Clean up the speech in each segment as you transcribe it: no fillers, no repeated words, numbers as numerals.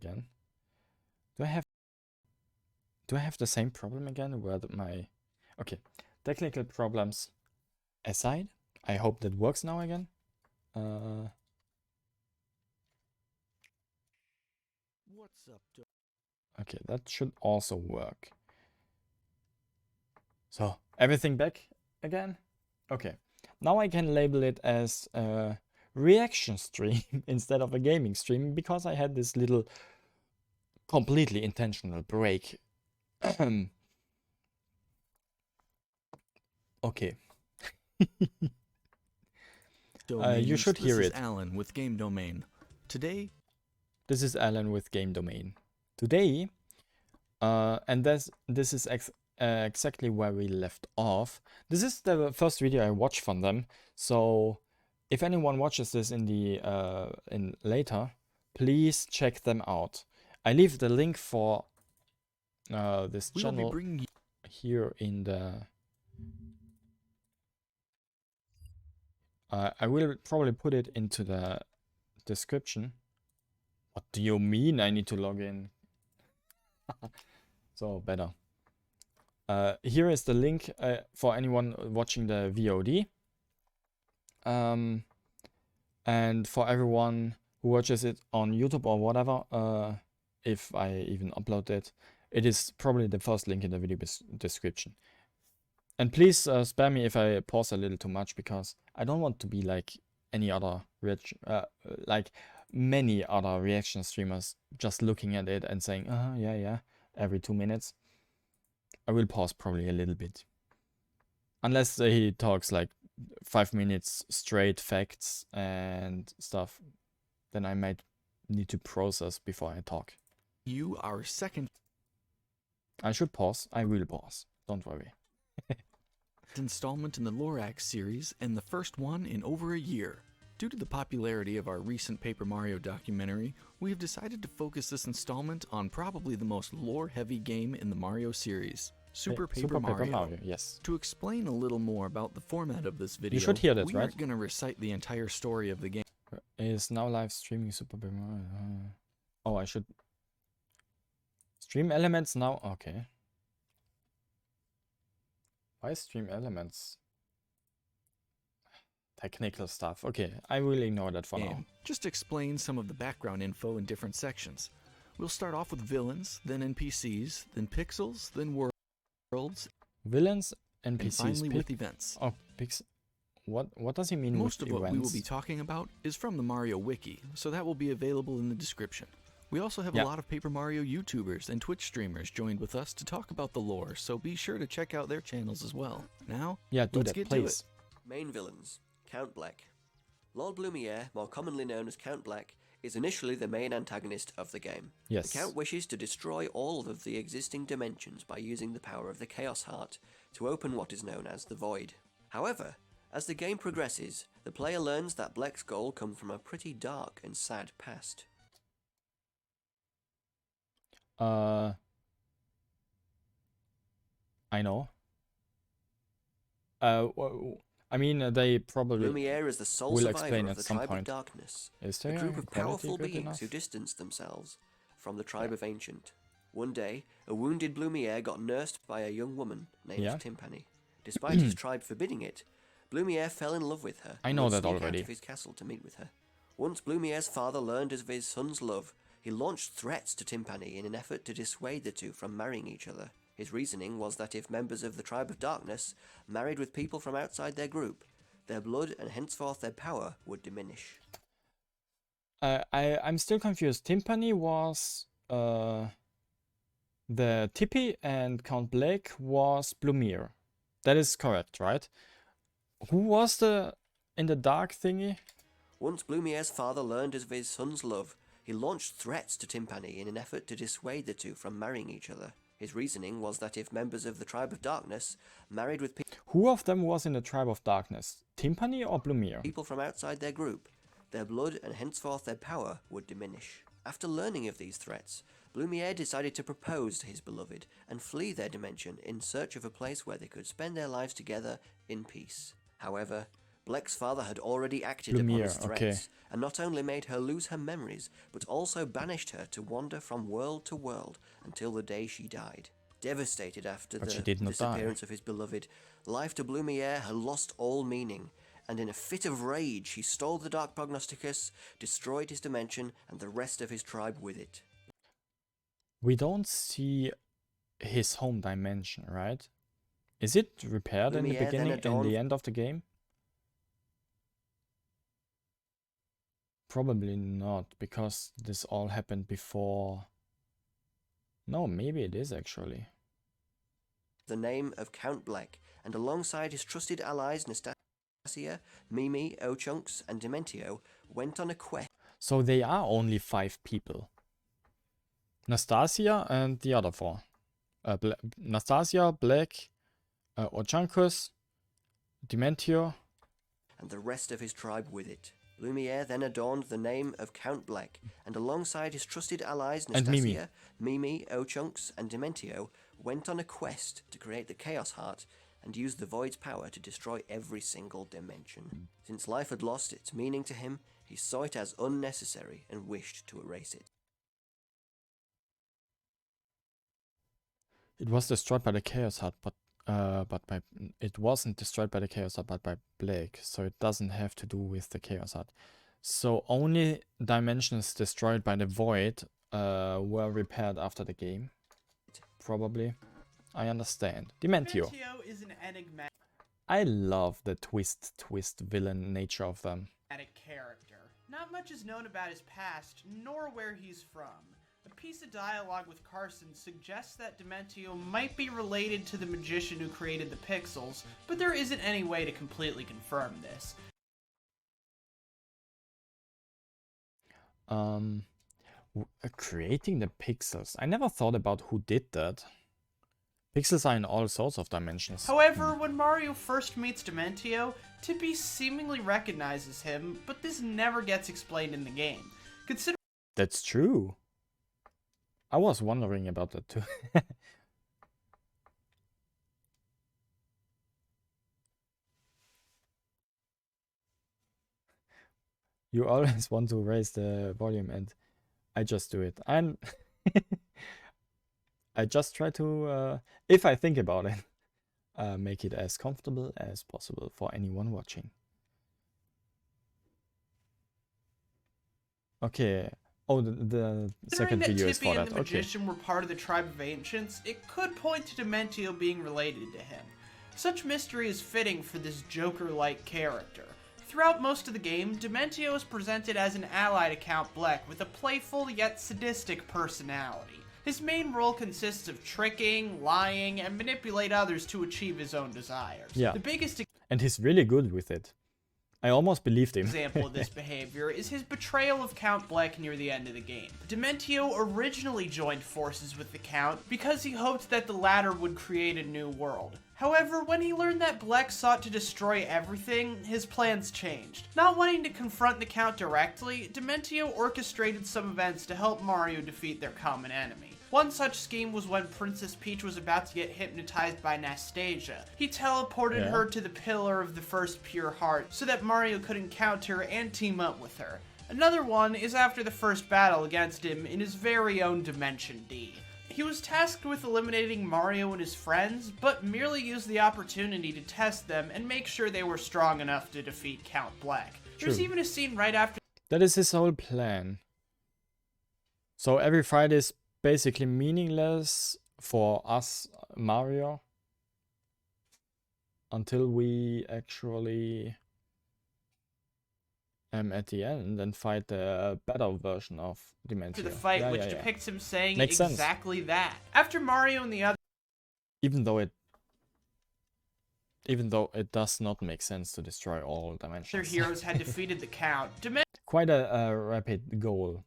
again. Do I have the same problem again where my... Okay, technical problems aside, I hope that works now again. What's up, Okay, that should also work. So, everything back again? Okay, now I can label it as a reaction stream instead of a gaming stream because I had this little completely intentional break. Okay. You should hear This it. is Alan with Game Domain. Today, This is Alan with Game Domain. Today, and this is exactly where we left off. This is the first video I watched from them. So if anyone watches this in the in later, please check them out. I leave the link for this we will be channel bringing you here in the. I will probably put it into the description. What do you mean I need to log in? So better. Here is the link for anyone watching the VOD. And for everyone who watches it on YouTube or whatever, if I even upload it, it is probably the first link in the video description. And please spare me if I pause a little too much because I don't want to be like any other like many other reaction streamers just looking at it and saying, yeah, every 2 minutes. I will pause probably a little bit. Unless he talks like 5 minutes straight facts and stuff, then I might need to process before I talk. you our second I should pause. I will pause. Don't worry. installment in the Lorax series and the first one in over a year. Due to the popularity of our recent Paper Mario documentary, we have decided to focus this installment on probably the most lore-heavy game in the Mario series, Super Paper Mario. Yes. To explain a little more about the format of this video, You should hear that, we right? aren't going to recite the entire story of the game. Is now live streaming Super Paper Mario. Oh, I should stream elements now. Okay. Why stream elements? Technical stuff. Okay, I will ignore that for now. Just explain some of the background info in different sections. We'll start off with villains, then NPCs, then pixels, then worlds, Villains, NPCs, and finally with events. Oh, what does he mean Most with of what events? we will be talking about is from the Mario Wiki, so that will be available in the description. We also have a lot of Paper Mario YouTubers and Twitch streamers joined with us to talk about the lore, so be sure to check out their channels as well. Now, let's get to it. Main villains. Count Bleck. Lord Blumiere, more commonly known as Count Bleck, is initially the main antagonist of the game. Yes. The Count wishes to destroy all of the existing dimensions by using the power of the Chaos Heart to open what is known as the Void. However, as the game progresses, the player learns that Bleck's goal comes from a pretty dark and sad past. I know. I mean, they probably Blumiere is the sole will survivor explain of at the some Tribe of point. Darkness, Is a there group of powerful good beings enough? who distanced themselves from the Tribe of Ancient. One day, a wounded Blumiere got nursed by a young woman named Timpani. Despite his tribe forbidding it, Blumiere fell in love with her. I know that sneak already. out of his castle to meet with her. Once Blumiere's father learned of his son's love, he launched threats to Timpani in an effort to dissuade the two from marrying each other. His reasoning was that if members of the Tribe of Darkness married with people from outside their group, their blood and henceforth their power would diminish. I'm still confused. Timpani was the Tippy and Count Blake was Blumiere. That is correct, right? Who was the in the dark thingy? Once Blumiere's father learned of his son's love, he launched threats to Timpani in an effort to dissuade the two from marrying each other. His reasoning was that if members of the Tribe of Darkness married with Who of them was in the Tribe of Darkness? Timpani or Blumiere? people from outside their group, their blood and henceforth their power would diminish. After learning of these threats, Blumiere decided to propose to his beloved and flee their dimension in search of a place where they could spend their lives together in peace. However, Bleck's father had already acted upon Lumiere, his threats, and not only made her lose her memories, but also banished her to wander from world to world until the day she died. Devastated after But she the did not die. disappearance of his beloved, life to Blumiere had lost all meaning, and in a fit of rage he stole the Dark Prognosticus, destroyed his dimension, and the rest of his tribe with it. We don't see his home dimension, right? Is it repaired in the Lumiere then beginning and adorned- the end of the game? Probably not, because this all happened before. No, maybe it is actually. The name of Count Bleck, and alongside his trusted allies Nastasia, Mimi, Ochunks, and Dementio, went on a quest. So they are only 5 people. Nastasia and the other 4. Nastasia, Black, Ochunkus, Dementio. And the rest of his tribe with it. Lumiere then adorned the name of Count Bleck, and alongside his trusted allies And Mimi. Nastasia, Mimi, Ochunks, and Dementio, went on a quest to create the Chaos Heart and use the Void's power to destroy every single dimension. Since life had lost its meaning to him, he saw it as unnecessary and wished to erase it. It was destroyed by the Chaos Heart, but it wasn't destroyed by the Chaos Heart, but by Blake, so it doesn't have to do with the Chaos Heart. So only dimensions destroyed by the Void were repaired after the game. Probably. I understand. Dementio. Dementio is an enigmatic I love the twist villain nature of them. character. Not much is known about his past, nor where he's from. A piece of dialogue with Carson suggests that Dementio might be related to the magician who created the pixels, but there isn't any way to completely confirm this. Creating the pixels. I never thought about who did that. Pixels are in all sorts of dimensions. However, when Mario first meets Dementio, Tippy seemingly recognizes him, but this never gets explained in the game. Consider That's true. I was wondering about that too. You always want to raise the volume and I just do it. I just try to, if I think about it, make it as comfortable as possible for anyone watching. Okay. Oh, the second that video is Tippy for and that. the Okay. magician were part of the tribe of ancients, it could point to Dementio being related to him. Such mystery is fitting for this Joker-like character. Throughout most of the game, Dementio is presented as an ally to Count Bleck with a playful yet sadistic personality. His main role consists of tricking, lying, and manipulate others to achieve his own desires. Yeah. The biggest And he's really good with it. I almost believed him. example of this behavior is his betrayal of Count Bleck near the end of the game. Dementio originally joined forces with the Count because he hoped that the latter would create a new world. However, when he learned that Bleck sought to destroy everything, his plans changed. Not wanting to confront the Count directly, Dementio orchestrated some events to help Mario defeat their common enemy. One such scheme was when Princess Peach was about to get hypnotized by Nastasia. He teleported her to the Pillar of the First Pure Heart so that Mario could encounter and team up with her. Another one is after the first battle against him in his very own Dimension D. He was tasked with eliminating Mario and his friends, but merely used the opportunity to test them and make sure they were strong enough to defeat Count Bleck. There's True. even a scene right after That is his whole plan. So every fight is basically meaningless for us, Mario, until we actually at the end and fight the better version of Dementio. the fight, Yeah, which yeah, yeah. depicts him saying Makes sense. exactly that. After Mario and the other Even though it does not make sense to destroy all dimensions. heroes had defeated the Count, Quite a rapid goal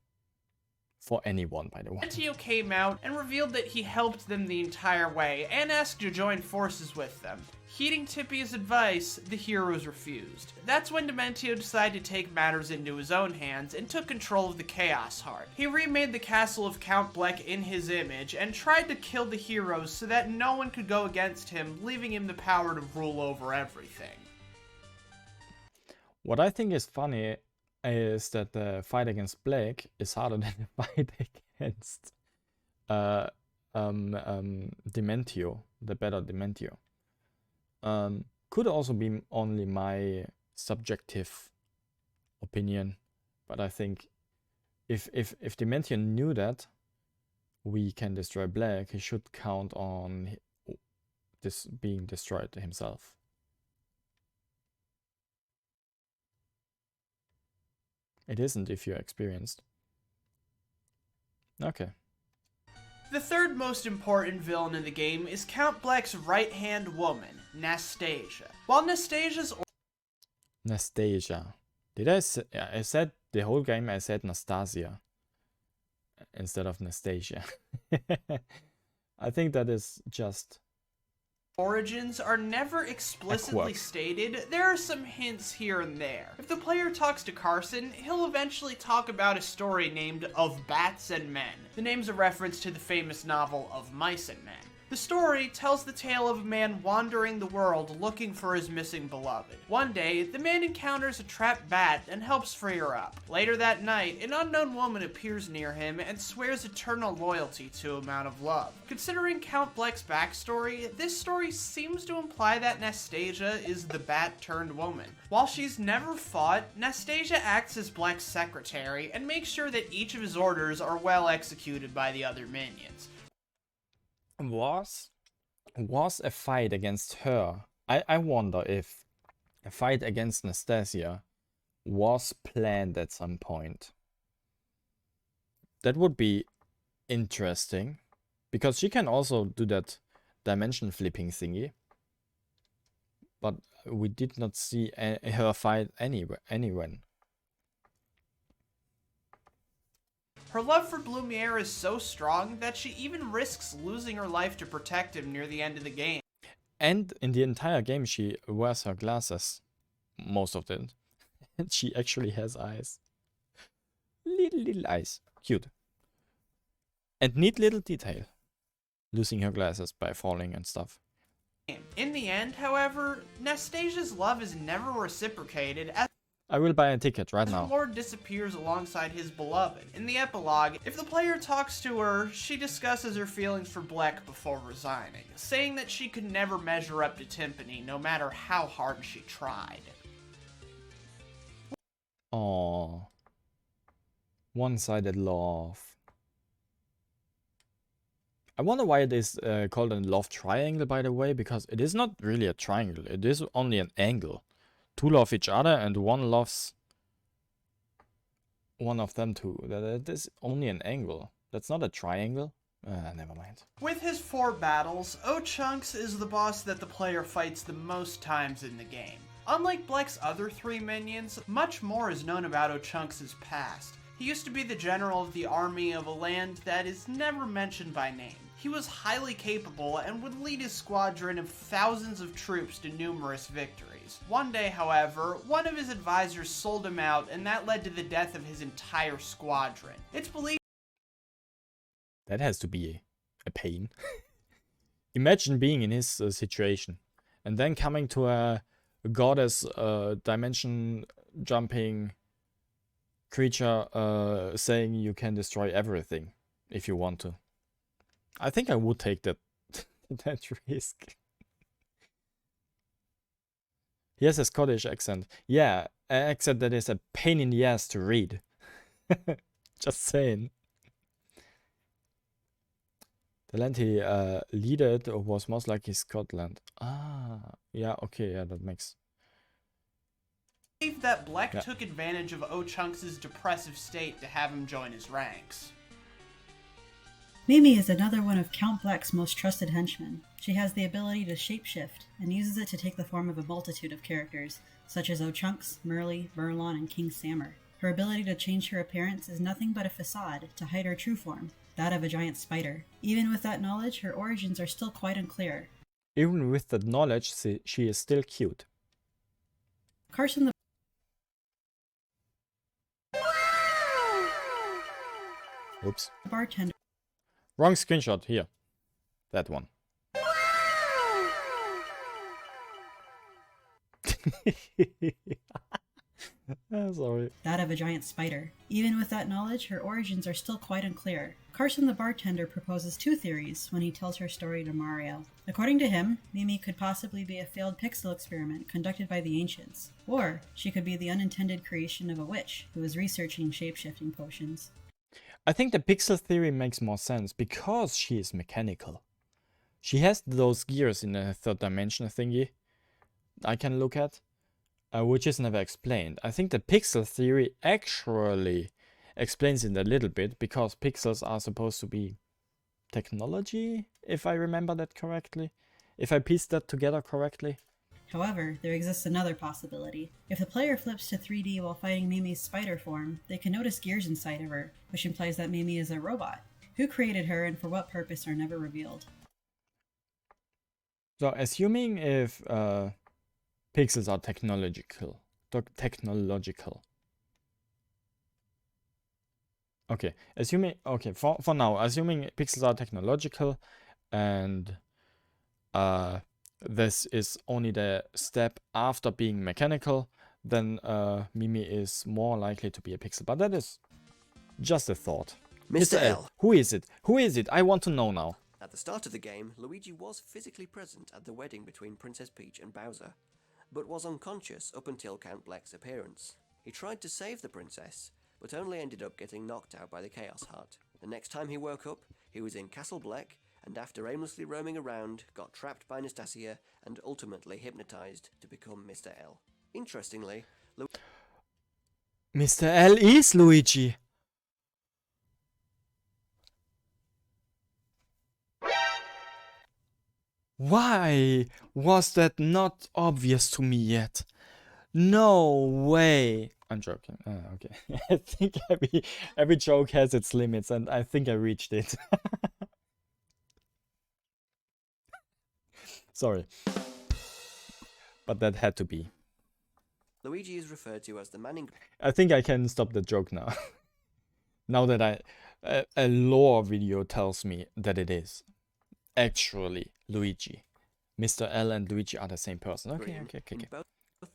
for anyone, by the way. Dementio came out and revealed that he helped them the entire way and asked to join forces with them. Heeding Tippy's advice, the heroes refused. That's when Dementio decided to take matters into his own hands and took control of the Chaos Heart. He remade the castle of Count Bleck in his image and tried to kill the heroes so that no one could go against him, leaving him the power to rule over everything. What I think is funny is that the fight against Black is harder than the fight against Dementio, the better Dementio. Could also be only my subjective opinion, but I think if Dementio knew that we can destroy Black, he should count on this being destroyed himself. It isn't if you're experienced. Okay. The third most important villain in the game is Count Black's right-hand woman, Nastasia. While Nastasia's Nastasia. Did I say, I said the whole game I said Nastasia instead of Nastasia. I think that is just origins are never explicitly stated, there are some hints here and there. If the player talks to Carson, he'll eventually talk about a story named Of Bats and Men. The name's a reference to the famous novel Of Mice and Men. The story tells the tale of a man wandering the world looking for his missing beloved. One day, the man encounters a trapped bat and helps free her up. Later that night, an unknown woman appears near him and swears eternal loyalty to him out of love. Considering Count Black's backstory, this story seems to imply that Nastasia is the bat-turned-woman. While she's never fought, Nastasia acts as Black's secretary and makes sure that each of his orders are well executed by the other minions. Was a fight against her. I wonder if a fight against Nastasia was planned at some point. That would be interesting, because she can also do that dimension flipping thingy. But we did not see her fight anyone. Her love for Blumiere is so strong that she even risks losing her life to protect him near the end of the game. And in the entire game she wears her glasses. Most of it. And she actually has eyes. Little eyes. Cute. And neat little detail. Losing her glasses by falling and stuff. In the end, however, Nastasia's love is never reciprocated as I will buy a ticket right now. the Lord disappears alongside his beloved. In the epilogue, if the player talks to her, she discusses her feelings for Black before resigning, saying that she could never measure up to Timpani no matter how hard she tried. Aww. One-sided love. I wonder why it is called a love triangle, by the way, because it is not really a triangle. It is only an angle. Two love each other and one loves one of them too. That is only an angle. That's not a triangle. Never mind. With his 4 battles, O-Chunks is the boss that the player fights the most times in the game. Unlike Black's other 3 minions, much more is known about O-Chunks' past. He used to be the general of the army of a land that is never mentioned by name. He was highly capable and would lead his squadron of thousands of troops to numerous victories. One day, however, one of his advisors sold him out, and that led to the death of his entire squadron. It's believed That has to be a pain. Imagine being in his situation and then coming to a goddess dimension jumping creature saying you can destroy everything if you want to. I think I would take that that risk. He has a Scottish accent. Yeah, an accent that is a pain in the ass to read. Just saying. The land he leaded was most likely Scotland. Ah, yeah, okay, yeah, that makes... that Black took advantage of O-Chunks' depressive state to have him join his ranks. Mimi is another one of Count Black's most trusted henchmen. She has the ability to shapeshift, and uses it to take the form of a multitude of characters, such as O-Chunks, Merle, Burlon, and King Sammer. Her ability to change her appearance is nothing but a facade to hide her true form, that of a giant spider. Even with that knowledge, her origins are still quite unclear. Even with that knowledge, she is still cute. Carson the Oops. bartender Wrong screenshot. Here. That one. Sorry. that of a giant spider. Even with that knowledge, her origins are still quite unclear. Carson the bartender proposes two theories when he tells her story to Mario. According to him, Mimi could possibly be a failed pixel experiment conducted by the ancients, or she could be the unintended creation of a witch who is researching shape-shifting potions. I think the pixel theory makes more sense because she is mechanical. She has those gears in the third dimension thingy I can look at, which is never explained. I think the pixel theory actually explains it a little bit because pixels are supposed to be technology, if I remember that correctly. If I pieced that together correctly. However, there exists another possibility. If the player flips to 3D while fighting Mimi's spider form, they can notice gears inside of her, which implies that Mimi is a robot. Who created her and for what purpose are never revealed. So assuming if pixels are technological. Okay, for now, assuming pixels are technological and this is only the step after being mechanical, then Mimi is more likely to be a pixel. But that is just a thought. Mr. L. Who is it? Who is it? I want to know now. At the start of the game, Luigi was physically present at the wedding between Princess Peach and Bowser, but was unconscious up until Count Bleck's appearance. He tried to save the princess, but only ended up getting knocked out by the Chaos Heart. The next time he woke up, he was in Castle Bleck, and after aimlessly roaming around, got trapped by Nastasia and ultimately hypnotized to become Mr. L. Interestingly, Mr. L is Luigi. Why was that not obvious to me yet? No way. I'm joking. Okay. I think every joke has its limits, and I think I reached it. Sorry. But that had to be. Luigi is referred to as the man. I think I can stop the joke now. Now that a lore video tells me that it is actually Luigi. Mr. L and Luigi are the same person. Okay. In both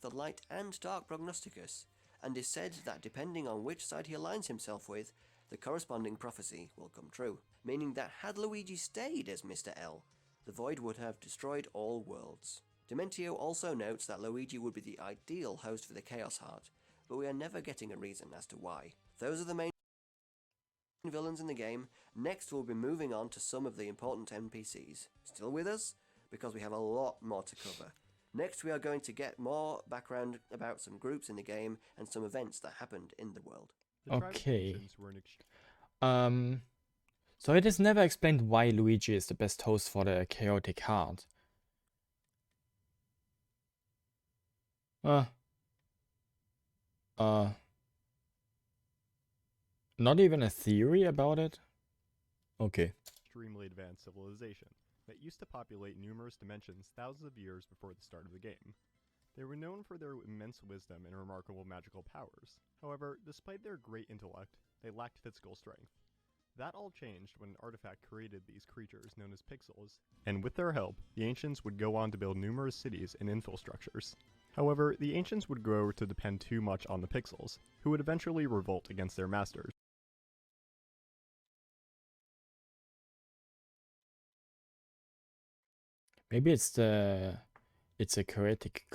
the light and dark prognosticus, and is said that depending on which side he aligns himself with, the corresponding prophecy will come true. Meaning that had Luigi stayed as Mr. L, the void would have destroyed all worlds. Dementio also notes that Luigi would be the ideal host for the Chaos Heart, but we are never getting a reason as to why. Those are the main villains in the game. Next we'll be moving on to some of the important NPCs. Still with us? Because we have a lot more to cover. Next we are going to get more background about some groups in the game and some events that happened in the world. Okay. So it is never explained why Luigi is the best host for the Chaotic Heart. Not even a theory about it? Okay. Extremely advanced civilization that used to populate numerous dimensions thousands of years before the start of the game. They were known for their immense wisdom and remarkable magical powers. However, despite their great intellect, they lacked physical strength. That all changed when an artifact created these creatures known as pixels, and with their help, the ancients would go on to build numerous cities and infrastructures. However, the ancients would grow to depend too much on the pixels, who would eventually revolt against their masters. Maybe it's a chaotic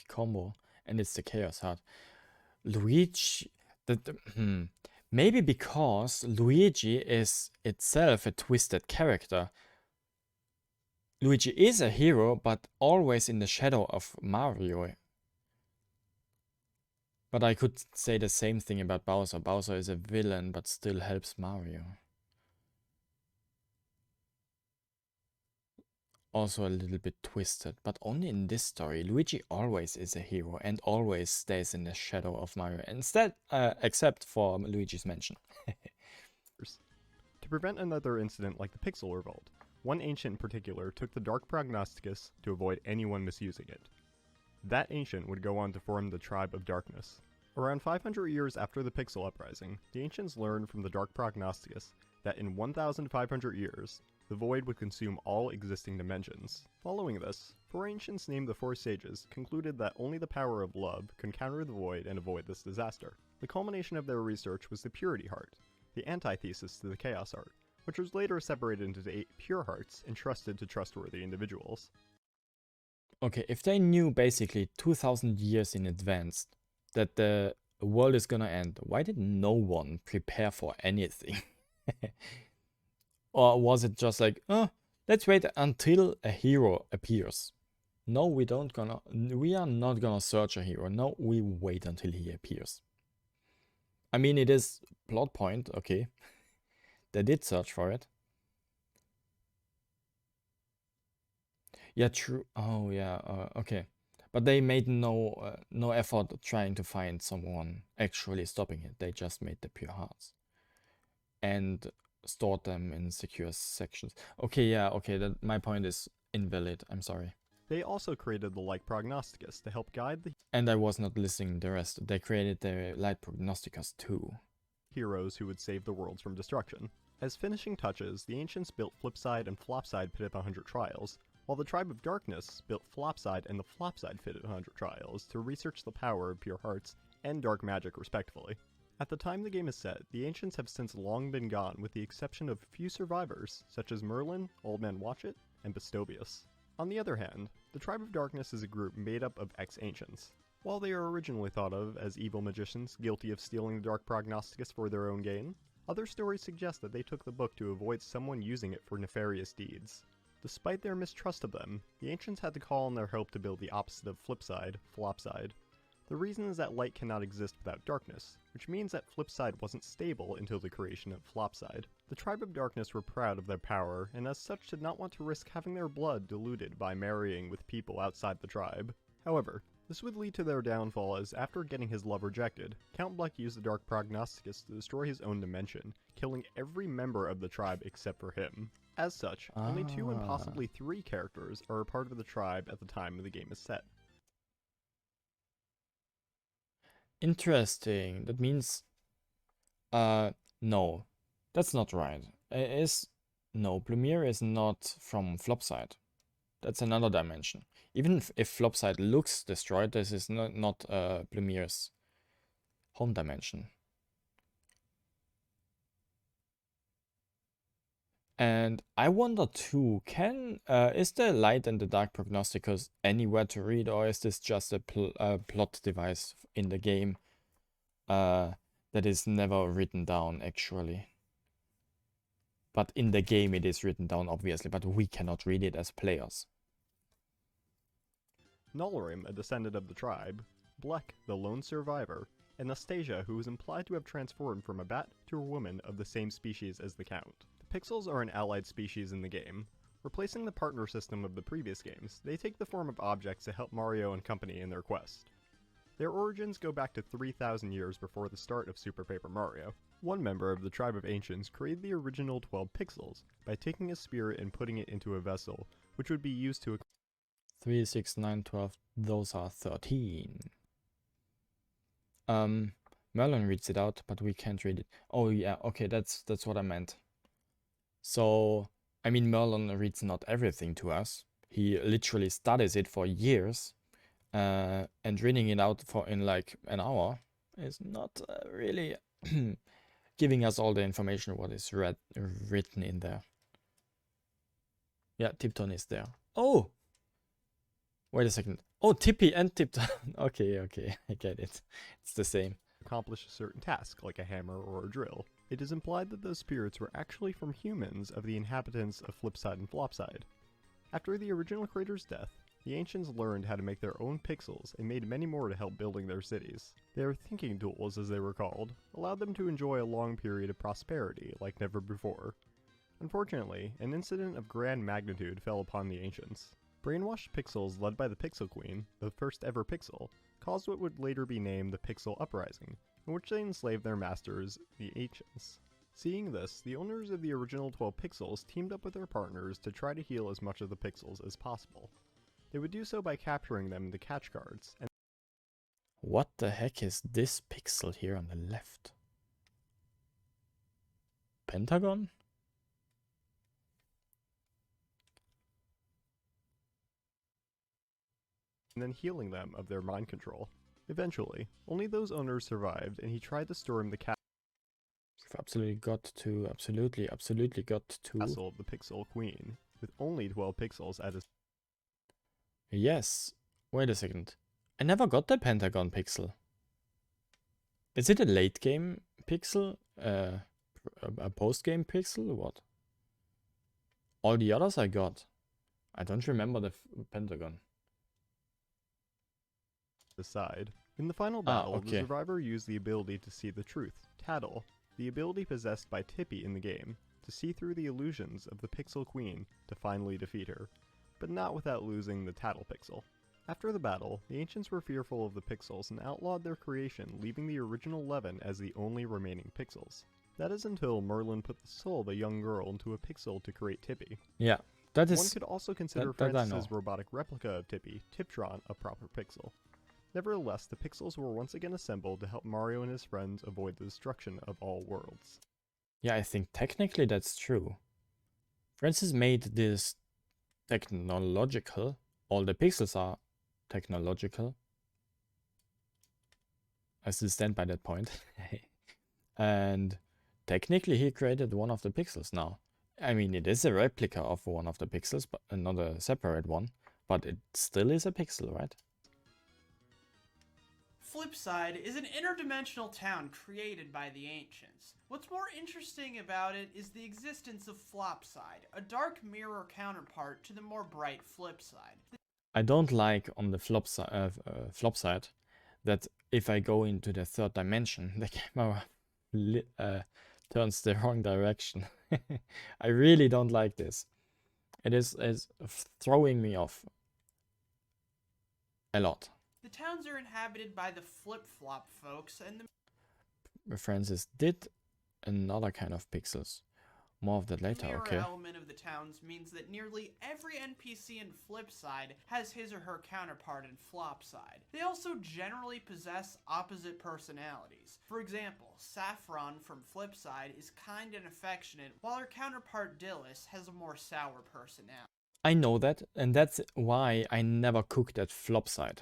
combo, and it's the Chaos Heart. Luigi, maybe because Luigi is itself a twisted character. Luigi is a hero, but always in the shadow of Mario. But I could say the same thing about Bowser. Bowser is a villain, but still helps Mario. Also a little bit twisted, but only in this story. Luigi always is a hero and always stays in the shadow of Mario, instead, except for Luigi's Mansion. To prevent another incident like the Pixel Revolt, one ancient in particular took the Dark Prognosticus to avoid anyone misusing it. That ancient would go on to form the Tribe of Darkness. Around 500 years after the Pixel Uprising, the ancients learned from the Dark Prognosticus that in 1,500 years, the void would consume all existing dimensions. Following this, 4 ancients named the 4 sages concluded that only the power of love could counter the void and avoid this disaster. The culmination of their research was the purity heart, the antithesis to the chaos heart, which was later separated into 8 pure hearts entrusted to trustworthy individuals. Okay, if they knew basically 2000 years in advance that the world is gonna end, why did no one prepare for anything? Or was it just like, oh, let's wait until a hero appears? No, we are not gonna search a hero. No, we wait until he appears. I mean, it is plot point, okay. They did search for it. Yeah, true. Oh, yeah, okay. But they made no effort trying to find someone actually stopping it. They just made the pure hearts and stored them in secure sections. Okay, yeah, okay. My point is invalid. I'm sorry. They also created the Light Prognosticus to help guide the And I was not listening the rest. They created the Light Prognosticus too. heroes who would save the worlds from destruction. As finishing touches, the ancients built Flipside and Flopside Fit of 100 Trials, while the Tribe of Darkness built Flopside and the Flopside Fit of 100 Trials to research the power of pure hearts and dark magic respectively. At the time the game is set, the ancients have since long been gone with the exception of few survivors, such as Merlin, Old Man Watchet, and Bastobius. On the other hand, the Tribe of Darkness is a group made up of ex-ancients. While they are originally thought of as evil magicians guilty of stealing the Dark Prognosticus for their own gain, other stories suggest that they took the book to avoid someone using it for nefarious deeds. Despite their mistrust of them, the ancients had to call on their help to build the opposite of Flipside, Flopside. The reason is that light cannot exist without darkness, which means that Flipside wasn't stable until the creation of Flopside. The Tribe of Darkness were proud of their power, and as such did not want to risk having their blood diluted by marrying with people outside the tribe. However, this would lead to their downfall as after getting his love rejected, Count Bleck used the Dark Prognosticus to destroy his own dimension, killing every member of the tribe except for him. As such, only 2 and possibly 3 characters are a part of the tribe at the time the game is set. Interesting. That means, no, that's not right. No, Blumir is not from Flopside. That's another dimension. Even if Flopside looks destroyed, this is not Blumir's home dimension. And I wonder too, is the light and the dark prognosticus anywhere to read, or is this just a plot device in the game that is never written down actually? But in the game it is written down obviously, but we cannot read it as players. Nolrim, a descendant of the tribe, Bleck, the lone survivor, and Nastasia, who is implied to have transformed from a bat to a woman of the same species as the Count. Pixels are an allied species in the game. Replacing the partner system of the previous games, they take the form of objects to help Mario and company in their quest. Their origins go back to 3,000 years before the start of Super Paper Mario. One member of the Tribe of Ancients created the original 12 pixels by taking a spirit and putting it into a vessel, which would be used to 3, 6, 9, 12, those are 13. Merlin reads it out, but we can't read it. Oh yeah, okay, that's what I meant. So, I mean, Merlin reads not everything to us. He literally studies it for years, and reading it out in like an hour is not really giving us all the information what is written in there. Yeah, Tipton is there. Oh! Wait a second. Oh, Tippy and Tipton. Okay, I get it. It's the same. accomplish a certain task, like a hammer or a drill. It is implied that those spirits were actually from humans of the inhabitants of Flipside and Flopside. After the original creator's death, the ancients learned how to make their own pixels and made many more to help building their cities. Their thinking tools, as they were called, allowed them to enjoy a long period of prosperity like never before. Unfortunately, an incident of grand magnitude fell upon the ancients. Brainwashed pixels led by the Pixel Queen, the first ever pixel, caused what would later be named the Pixel Uprising, in which they enslaved their masters, the ancients. Seeing this, the owners of the original 12 pixels teamed up with their partners to try to heal as much of the pixels as possible. They would do so by capturing them into catch cards, and What the heck is this pixel here on the left? Pentagon? and then healing them of their mind control. Eventually, only those owners survived, and he tried to storm the We've absolutely got to, absolutely got to. castle of the Pixel Queen, with only 12 pixels at his. Yes. Wait a second. I never got the Pentagon pixel. Is it a late game pixel? A post game pixel? What? All the others I got. I don't remember the Pentagon. The side. In the final battle, okay. the survivor used the ability to see the truth, Tattle, the ability possessed by Tippy in the game, to see through the illusions of the Pixel Queen to finally defeat her, but not without losing the Tattle pixel. After the battle, the ancients were fearful of the pixels and outlawed their creation, leaving the original 11 as the only remaining pixels. That is until Merlin put the soul of a young girl into a pixel to create Tippy. Yeah, that is. One could also consider that I Francis's know. robotic replica of Tippy, Tiptron, a proper pixel. Nevertheless, the pixels were once again assembled to help Mario and his friends avoid the destruction of all worlds. Yeah, I think technically that's true. Francis made this technological. All the pixels are technological. I still stand by that point. And technically he created one of the pixels now. I mean, it is a replica of one of the pixels, but not a separate one. But it still is a pixel, right? Flipside is an interdimensional town created by the ancients. What's more interesting about it is the existence of Flopside, a dark mirror counterpart to the more bright Flipside. I don't like on the flop side that if I go into the third dimension, the camera turns the wrong direction. I really don't like this. It is throwing me off a lot. The towns are inhabited by the Flip-Flop folks, and the Francis did another kind of pixels. More of that later, mirror okay. element of the towns means that nearly every NPC in Flipside has his or her counterpart in Flopside. They also generally possess opposite personalities. For example, Saffron from Flipside is kind and affectionate, while her counterpart Dillis has a more sour personality. I know that, and that's why I never cooked at Flopside.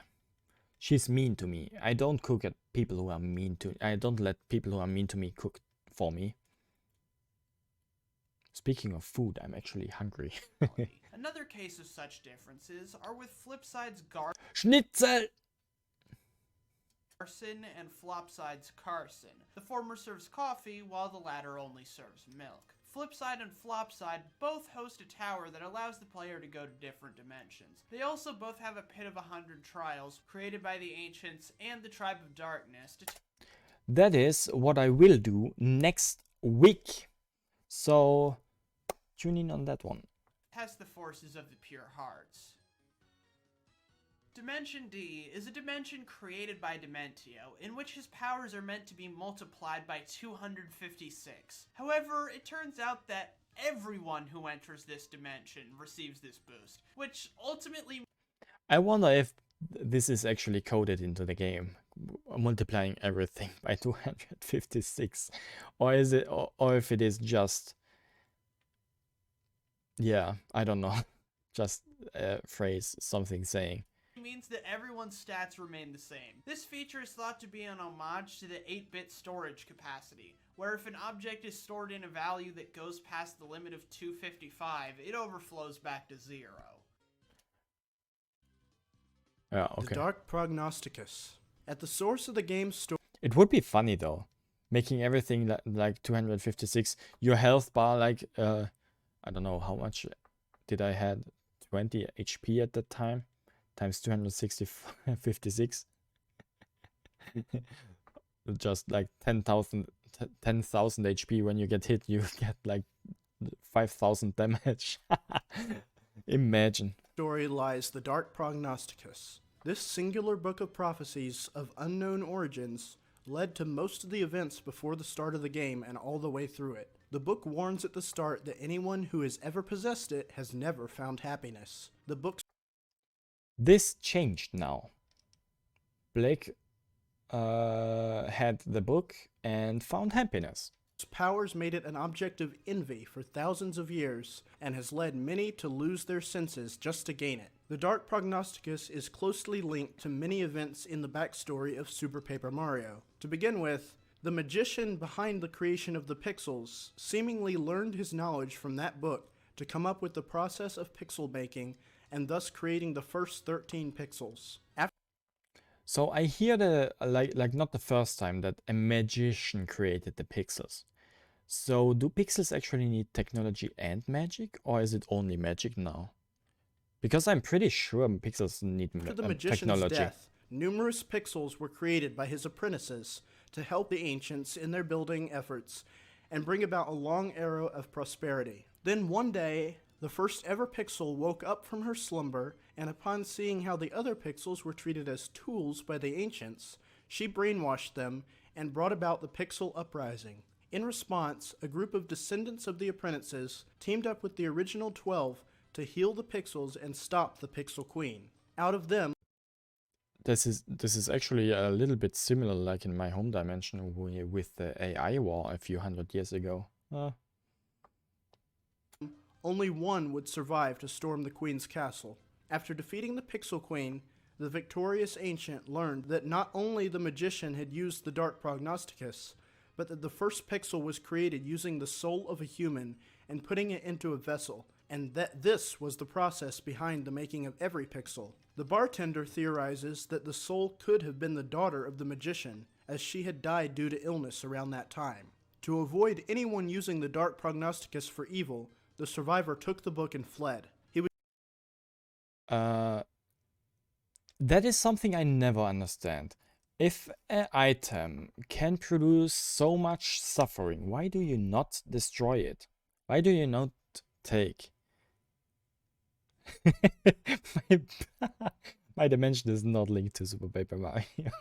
She's mean to me. I don't cook at people who are mean to. I don't let people who are mean to me cook for me. Speaking of food, I'm actually hungry. Another case of such differences are with Flipside's Schnitzel! Garson and Flopside's Carson. The former serves coffee, while the latter only serves milk. Flipside and Flopside both host a tower that allows the player to go to different dimensions. They also both have a Pit of 100 Trials, created by the Ancients and the Tribe of Darkness. That is what I will do next week. So, tune in on that one. Test the forces of the pure hearts. Dimension D is a dimension created by Dementio, in which his powers are meant to be multiplied by 256. However, it turns out that everyone who enters this dimension receives this boost, which ultimately... I wonder if this is actually coded into the game, multiplying everything by 256, or is it, or if it is just... Yeah, I don't know. Just a phrase, something saying. means that everyone's stats remain the same. This feature is thought to be an homage to the 8-bit storage capacity, where if an object is stored in a value that goes past the limit of 255, it overflows back to 0. Yeah, okay. The Dark Prognosticus. At the source of the game's story, It would be funny though, making everything like 256. Your health bar, like, I don't know how much did I had, 20 HP at that time, times 256. Just like 10,000 HP. When you get hit, you get like 5,000 damage. Imagine. story lies the Dark Prognosticus. This singular book of prophecies of unknown origins led to most of the events before the start of the game and all the way through it. The book warns at the start that anyone who has ever possessed it has never found happiness. The book's This changed now. Blake had the book and found happiness. powers made it an object of envy for thousands of years and has led many to lose their senses just to gain it. The Dark Prognosticus is closely linked to many events in the backstory of Super Paper Mario. To begin with, the magician behind the creation of the pixels seemingly learned his knowledge from that book to come up with the process of pixel making and thus creating the first 13 pixels. So I hear the like not the first time that a magician created the pixels. So do pixels actually need technology and magic, or is it only magic now? Because I'm pretty sure pixels need After the magician's technology. death, numerous pixels were created by his apprentices to help the ancients in their building efforts and bring about a long era of prosperity. Then one day, the first ever pixel woke up from her slumber, and upon seeing how the other pixels were treated as tools by the ancients, she brainwashed them and brought about the Pixel Uprising. In response, a group of descendants of the apprentices teamed up with the original 12 to heal the pixels and stop the Pixel Queen. Out of them, This is actually a little bit similar like in my home dimension with the AI war a few hundred years ago. only one would survive to storm the Queen's castle. After defeating the Pixel Queen, the victorious ancient learned that not only the magician had used the Dark Prognosticus, but that the first pixel was created using the soul of a human and putting it into a vessel, and that this was the process behind the making of every pixel. The bartender theorizes that the soul could have been the daughter of the magician, as she had died due to illness around that time. To avoid anyone using the Dark Prognosticus for evil, the survivor took the book and fled. That is something I never understand. If an item can produce so much suffering, why do you not destroy it? Why do you not take? my, my dimension is not linked to Super Paper Mario.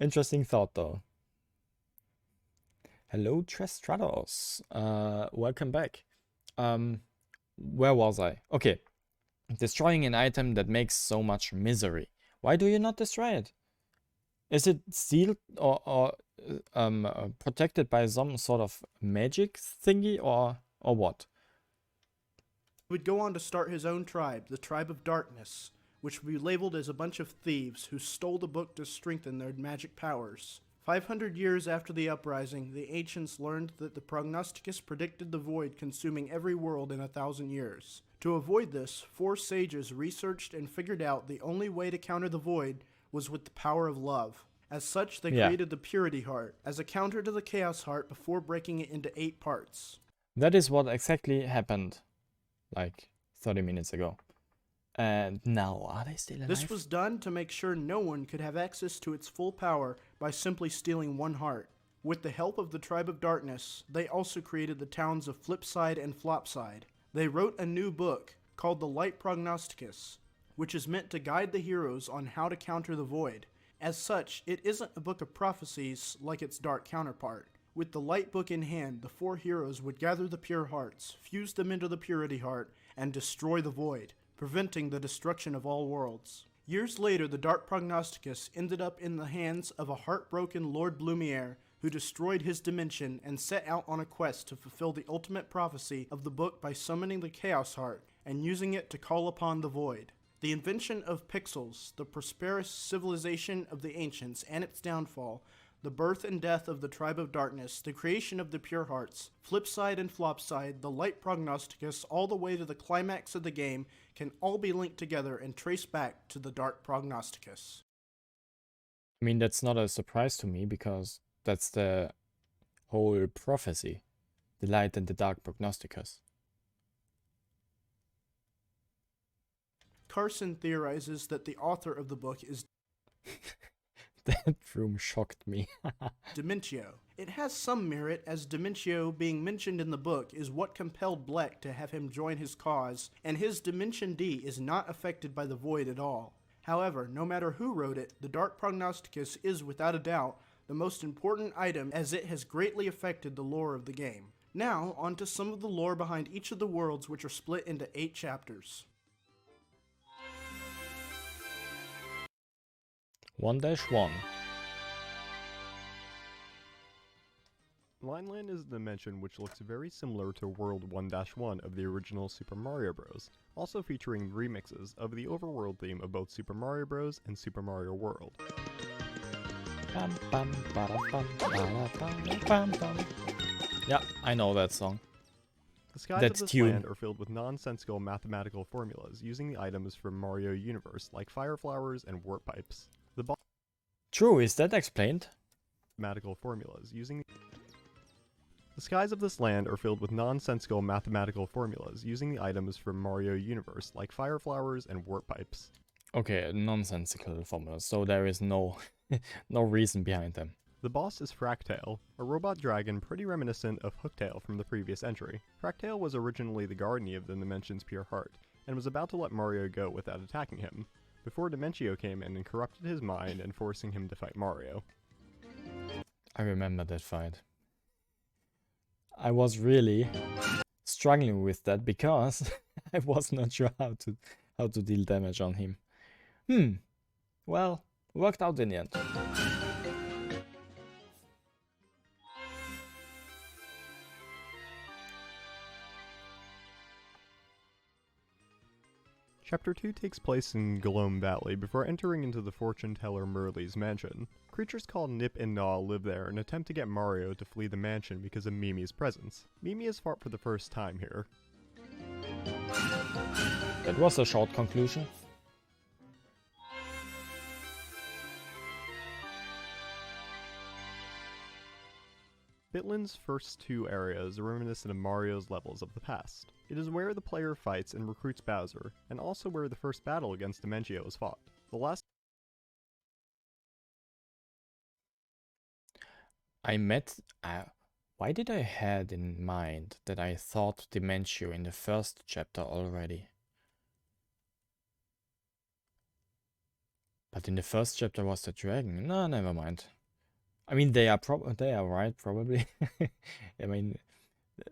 Interesting thought though. Hello Trestrados. Welcome back. Where was I? Okay. Destroying an item that makes so much misery. Why do you not destroy it? Is it sealed or protected by some sort of magic thingy or what? He would go on to start his own tribe, the Tribe of Darkness, which would be labeled as a bunch of thieves who stole the book to strengthen their magic powers. 500 years after the uprising, the ancients learned that the Prognosticus predicted the void consuming every world in 1,000 years. To avoid this, 4 sages researched and figured out the only way to counter the void was with the power of love. As such, they created the Purity Heart, as a counter to the Chaos Heart before breaking it into 8 parts. That is what exactly happened, like 30 minutes ago. And now, are they still alive? This was done to make sure no one could have access to its full power by simply stealing 1 heart. With the help of the Tribe of Darkness, they also created the towns of Flipside and Flopside. They wrote a new book called the Light Prognosticus, which is meant to guide the heroes on how to counter the void. As such, it isn't a book of prophecies like its dark counterpart. With the light book in hand, the 4 heroes would gather the pure hearts, fuse them into the Purity Heart, and destroy the void, preventing the destruction of all worlds. Years later, the Dark Prognosticus ended up in the hands of a heartbroken Lord Blumiere, who destroyed his dimension and set out on a quest to fulfill the ultimate prophecy of the book by summoning the Chaos Heart and using it to call upon the void. The invention of pixels, the prosperous civilization of the ancients and its downfall, the birth and death of the Tribe of Darkness, the creation of the Pure Hearts, Flipside and Flopside, the Light Prognosticus, all the way to the climax of the game can all be linked together and traced back to the Dark Prognosticus. I mean, that's not a surprise to me because that's the whole prophecy, the light and the dark prognosticus. Carson theorizes that the author of the book is That room shocked me. Dementio. It has some merit, as Dementio being mentioned in the book is what compelled Bleck to have him join his cause, and his Dimension D is not affected by the void at all. However, no matter who wrote it, the Dark Prognosticus is without a doubt the most important item, as it has greatly affected the lore of the game. Now, on to some of the lore behind each of the worlds, which are split into 8 chapters. 1-1. Lineland is a dimension which looks very similar to World 1-1 of the original Super Mario Bros., also featuring remixes of the overworld theme of both Super Mario Bros. And Super Mario World. Yeah, I know that song. The skies That's of this tune. land are filled with nonsensical mathematical formulas using the items from Mario Universe like fire flowers and warp pipes. The True, is that explained? mathematical formulas using the skies of this land are filled with nonsensical mathematical formulas using the items from Mario Universe like fire flowers and warp pipes. Okay, nonsensical formulas, so there is no no reason behind them. The boss is Fractail, a robot dragon pretty reminiscent of Hooktail from the previous entry. Fractail was originally the guardian of the Dimension's pure heart, and was about to let Mario go without attacking him, before Dimentio came in and corrupted his mind and forcing him to fight Mario. I remember that fight. I was really struggling with that because I was not sure how to deal damage on him. Well, worked out in the end. Chapter 2 takes place in Gloam Valley before entering into the fortune teller Merle's mansion. Creatures called Nip and Gnaw live there and attempt to get Mario to flee the mansion because of Mimi's presence. Mimi is fought for the first time here. That was a short conclusion. Bitlin's first two areas are reminiscent of Mario's levels of the past. It is where the player fights and recruits Bowser, and also where the first battle against Dimentio was fought. The last why did I had in mind that I thought Dimentio in the first chapter already? But in the first chapter was the dragon. No, never mind. I mean, they are right, probably. I mean,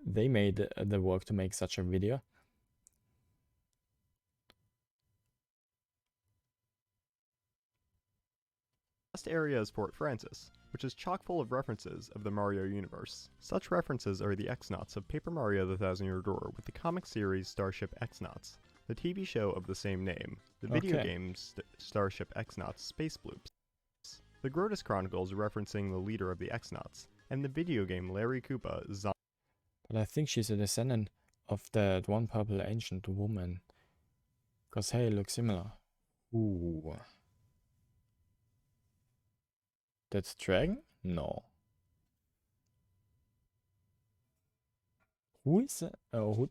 they made the work to make such a video. last area is Fort Francis, which is chock full of references of the Mario universe. Such references are the X-Nauts of Paper Mario The Thousand Year Door with the comic series Starship X-Nauts, the TV show of the same name, the video game Starship X-Nauts Space Bloops, the Grotus Chronicles referencing the leader of the X-Nauts, and the video game Larry Koopa But I think she's a descendant of that one purple ancient woman. Cause hey, look similar. Ooh. That's dragon? No. Who is it? Oh,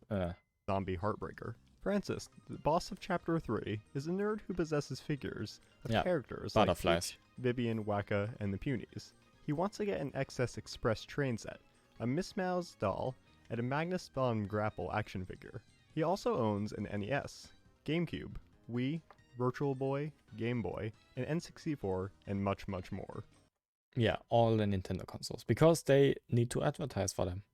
Zombie Heartbreaker. Francis, the boss of Chapter 3, is a nerd who possesses figures of characters butterflies. like Peach, Vivian, Waka, and the Punies. He wants to get an XS Express train set, a Miss Mouse doll, and a Magnus von Grapple action figure. He also owns an NES, GameCube, Wii, Virtual Boy, Game Boy, an N64, and much, much more. Yeah, all the Nintendo consoles, because they need to advertise for them.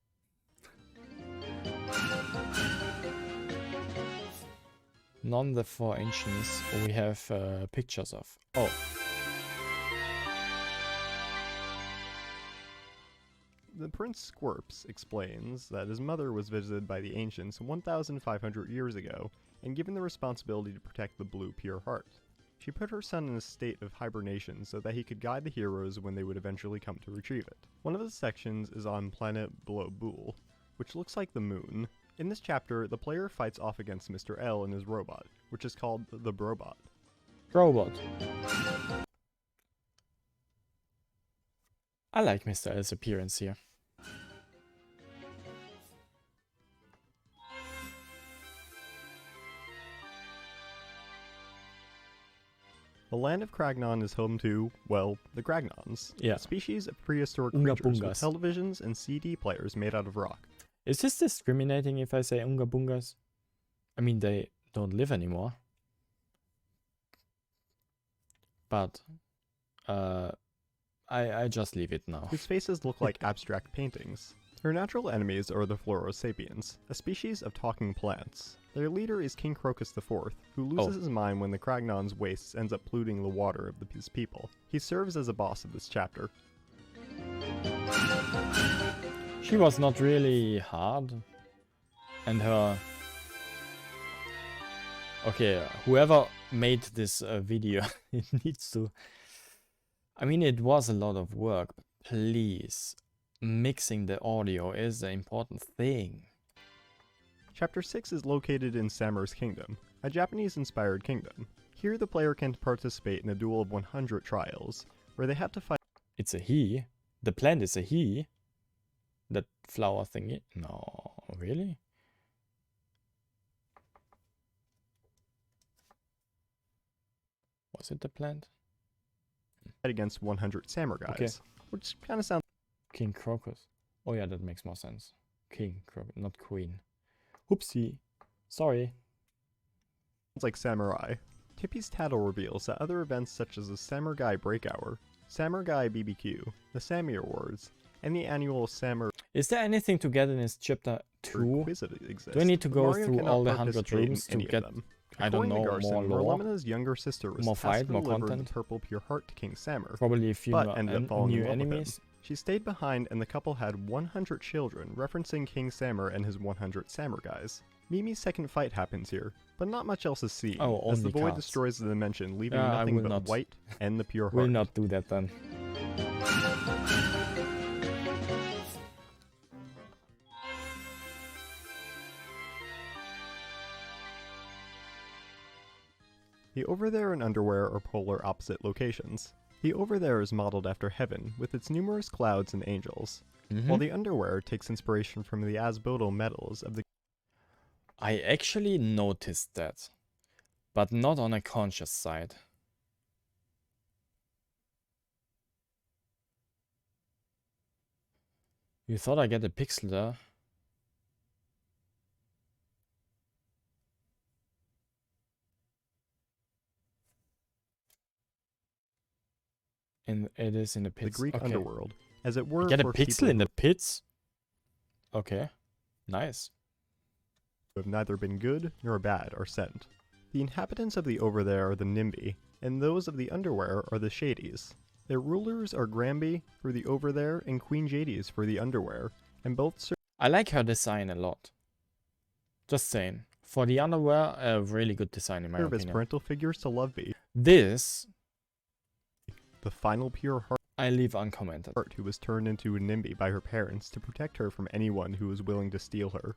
None the four ancients we have pictures of. Oh. The Prince Squirps explains that his mother was visited by the ancients 1,500 years ago and given the responsibility to protect the blue pure heart. She put her son in a state of hibernation so that he could guide the heroes when they would eventually come to retrieve it. One of the sections is on planet Blobul, which looks like the moon. In this chapter, the player fights off against Mr. L and his robot, which is called the Brobot. Robot. I like Mr. L's appearance here. The land of Kragnon is home to, well, the Kragnons, Yeah. a species of prehistoric Unga creatures with Bungas. televisions and CD players made out of rock. Is this discriminating if I say Unga Bungas? I mean, they don't live anymore. But, I just leave it now. Whose faces look like abstract paintings. Their natural enemies are the Florosapiens, a species of talking plants. Their leader is King Crocus IV, who loses his mind when the Kragnon's waste ends up polluting the water of his people. He serves as a boss of this chapter. She was not really hard. And her... Okay, whoever made this video, it needs to... I mean, it was a lot of work, but please, mixing the audio is the important thing. Chapter 6 is located in Samur's Kingdom, a Japanese-inspired kingdom. Here the player can participate in a duel of 100 trials, where they have to fight... It's a he? The plant is a he? That flower thingy? No, really? Was it the plant? against 100 samurais, Okay. which kind of sounds King Crocus. Oh yeah, that makes more sense. King Crocus, not Queen. Whoopsie. Sorry. like samurai. Tippy's title reveals that other events such as the Samurai Break Hour, Samurai BBQ, the Sammy Awards, and the annual Samurai Is there anything to get in this chapter 2? quiz that exist. Do I need to go Mario through cannot all the 100 participate in rooms to any of get, them. I don't According to know, Garson, more lore? Merlimina's younger sister was More tasked fight, to more deliver the content? purple pure heart to King Samur, Probably a few but ended up falling new in love with him. enemies. She stayed behind and the couple had 100 children, referencing King Samur and his 100 samurais. Mimi's second fight happens here, but not much else is seen, Oh, as the only void cards. destroys the dimension, leaving Yeah, I nothing will but not- white and the pure heart. Will not do that then. The over there and underwear are polar opposite locations. The over there is modeled after heaven, with its numerous clouds and angels, while the underwear takes inspiration from the asbodal metals of the I actually noticed that, but not on a conscious side. You thought I get a pixel there? It is in the the pits. Greek Okay. underworld, as it were I get a for pixel people in the pits? Okay. Nice. who have neither been good nor bad are sent. The inhabitants of the over there are the Nimbi, and those of the underwear are the Shadies. Their rulers are Granby for the over there and Queen Jades for the underwear, and both serve I like her design a lot. Just saying. For the underwear, a really good design in my as opinion. parental figures to Loveby, This, the final pure I leave uncommented. heart who was turned into a Nimbi by her parents to protect her from anyone who was willing to steal her.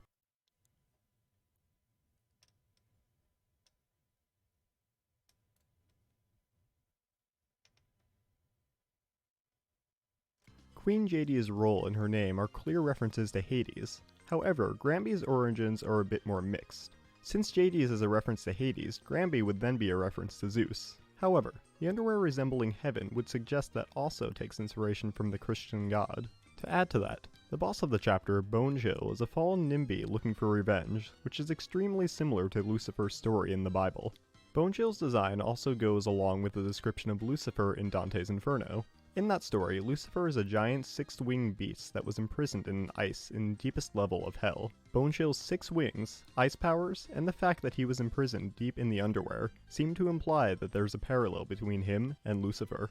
Queen Jadia's role and her name are clear references to Hades. However, Granby's origins are a bit more mixed. Since Jades is a reference to Hades, Granby would then be a reference to Zeus. However, the underwear resembling heaven would suggest that also takes inspiration from the Christian god. To add to that, the boss of the chapter, Bone Jill, is a fallen Nimby looking for revenge, which is extremely similar to Lucifer's story in the Bible. Bone Jill's design also goes along with the description of Lucifer in Dante's Inferno. In that story, Lucifer is a giant six-winged beast that was imprisoned in ice in the deepest level of hell. Bone Jill's 6 wings, ice powers, and the fact that he was imprisoned deep in the underwear seem to imply that there's a parallel between him and Lucifer.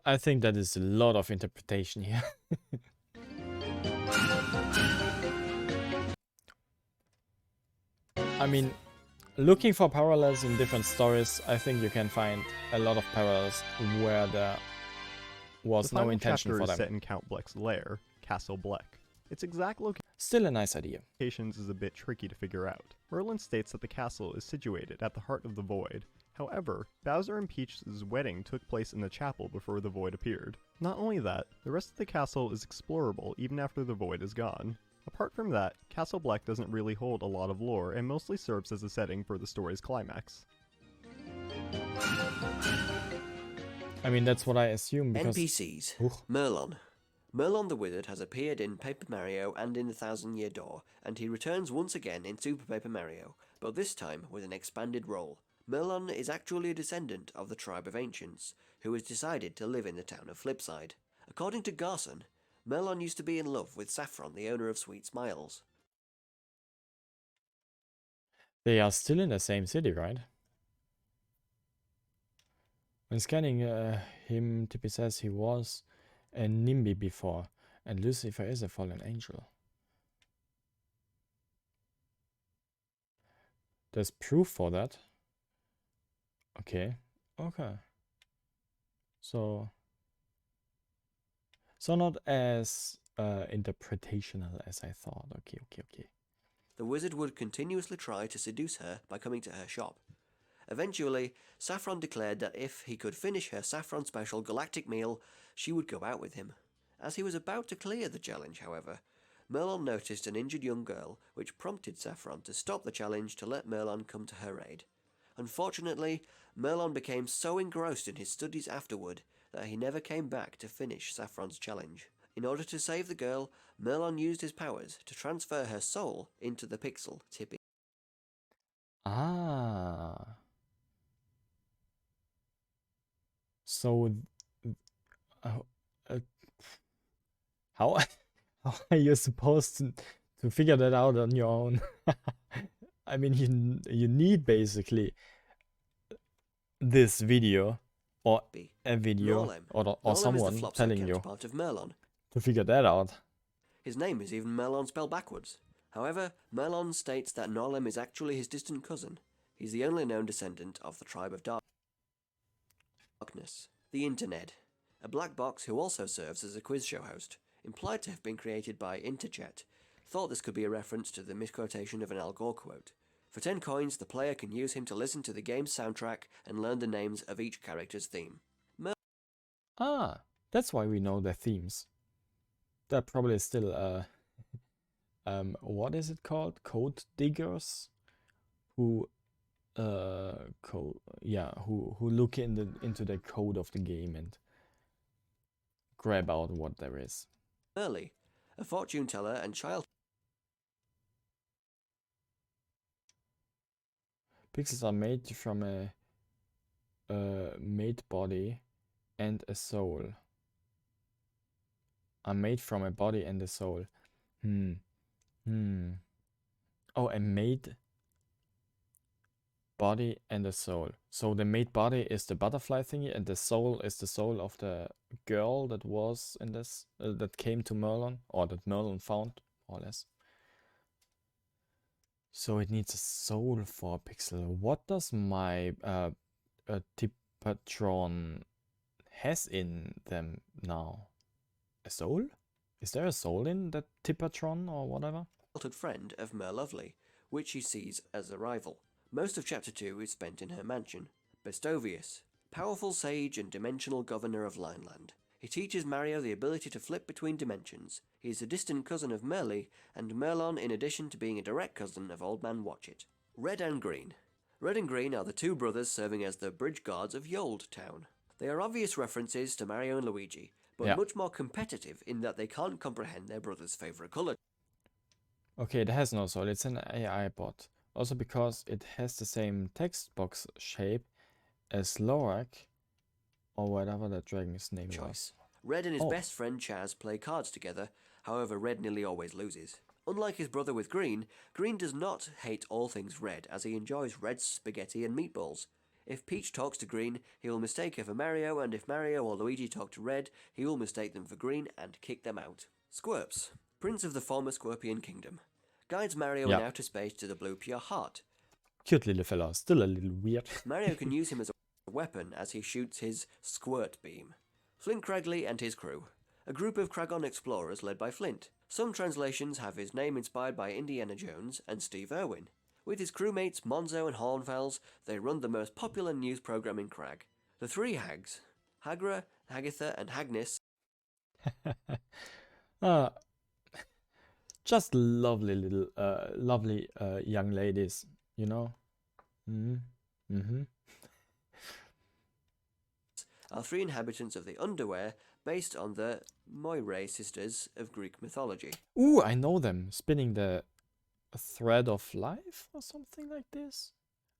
I think that is a lot of interpretation here. I mean, looking for parallels in different stories, I think you can find a lot of parallels where there was The no final intention chapter for is them. set in Count Bleck's lair, Castle Bleck. Its exact Still a nice idea. locations is a bit tricky to figure out. Merlin states that the castle is situated at the heart of the void. However, Bowser and Peach's wedding took place in the chapel before the void appeared. Not only that, the rest of the castle is explorable even after the void is gone. Apart from that, Castle Bleck doesn't really hold a lot of lore and mostly serves as a setting for the story's climax. I mean, that's what I assume because... NPCs. Ooh. Merlon. Merlon the Wizard has appeared in Paper Mario and in the Thousand Year Door, and he returns once again in Super Paper Mario, but this time with an expanded role. Merlon is actually a descendant of the tribe of Ancients, who has decided to live in the town of Flipside. According to Garson, Merlon used to be in love with Saffron, the owner of Sweet Smiles. They are still in the same city, right? When scanning him, Tippy says he was a NIMBY before. And Lucifer is a fallen angel. There's proof for that. Okay. Okay. So not as interpretational as I thought. Okay. The wizard would continuously try to seduce her by coming to her shop. Eventually, Saffron declared that if he could finish her Saffron Special Galactic meal, she would go out with him. As he was about to clear the challenge, however, Merlon noticed an injured young girl, which prompted Saffron to stop the challenge to let Merlon come to her aid. Unfortunately, Merlon became so engrossed in his studies afterward that he never came back to finish Saffron's challenge. In order to save the girl, Merlon used his powers to transfer her soul into the pixel, tipping. Ah. So, uh, uh, how how are you supposed to figure that out on your own? I mean, you need basically this video or a video Norlem. or Norlem is the someone flopside telling you counterpart of Merlon. to figure that out. His name is even Merlon spelled backwards. However, Merlon states that Norlem is actually his distant cousin. He's the only known descendant of the tribe of Darkness. The Internet. A black box who also serves as a quiz show host, implied to have been created by Interchat, thought this could be a reference to the misquotation of an Al Gore quote. For 10 coins, the player can use him to listen to the game's soundtrack and learn the names of each character's theme. Ah, that's why we know their themes. They're probably still what is it called? Code diggers who who look into the code of the game and grab out what there is. Merle, a fortune teller and child. Pixels are made from a made body and a soul. Are made from a body and a soul. Oh, a made body and a soul. So the made body is the butterfly thingy, and the soul is the soul of the girl that was in this that came to Merlon, or that Merlon found, more or less. So it needs a soul for a pixel. What does my Tipatron has in them now? A soul? Is there a soul in that Tipatron or whatever? Childhood friend of Merlovely, which he sees as a rival. Most of Chapter 2 is spent in her mansion. Bestovius, powerful sage and dimensional governor of Lineland. He teaches Mario the ability to flip between dimensions. He is a distant cousin of Merle and Merlon, in addition to being a direct cousin of Old Man Watchet. Red and Green. Red and Green are the two brothers serving as the bridge guards of Yold Town. They are obvious references to Mario and Luigi, but much more competitive in that they can't comprehend their brother's favorite color. Okay, it has no soul. It's an AI bot. Also because it has the same text box shape as Lorak, or whatever that dragon's name was. Red and his best friend Chaz play cards together, however Red nearly always loses. Unlike his brother with Green, Green does not hate all things red, as he enjoys Red's spaghetti and meatballs. If Peach talks to Green, he will mistake her for Mario, and if Mario or Luigi talk to Red, he will mistake them for Green and kick them out. Squirps, prince of the former Scorpion Kingdom, guides Mario in outer space to the blue pure heart. Cute little fella, still a little weird. Mario can use him as a weapon as he shoots his squirt beam. Flint Cragley and his crew, a group of Kragon explorers led by Flint. Some translations have his name inspired by Indiana Jones and Steve Irwin. With his crewmates Monzo and Hornfels, they run the most popular news program in Crag. The three hags, Hagra, Hagatha, and Hagnis, just lovely little, lovely young ladies, you know? are three inhabitants of the Underwear, based on the Moirae sisters of Greek mythology. Ooh, I know them. Spinning the thread of life or something like this.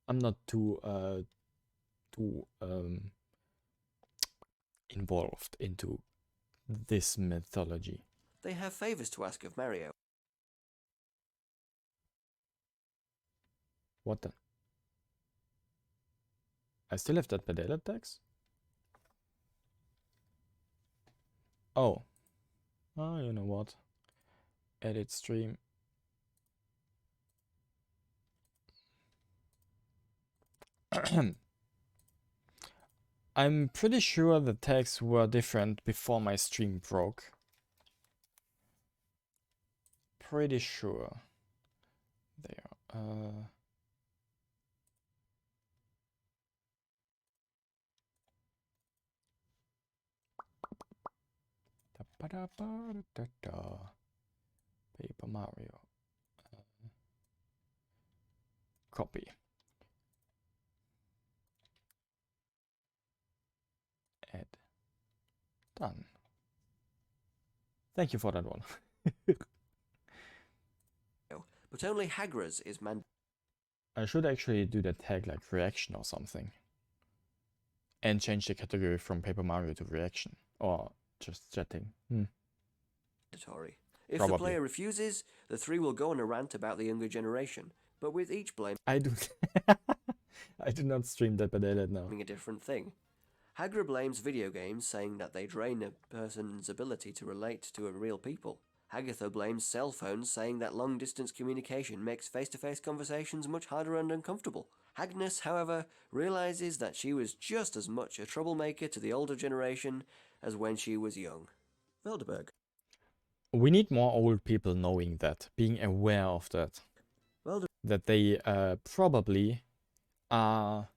I'm not too involved into this mythology. They have favors to ask of Mario. What the? I still have that pedal attacks? Oh. Oh, you know what? Edit stream. I'm pretty sure the tags were different before my stream broke. Pretty sure. There. Paper Mario. Copy. Add. Done. Thank you for that one. But only Hagra's is man. I should actually do the tag like reaction or something. And change the category from Paper Mario to reaction. Or just chatting. Mandatory. If Probably. the player refuses, the three will go on a rant about the younger generation, but with each blaming I do. I do not stream Dead by Daylight now. a different thing. Hagra blames video games, saying that they drain a person's ability to relate to a real people. Hagatha blames cell phones, saying that long-distance communication makes face-to-face conversations much harder and uncomfortable. Agnes, however, realizes that she was just as much a troublemaker to the older generation as when she was young. Velderberg. We need more old people knowing that, being aware of that. That they probably are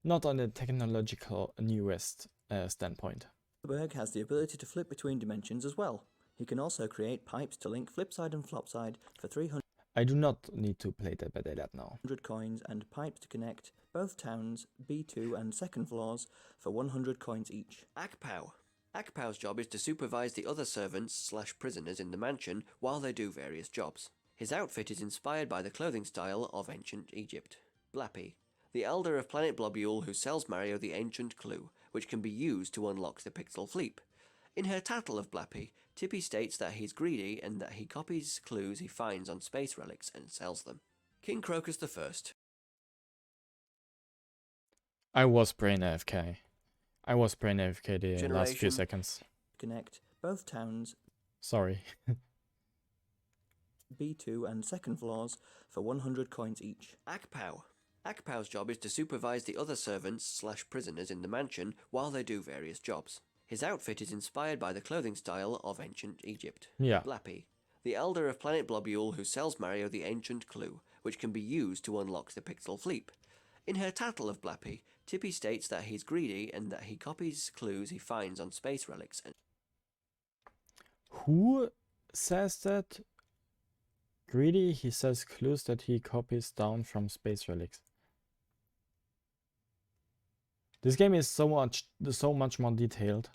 not on the technological newest standpoint. Velderberg has the ability to flip between dimensions as well. He can also create pipes to link flipside and flopside for 300 I do not need to play Dead by Daylight now. coins and pipes to connect both towns, B2 and second floors for 100 coins each. Akpow. Akpow's job is to supervise the other servants/prisoners in the mansion while they do various jobs. His outfit is inspired by the clothing style of ancient Egypt. Blappy. The elder of Planet Blobule who sells Mario the ancient clue, which can be used to unlock the Pixel Fleep. In her tattle of Blappy, Tippy states that he's greedy and that he copies clues he finds on space relics and sells them. King Crocus I. I was brain AFK. I was brain AFK the last few Generation. seconds. Connect both towns, Sorry. B2 and second floors for 100 coins each. Akpow. Akpow's job is to supervise the other servants/prisoners in the mansion while they do various jobs. His outfit is inspired by the clothing style of ancient Egypt. Yeah. Blappy. The elder of Planet Blobule who sells Mario the ancient clue, which can be used to unlock the Pixel Fleep. In her tattle of Blappy, Tippy states that he's greedy and that he copies clues he finds on space relics and Who says that? Greedy, he says clues that he copies down from space relics. This game is so much more detailed.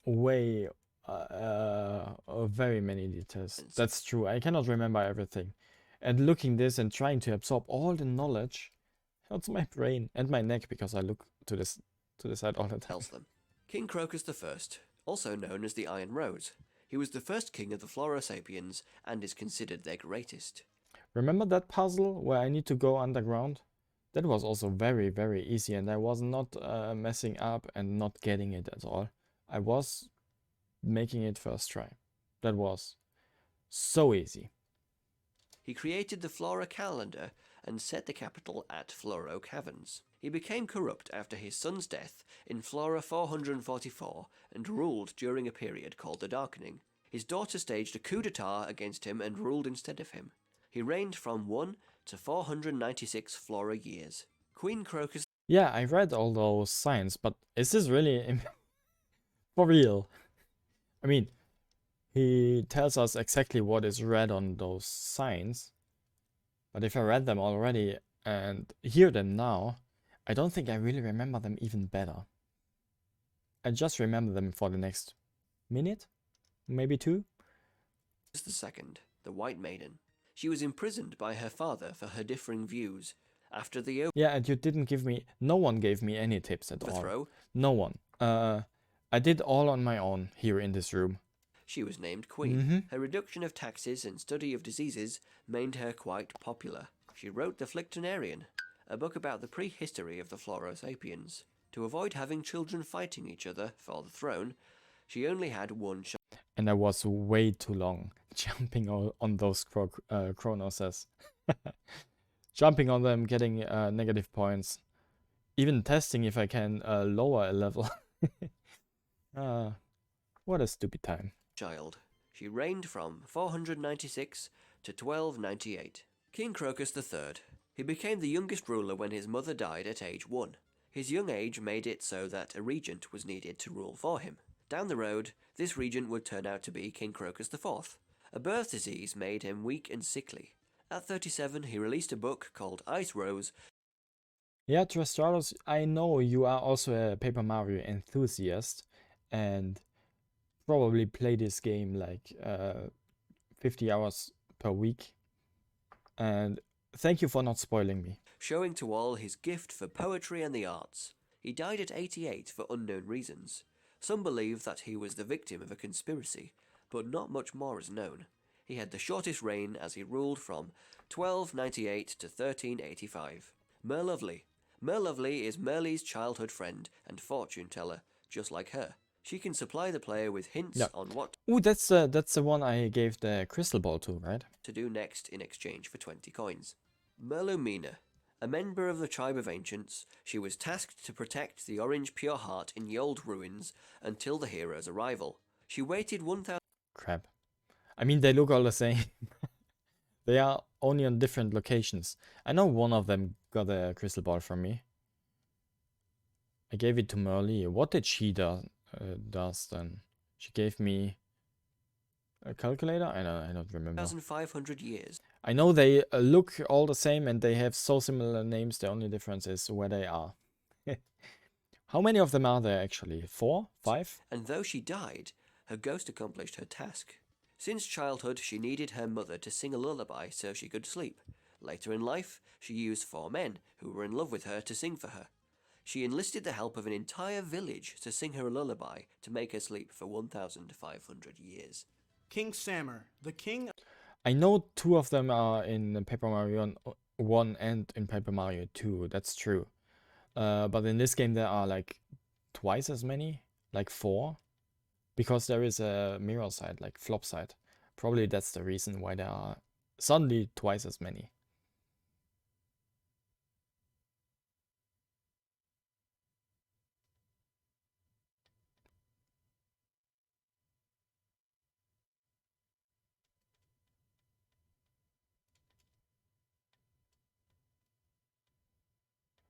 Way, very many details. That's true. I cannot remember everything. And looking this and trying to absorb all the knowledge hurts my brain and my neck because I look to the side all the time. tells them. King Crocus I, also known as the Iron Rose. He was the first king of the Flora Sapiens and is considered their greatest. Remember that puzzle where I need to go underground? That was also very, very easy and I was not messing up and not getting it at all. I was making it first try. That was so easy. He created the Flora calendar and set the capital at Floro Caverns. He became corrupt after his son's death in Flora 444 and ruled during a period called the Darkening. His daughter staged a coup d'etat against him and ruled instead of him. He reigned from 1 to 496 Flora years. Queen Crocus Yeah, I read all those signs, but is this really for real? I mean, he tells us exactly what is read on those signs, but if I read them already and hear them now, I don't think I really remember them even better. I just remember them for the next minute, maybe two. II, the White Maiden. She was imprisoned by her father for her differing views. After the Yeah, and you didn't give me, no one gave me any tips at all. overthrow, No one. I did all on my own here in this room. she was named Queen. Her reduction of taxes and study of diseases made her quite popular. She wrote The Flictonarian, a book about the prehistory of the Floro Sapiens. To avoid having children fighting each other for the throne, She only had one shot. And I was way too long jumping on those chronoses. Jumping on them, getting negative points. Even testing if I can lower a level. What a stupid time. Child. She reigned from 496 to 1298. King Crocus III. He became the youngest ruler when his mother died at age 1. His young age made it so that a regent was needed to rule for him. Down the road, this regent would turn out to be King Crocus IV. A birth disease made him weak and sickly. At 37, he released a book called Ice Rose. Yeah, Trastralos, I know you are also a Paper Mario enthusiast and probably play this game like 50 hours per week. And thank you for not spoiling me. Showing to all his gift for poetry and the arts. He died at 88 for unknown reasons. Some believe that he was the victim of a conspiracy, but not much more is known. He had the shortest reign as he ruled from 1298 to 1385. Merlovely. Merlovely is Merly's childhood friend and fortune teller, just like her. She can supply the player with hints on what Ooh, that's the one I gave the crystal ball to, right? to do next in exchange for 20 coins. Merlomina. A member of the tribe of ancients, she was tasked to protect the orange pure heart in the old ruins until the hero's arrival. She waited 1,000 Crap. I mean, they look all the same. They are only on different locations. I know one of them got a crystal ball from me. I gave it to Merly. What did she does then? She gave me a calculator? I don't remember. 1,500 years. I know they look all the same and they have so similar names. The only difference is where they are. How many of them are there actually? 4? 5? And though she died, her ghost accomplished her task. Since childhood, she needed her mother to sing a lullaby so she could sleep. Later in life, she used 4 men who were in love with her to sing for her. She enlisted the help of an entire village to sing her a lullaby to make her sleep for 1,500 years. King Sammer, the king. I know 2 of them are in Paper Mario 1 and in Paper Mario 2. That's true. But in this game there are like twice as many, like 4, because there is a mirror side, like flop side. Probably that's the reason why there are suddenly twice as many.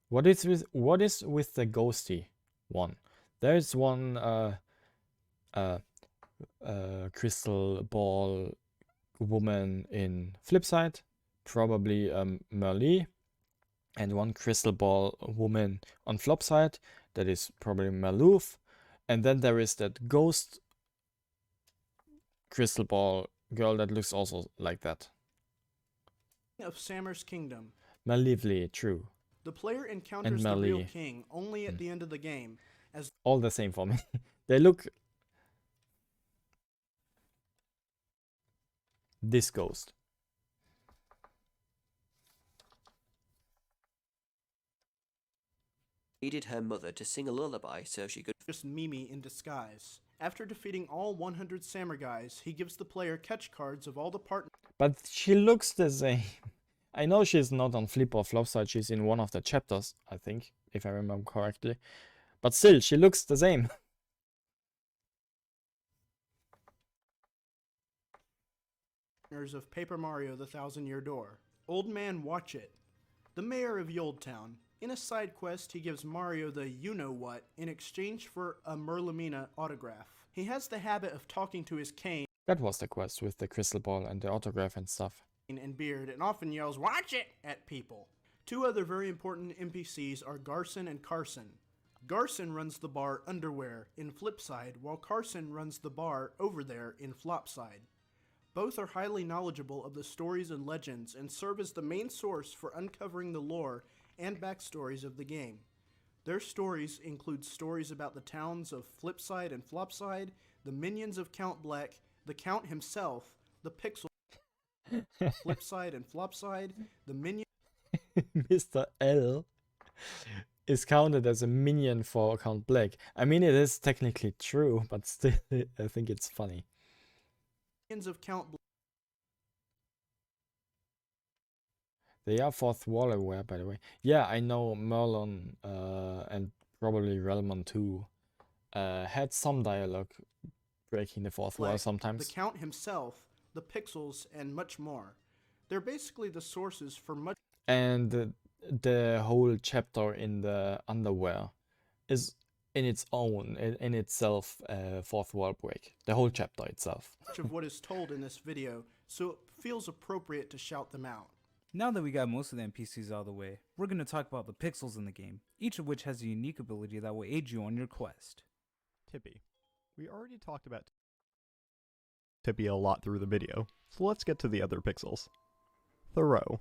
What is with the ghosty one? There is one crystal ball woman in Flipside, probably Merly, and one crystal ball woman on Flopside, that is probably Maloof, and then there is that ghost crystal ball girl that looks also like that. Of Sammer's kingdom. Malively, true. The player encounters the Melee. real king only at the end of the game, as All the same for me. They look... This ghost. Needed her mother to sing a lullaby so she could just Mimi in disguise. After defeating all 100 Sammer guys, he gives the player catch cards of all the partners. But she looks the same. I know she's not on Flip or Flopside, she's in one of the chapters, I think, if I remember correctly. But still, she looks the same. Of Paper Mario The Thousand Year Door. Old Man Watch It. The mayor of Yoldtown. In a side quest, he gives Mario the you-know-what in exchange for a Merlomina autograph. He has the habit of talking to his cane That was the quest with the crystal ball and the autograph and stuff. and beard and often yells, "Watch it!" at people. 2 other very important NPCs are Garson and Carson. Garson runs the bar Underwear in Flipside, while Carson runs the bar Over There in Flopside. Both are highly knowledgeable of the stories and legends and serve as the main source for uncovering the lore and backstories of the game. Their stories include stories about the towns of Flipside and Flopside, the minions of Count Bleck, the Count himself, the Pixel Flipside and Flopside, the minion Mr. L is counted as a minion for Count Black. I mean, it is technically true, but still, I think it's funny. Minions of Count Black. They are fourth wall aware, by the way. Yeah, I know Merlin and probably Relmon too had some dialogue breaking the fourth wall The sometimes. Count himself, the pixels, and much more. They're basically the sources for much. And the whole chapter in the underwear is in its own, in itself, fourth wall break. The whole chapter itself. Much of what is told in this video, so it feels appropriate to shout them out. Now that we got most of the NPCs out of the way, we're going to talk about the pixels in the game, each of which has a unique ability that will aid you on your quest. Tippy. We already talked about Tippy a lot through the video, so let's get to the other pixels. Thoreau.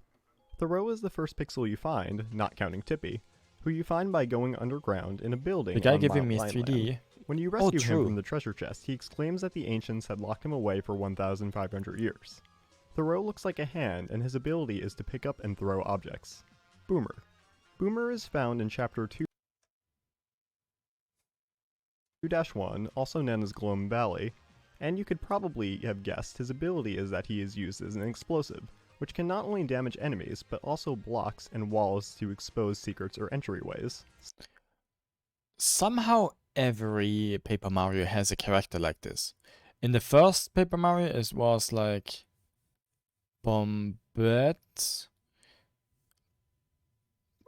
Thoreau is the first pixel you find, not counting Tippy, who you find by going underground in a building. The guy on giving Mount me 3D. Lineland. When you rescue him true. from the treasure chest, he exclaims that the ancients had locked him away for 1,500 years. Thoreau looks like a hand, and his ability is to pick up and throw objects. Boomer. Boomer is found in Chapter 2-1, also known as Gloam Valley, and you could probably have guessed his ability is that he is used as an explosive, which can not only damage enemies, but also blocks and walls to expose secrets or entryways. Somehow every Paper Mario has a character like this. In the first Paper Mario, it was like Bombette,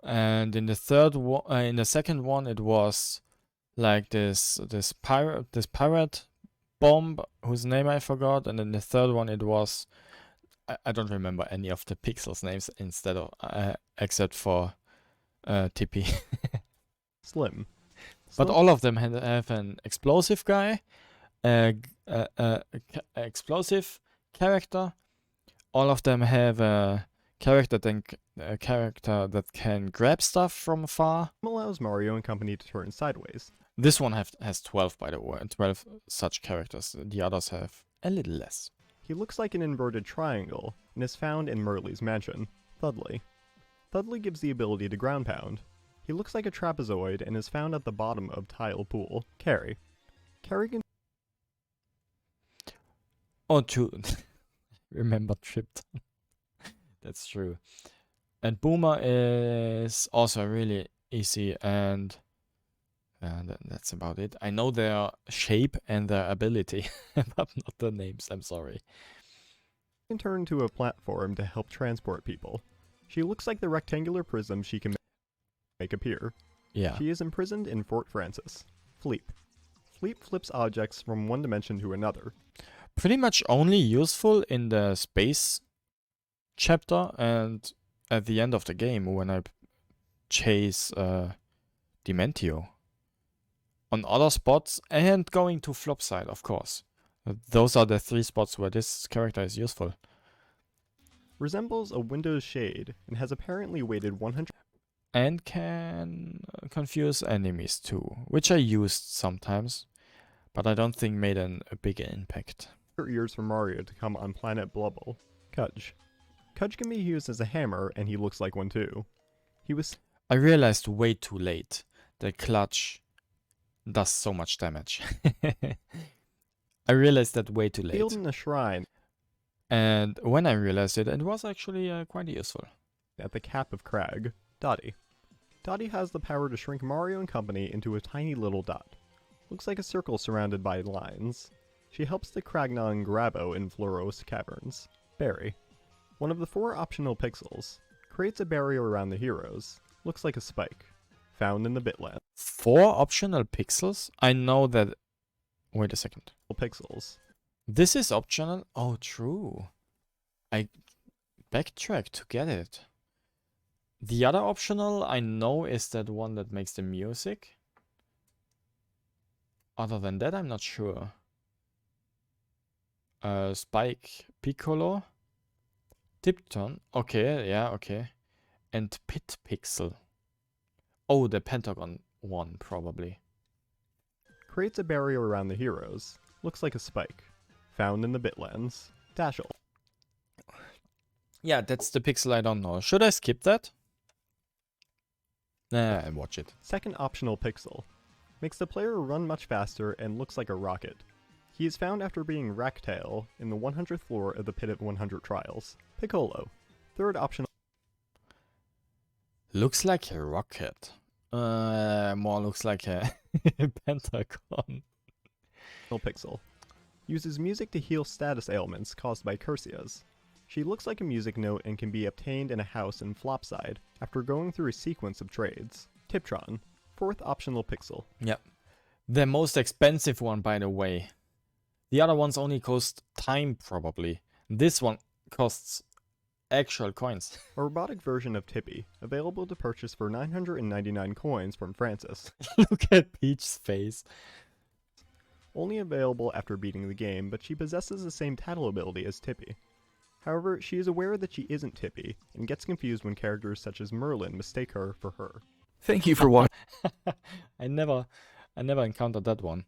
and in the second one, it was like this pirate bomb whose name I forgot, and in the third one, it was I don't remember any of the pixels names except for Tippy. Slim. But all of them have an explosive guy, explosive character. All of them have a character that can grab stuff from afar. Allows Mario and company to turn sideways. This one has 12, by the way, 12 such characters. The others have a little less. He looks like an inverted triangle, and is found in Merle's mansion. Thudley. Thudley gives the ability to ground pound. He looks like a trapezoid and is found at the bottom of Tile Pool. Carrie. Carrie can... Oh, true. Remember Tripton. That's true. And Boomer is also really easy, and that's about it. I know their shape and their ability, but not the names, I'm sorry. can turn to a platform to help transport people. She looks like the rectangular prism she can make appear. Yeah. She is imprisoned in Fort Francis. Fleep. Fleep flips objects from one dimension to another. Pretty much only useful in the space chapter and at the end of the game when I chase Dementio. On other spots and going to Flopside, of course. Those are the 3 spots where this character is useful. Resembles a window's shade and has apparently weighted 100 and can confuse enemies too, which I used sometimes, but I don't think made a big impact. ears for Mario to come on planet Blubble. Cudge. Cudge can be used as a hammer, and he looks like one too. I realized way too late that Clutch does so much damage. I realized that way too late. Sealed in a shrine. And when I realized it, it was actually quite useful. At the cap of Crag. Dottie. Dottie has the power to shrink Mario and company into a tiny little dot. Looks like a circle surrounded by lines. She helps the Cragnon Grabo in Floros Caverns. Barry. One of the 4 optional pixels. Creates a barrier around the heroes. Looks like a spike. Found in the Bitland. 4 optional pixels? I know that... Wait a second. Pixels. This is optional? Oh, true. I backtracked to get it. The other optional I know is that one that makes the music. Other than that, I'm not sure. Spike Piccolo. Tipton. Okay, yeah, okay. And Pit Pixel. Oh, the Pentagon one, probably. Creates a barrier around the heroes. Looks like a spike. Found in the Bitlands. Dashel. Yeah, that's the pixel I don't know. Should I skip that? Watch it. Second optional pixel. Makes the player run much faster and looks like a rocket. He is found after being Racktail in the 100th floor of the Pit of 100 Trials. Piccolo. Third optional Looks like a rocket. More looks like a pentagon. pixel. Uses music to heal status ailments caused by Cursias. She looks like a music note and can be obtained in a house in Flopside after going through a sequence of trades. Tiptron. Fourth optional pixel. Yep. The most expensive one, by the way. The other ones only cost time, probably. This one costs actual coins. A robotic version of Tippy, available to purchase for 999 coins from Francis. Look at Peach's face. Only available after beating the game, but she possesses the same tattle ability as Tippy. However, she is aware that she isn't Tippy, and gets confused when characters such as Merlin mistake her for her. Thank you for watching. I never encountered that one.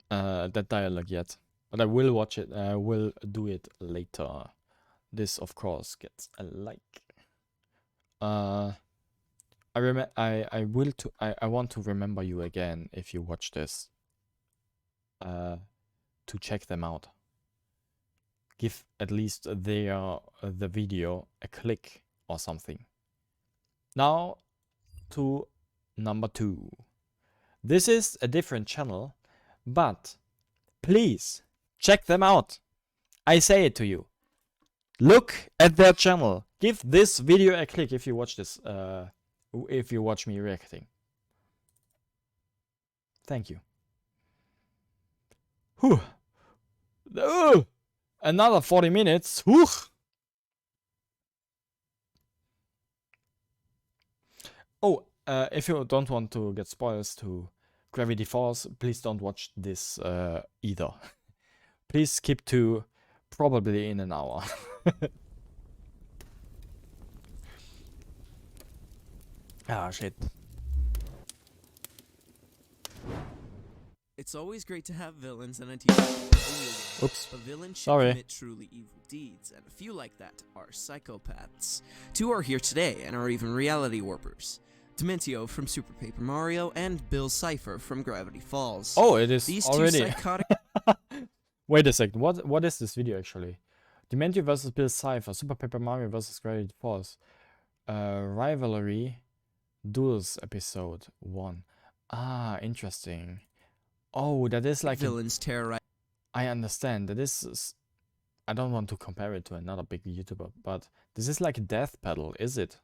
That dialogue yet. But I will watch it. I will do it later. This, of course, gets a like. I want to remember you again if you watch this. To check them out. Give at least the video a click or something. Now to number 2. This is a different channel, but please check them out. I say it to you. Look at their channel. Give this video a click if you watch this. If you watch me reacting. Thank you. Whew. Another 40 minutes. Whew. Oh, if you don't want to get spoilers to Gravity Falls, please don't watch this either. Please skip to probably in an hour. Ah, shit. It's always great to have villains in a TV show. Oops. But villains should Sorry. commit truly evil deeds, and a few like that are psychopaths. 2 are here today and are even reality warpers. Dementio from Super Paper Mario and Bill Cipher from Gravity Falls. Oh, it is These already. two psychotic Wait a second. What is this video actually? Dementio versus Bill Cipher, Super Paper Mario versus Gravity Falls, Rivalry Duels episode 1. Ah, interesting. Oh, that is like villains terrorize. I understand that this is. I don't want to compare it to another big YouTuber, but this is like a death battle, is it?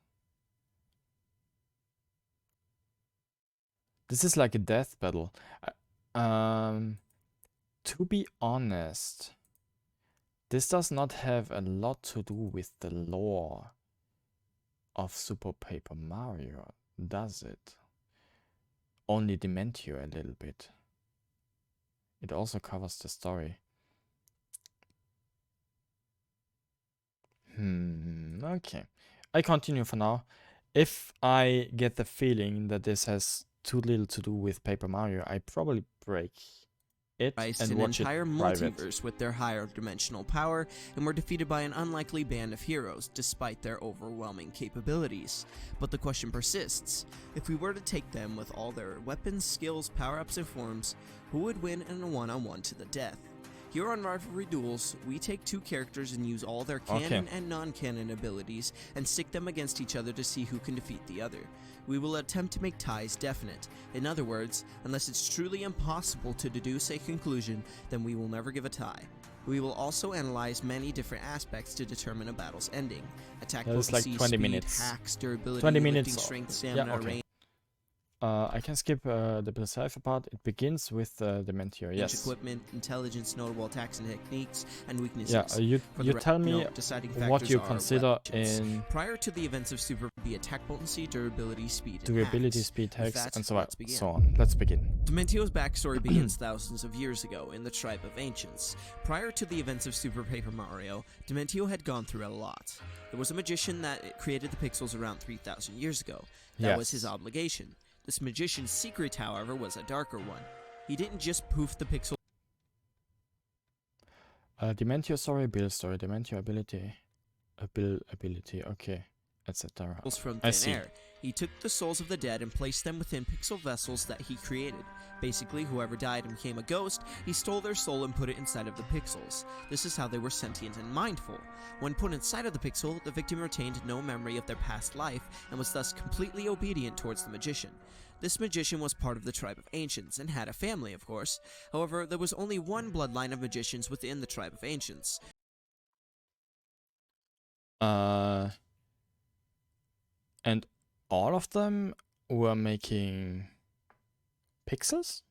This is like a death battle. To be honest, this does not have a lot to do with the lore of Super Paper Mario, does it? Only Dementio a little bit. It also covers the story. Okay. I continue for now. If I get the feeling that this has too little to do with Paper Mario, I probably break it and an watch entire it private. multiverse with their higher dimensional power and were defeated by an unlikely band of heroes despite their overwhelming capabilities. But the question persists: if we were to take them with all their weapons, skills, power-ups, and forms, who would win in a one-on-one to the death? Here on Rivalry Duels, we take 2 characters and use all their canon and non-canon abilities and stick them against each other to see who can defeat the other. We will attempt to make ties definite. In other words, unless it's truly impossible to deduce a conclusion, then we will never give a tie. We will also analyze many different aspects to determine a battle's ending. Attack That is potency, like 20 speed, minutes. hacks, durability, 20 lifting minutes. strength, stamina, Yeah, okay. range. I can skip the Bill Cipher part. It begins with Dementio, yes. Equipment, intelligence, notable attacks and techniques, and weaknesses. Yeah, you tell me deciding what factors you are consider weapons. in Prior to the events of Super be attack potency, durability, speed, and durability, hacks. speed, With hacks, that, and so let's begin. on. Let's begin. Dementio's backstory begins thousands of years ago in the tribe of ancients. Prior to the events of Super Paper Mario, Dementio had gone through a lot. There was a magician that created the pixels around 3,000 years ago. That was his obligation. This magician's secret, however, was a darker one. He didn't just poof the pixel. Dementio story, Bill story, Dementio ability. Bill ability, okay. etc. from I thin see. air. He took the souls of the dead and placed them within pixel vessels that he created. Basically, whoever died and became a ghost, he stole their soul and put it inside of the pixels. This is how they were sentient and mindful. When put inside of the pixel, the victim retained no memory of their past life and was thus completely obedient towards the magician. This magician was part of the tribe of ancients and had a family, of course. However, there was only one bloodline of magicians within the tribe of ancients. And all of them were making pixels?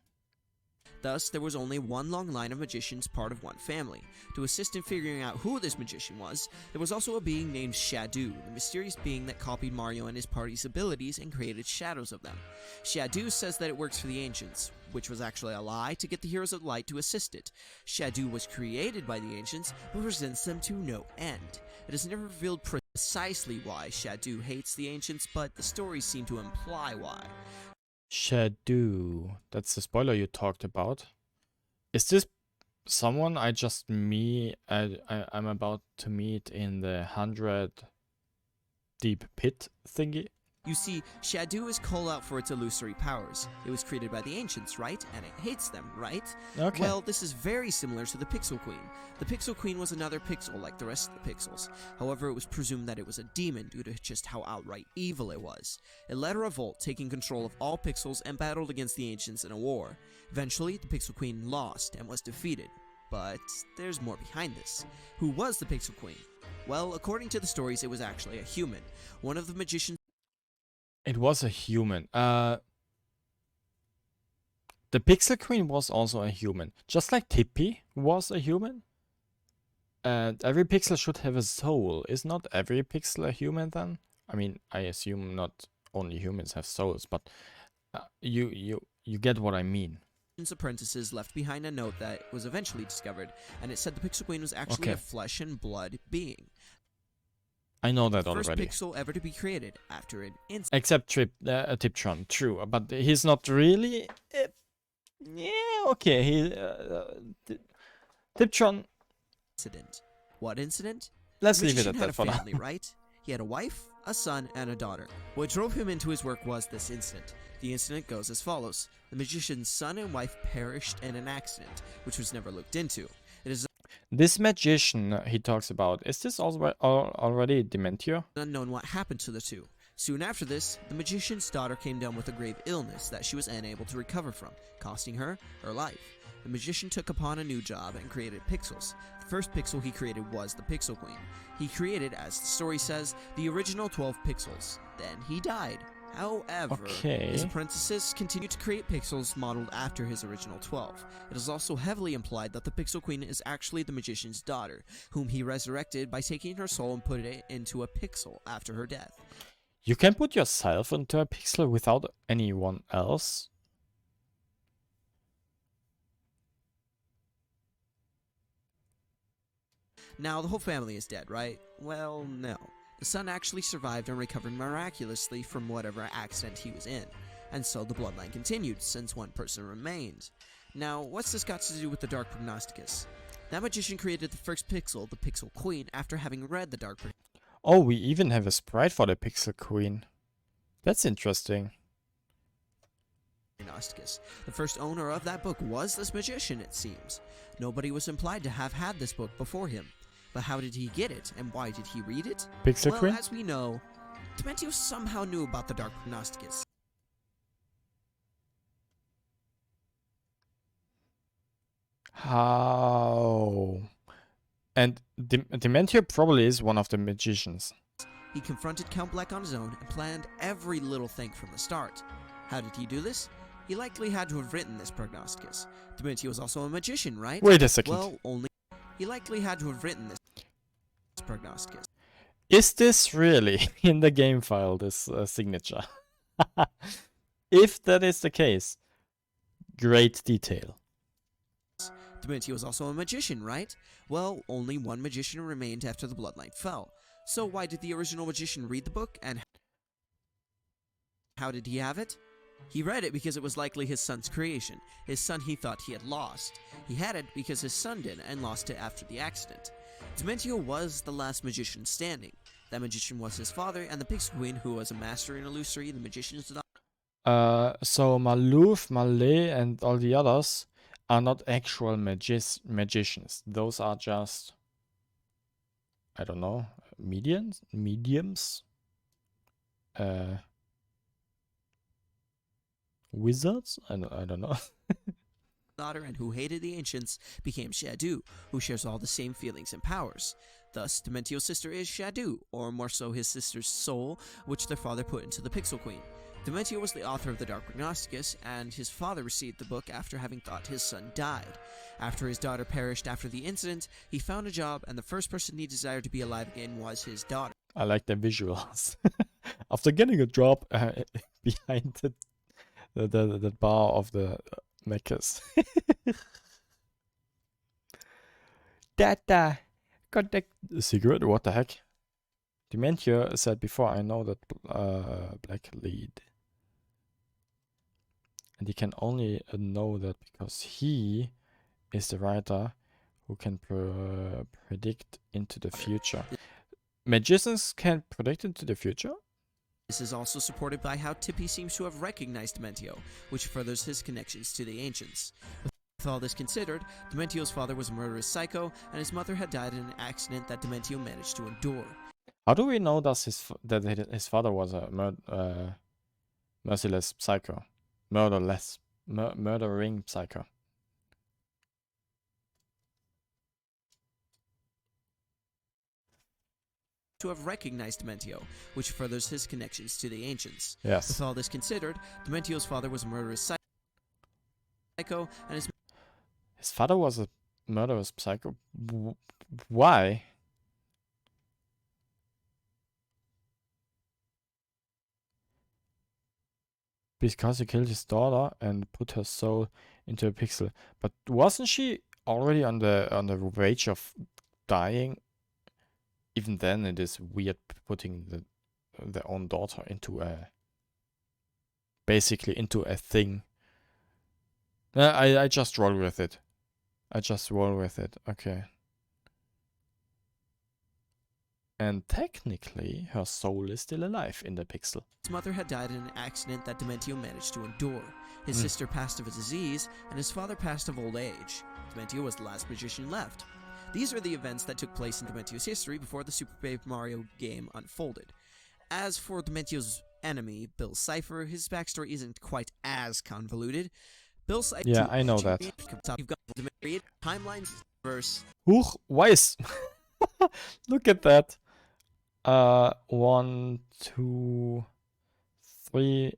Thus, there was only one long line of magicians part of one family. To assist in figuring out who this magician was, there was also a being named Shadoo, the mysterious being that copied Mario and his party's abilities and created shadows of them. Shadoo says that it works for the ancients, which was actually a lie to get the Heroes of Light to assist it. Shadoo was created by the ancients, but resents them to no end. It is never revealed precisely why Shadoo hates the ancients, but the stories seem to imply why. Shadoo. That's the spoiler you talked about. Is this someone I'm about to meet in the 100 deep pit thingy? You see, Shadoo is called out for its illusory powers. It was created by the ancients, right? And it hates them, right? Okay. Well, this is very similar to the Pixel Queen. The Pixel Queen was another pixel like the rest of the pixels. However, it was presumed that it was a demon due to just how outright evil it was. It led a revolt, taking control of all pixels and battled against the ancients in a war. Eventually, the Pixel Queen lost and was defeated. But there's more behind this. Who was the Pixel Queen? Well, according to the stories, it was actually a human. One of the magicians. It was a human. The Pixel Queen was also a human. Just like Tippy was a human. And every pixel should have a soul. Is not every pixel a human then? I mean, I assume not only humans have souls, but you get what I mean. Apprentices left behind a note that was eventually discovered, and it said the Pixel Queen was actually a flesh and blood being. I know that First already. pixel ever to be created after an instant. Except Tiptron, true, but he's not really. Yeah, okay. Tiptron. Incident. What incident? Let's The leave it magician at had that a for now. family, right? He had a wife, a son, and a daughter. What drove him into his work was this incident. The incident goes as follows. The magician's son and wife perished in an accident, which was never looked into. It is This magician he talks about, is this already Dementio? unknown what happened to the two. Soon after this, the magician's daughter came down with a grave illness that she was unable to recover from, costing her her life. The magician took upon a new job and created pixels. The first pixel he created was the Pixel Queen. He created, as the story says, the original 12 pixels. Then he died. However, his apprentices continued to create pixels modeled after his original 12. It is also heavily implied that the Pixel Queen is actually the magician's daughter, whom he resurrected by taking her soul and putting it into a pixel after her death. You can put yourself into a pixel without anyone else? Now, the whole family is dead, right? Well, no. The son actually survived and recovered miraculously from whatever accident he was in. And so the bloodline continued, since one person remained. Now, what's this got to do with the Dark Prognosticus? That magician created the first pixel, the Pixel Queen, after having read the Dark Oh, we even have a sprite for the Pixel Queen. That's interesting. Prognosticus. The first owner of that book was this magician, it seems. Nobody was implied to have had this book before him. But how did he get it, and why did he read it? Pixel Queen? Well, as we know, Dementio somehow knew about the Dark Prognosticus. How? And Dementio probably is one of the magicians. He confronted Count Black on his own and planned every little thing from the start. How did he do this? He likely had to have written this Prognosticus. Dementio was also a magician, right? Wait a second. Well, only... He likely had to have written this Prognosticus. Is this really in the game file, this signature? If that is the case, great detail. Dementio was also a magician, right? Well, only one magician remained after the bloodline fell. So why did the original magician read the book, and how did he have it? He read it because it was likely his son's creation, his son he thought he had lost. He had it because his son did and lost it after the accident. Dementio was the last magician standing. That magician was his father, and the Pixel Queen, who was a master in illusory, the magician's daughter. So Maloof, Malay, and all the others are not actual magicians. Those are just, I don't know, mediums, wizards. I don't know. Daughter and who hated the ancients became Shadu, who shares all the same feelings and powers. Thus, Dementio's sister is Shadu, or more so his sister's soul, which their father put into the Pixel Queen. Dementio was the author of the Dark Prognosticus, and his father received the book after having thought his son died. After his daughter perished after the incident, he found a job, and the first person he desired to be alive again was his daughter. I like the visuals. After getting a job behind the bar of the Mechas. Dada, got the cigarette. What the heck? Dementio said before, I know that Black lead. And he can only know that because he is the writer who can predict into the future. Magicians can predict into the future? This is also supported by how Tippy seems to have recognized Dementio, which furthers his connections to the ancients. With all this considered, Dementio's father was a murderous psycho, and his mother had died in an accident that Dementio managed to endure. How do we know that his father was a merciless psycho? Murdering psycho? To have recognized Dementio, which furthers his connections to the ancients. Yes. With all this considered, Dementio's father was a murderous psycho, and his father was a murderous psycho. Why? Because he killed his daughter and put her soul into a pixel. But wasn't she already on the verge of dying? Even then, it is weird putting their own daughter into basically into a thing. I just roll with it. Okay. And technically, her soul is still alive in the pixel. His mother had died in an accident that Dementio managed to endure. His sister passed of a disease, and his father passed of old age. Dementio was the last magician left. These are the events that took place in Dementio's history before the Super Paper Mario game unfolded. As for Dementio's enemy, Bill Cipher, his backstory isn't quite as convoluted. Bill Cipher... Yeah, I know that. You've got Dementrio, timelines, verse... Huch, weiß! Look at that. 1, 2, 3,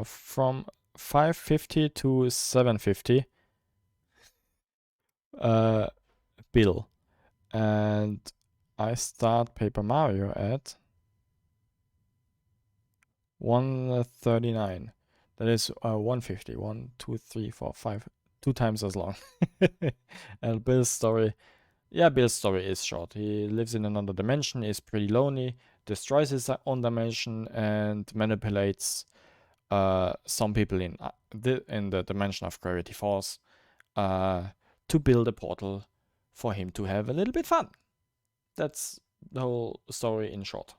from 550 to 750. Bill. And I start Paper Mario at 139. That is 150. 1, 2, 3, 4, 5. 2 times as long. And Bill's story. Yeah, Bill's story is short. He lives in another dimension, is pretty lonely, destroys his own dimension, and manipulates some people in the dimension of Gravity Force to build a portal for him to have a little bit fun. That's the whole story in short.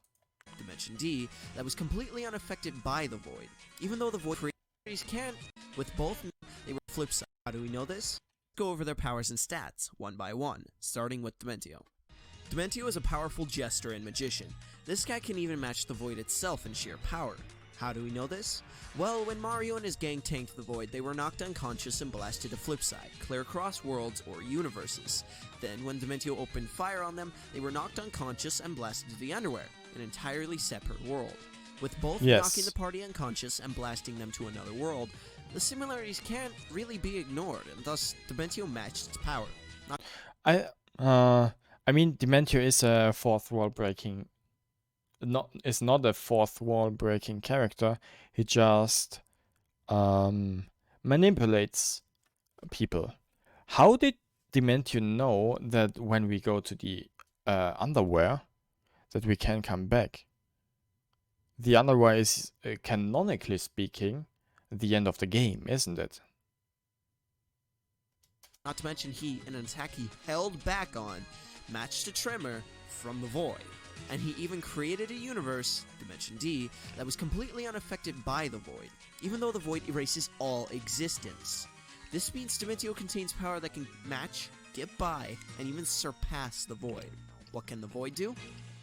Dimension D that was completely unaffected by the Void. Even though the Void creators can't, with both, they were flip side. How do we know this? Let's go over their powers and stats, one by one, starting with Dementio. Dementio is a powerful jester and magician. This guy can even match the Void itself in sheer power. How do we know this? Well, when Mario and his gang tanked the Void, they were knocked unconscious and blasted to Flipside, clear across worlds or universes. Then, when Dementio opened fire on them, they were knocked unconscious and blasted to the Underwear, an entirely separate world. With both knocking the party unconscious and blasting them to another world, the similarities can't really be ignored, and thus Dementio matched its power. I mean, Dementio is a fourth wall breaking. Is not a fourth wall breaking character. He just manipulates people. How did Dementio know that when we go to the underwear, that we can come back? The underwear is, canonically speaking, the end of the game, isn't it? Not to mention he, in an attack he held back on, matched a tremor, from the void. And he even created a universe, Dimension D, that was completely unaffected by the void, even though the void erases all existence. This means Dementio contains power that can match, get by, and even surpass the void. What can the void do?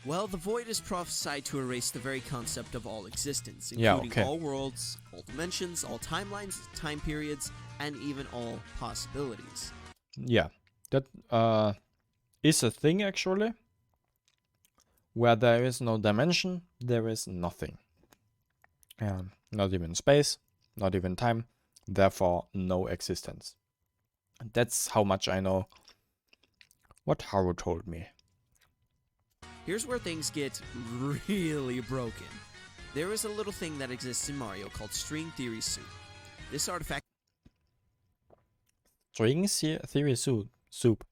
Well, the void is prophesied to erase the very concept of all existence, including all worlds, all dimensions, all timelines, time periods, and even all possibilities. Yeah, that is a thing actually. Where there is no dimension, there is nothing. Not even space, not even time, therefore no existence. That's how much I know what Haru told me. Here's where things get really broken. There is a little thing that exists in Mario called String Theory Soup. This artifact... String Theory Soup.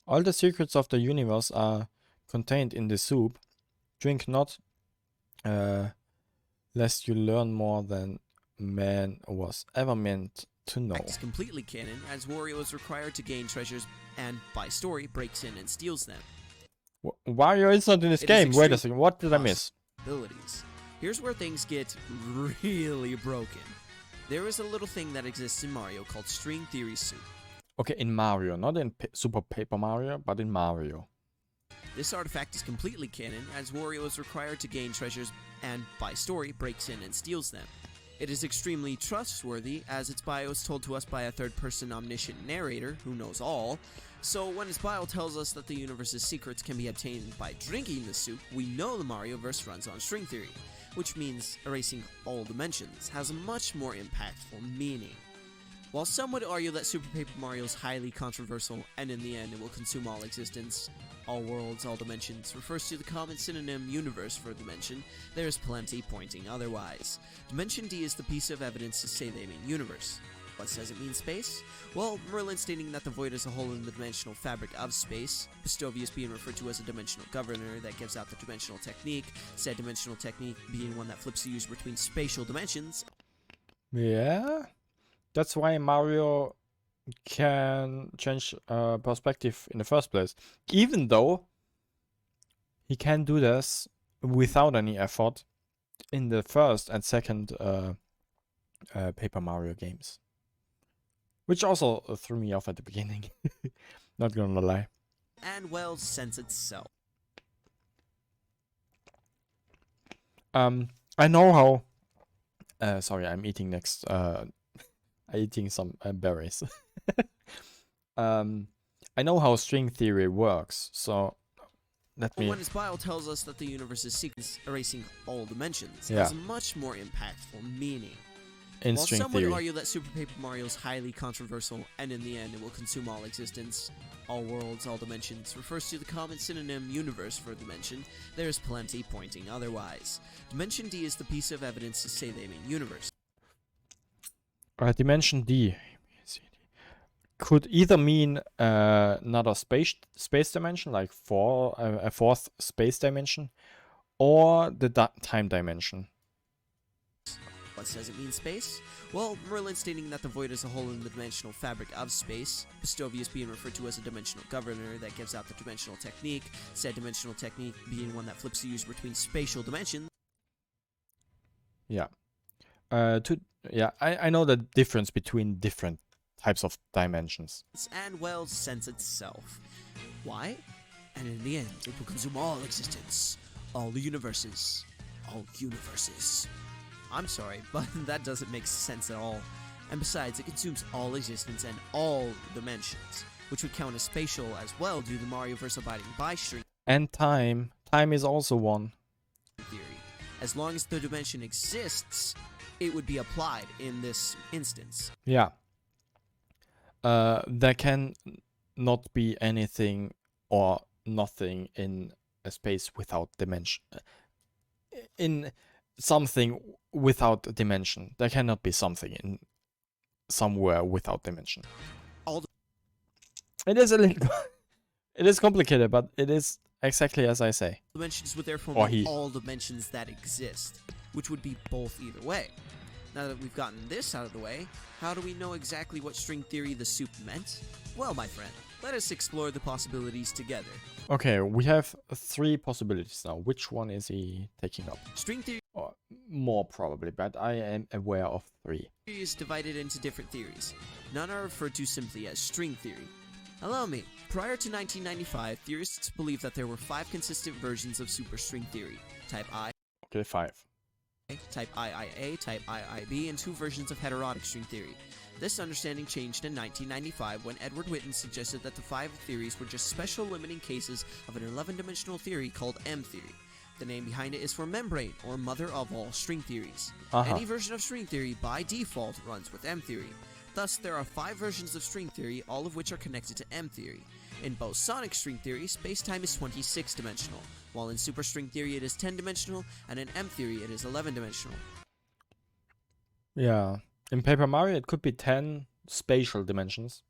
All the secrets of the universe are contained in the soup. Drink not, lest you learn more than man was ever meant to know. It's completely canon, as Wario is required to gain treasures and, by story, breaks in and steals them. Wario is not in this game. Wait a second, what did I miss? Abilities. Here's where things get really broken. There is a little thing that exists in Mario called String Theory Soup. Okay, in Mario, not in Super Paper Mario, but in Mario. This artifact is completely canon, as Wario is required to gain treasures and, by story, breaks in and steals them. It is extremely trustworthy, as its bio is told to us by a third-person omniscient narrator who knows all. So when his bio tells us that the universe's secrets can be obtained by drinking the soup, we know the Marioverse runs on string theory, which means erasing all dimensions has a much more impactful meaning. While some would argue that Super Paper Mario is highly controversial, and in the end it will consume all existence, all worlds, all dimensions refers to the common synonym universe for dimension, there is plenty pointing otherwise. Dimension D is the piece of evidence to say they mean universe. What says it mean space? Well, Merlin stating that the void is a hole in the dimensional fabric of space, Pistovius being referred to as a dimensional governor that gives out the dimensional technique, said dimensional technique being one that flips the user between spatial dimensions. Yeah, that's why Mario can change perspective in the first place. Even though he can do this without any effort in the first and second Paper Mario games. Which also threw me off at the beginning. Not gonna lie. And well, sense itself. I know how... sorry, I'm eating next... I'm eating some berries. I know how string theory works, so let me... When his bio tells us that the universe's secrets erasing all dimensions has a much more impactful meaning. In While string some theory. would argue that Super Paper Mario is highly controversial, and in the end it will consume all existence, all worlds, all dimensions refers to the common synonym universe for dimension, there is plenty pointing otherwise. Dimension D is the piece of evidence to say they mean universe. Dimension D could either mean another space dimension, like a fourth space dimension, or the time dimension. What says it mean space? Well, Merlin stating that the void is a hole in the dimensional fabric of space, Pistovius being referred to as a dimensional governor that gives out the dimensional technique, said dimensional technique being one that flips the user between spatial dimensions. Yeah. I know the difference between different types of dimensions. And well, sense itself. Why? And in the end, it will consume all existence, all the universes, all universes. I'm sorry, but that doesn't make sense at all. And besides, it consumes all existence and all dimensions, which would count as spatial as well due to the Marioverse abiding by string And time. Time is also one. theory. As long as the dimension exists, it would be applied in this instance. Yeah. There can not be anything or nothing in a space without dimension. In something without a dimension. There cannot be something in somewhere without dimension. It is a little... It is complicated, but it is exactly as I say. Dimensions would therefore Or mean he. all dimensions that exist, which would be both either way. Now that we've gotten this out of the way, how do we know exactly what string theory the soup meant? Well, my friend, let us explore the possibilities together. Okay, we have 3 possibilities now. Which one is he taking up? String theory Or more probably, but I am aware of 3. is divided into different theories. None are referred to simply as string theory. Allow me. Prior to 1995, theorists believed that there were 5 consistent versions of superstring theory. Type I, Okay, 5. Type IIA, Type IIB, and 2 versions of heterotic string theory. This understanding changed in 1995 when Edward Witten suggested that the 5 theories were just special limiting cases of an 11-dimensional theory called M theory. The name behind it is for membrane, or mother of all string theories. Any version of string theory, by default, runs with M theory. Thus, there are 5 versions of string theory, all of which are connected to M theory. In bosonic string theory, space-time is 26-dimensional, while in superstring theory it is 10-dimensional, and in M theory it is 11-dimensional. Yeah. In Paper Mario, it could be 10 spatial dimensions,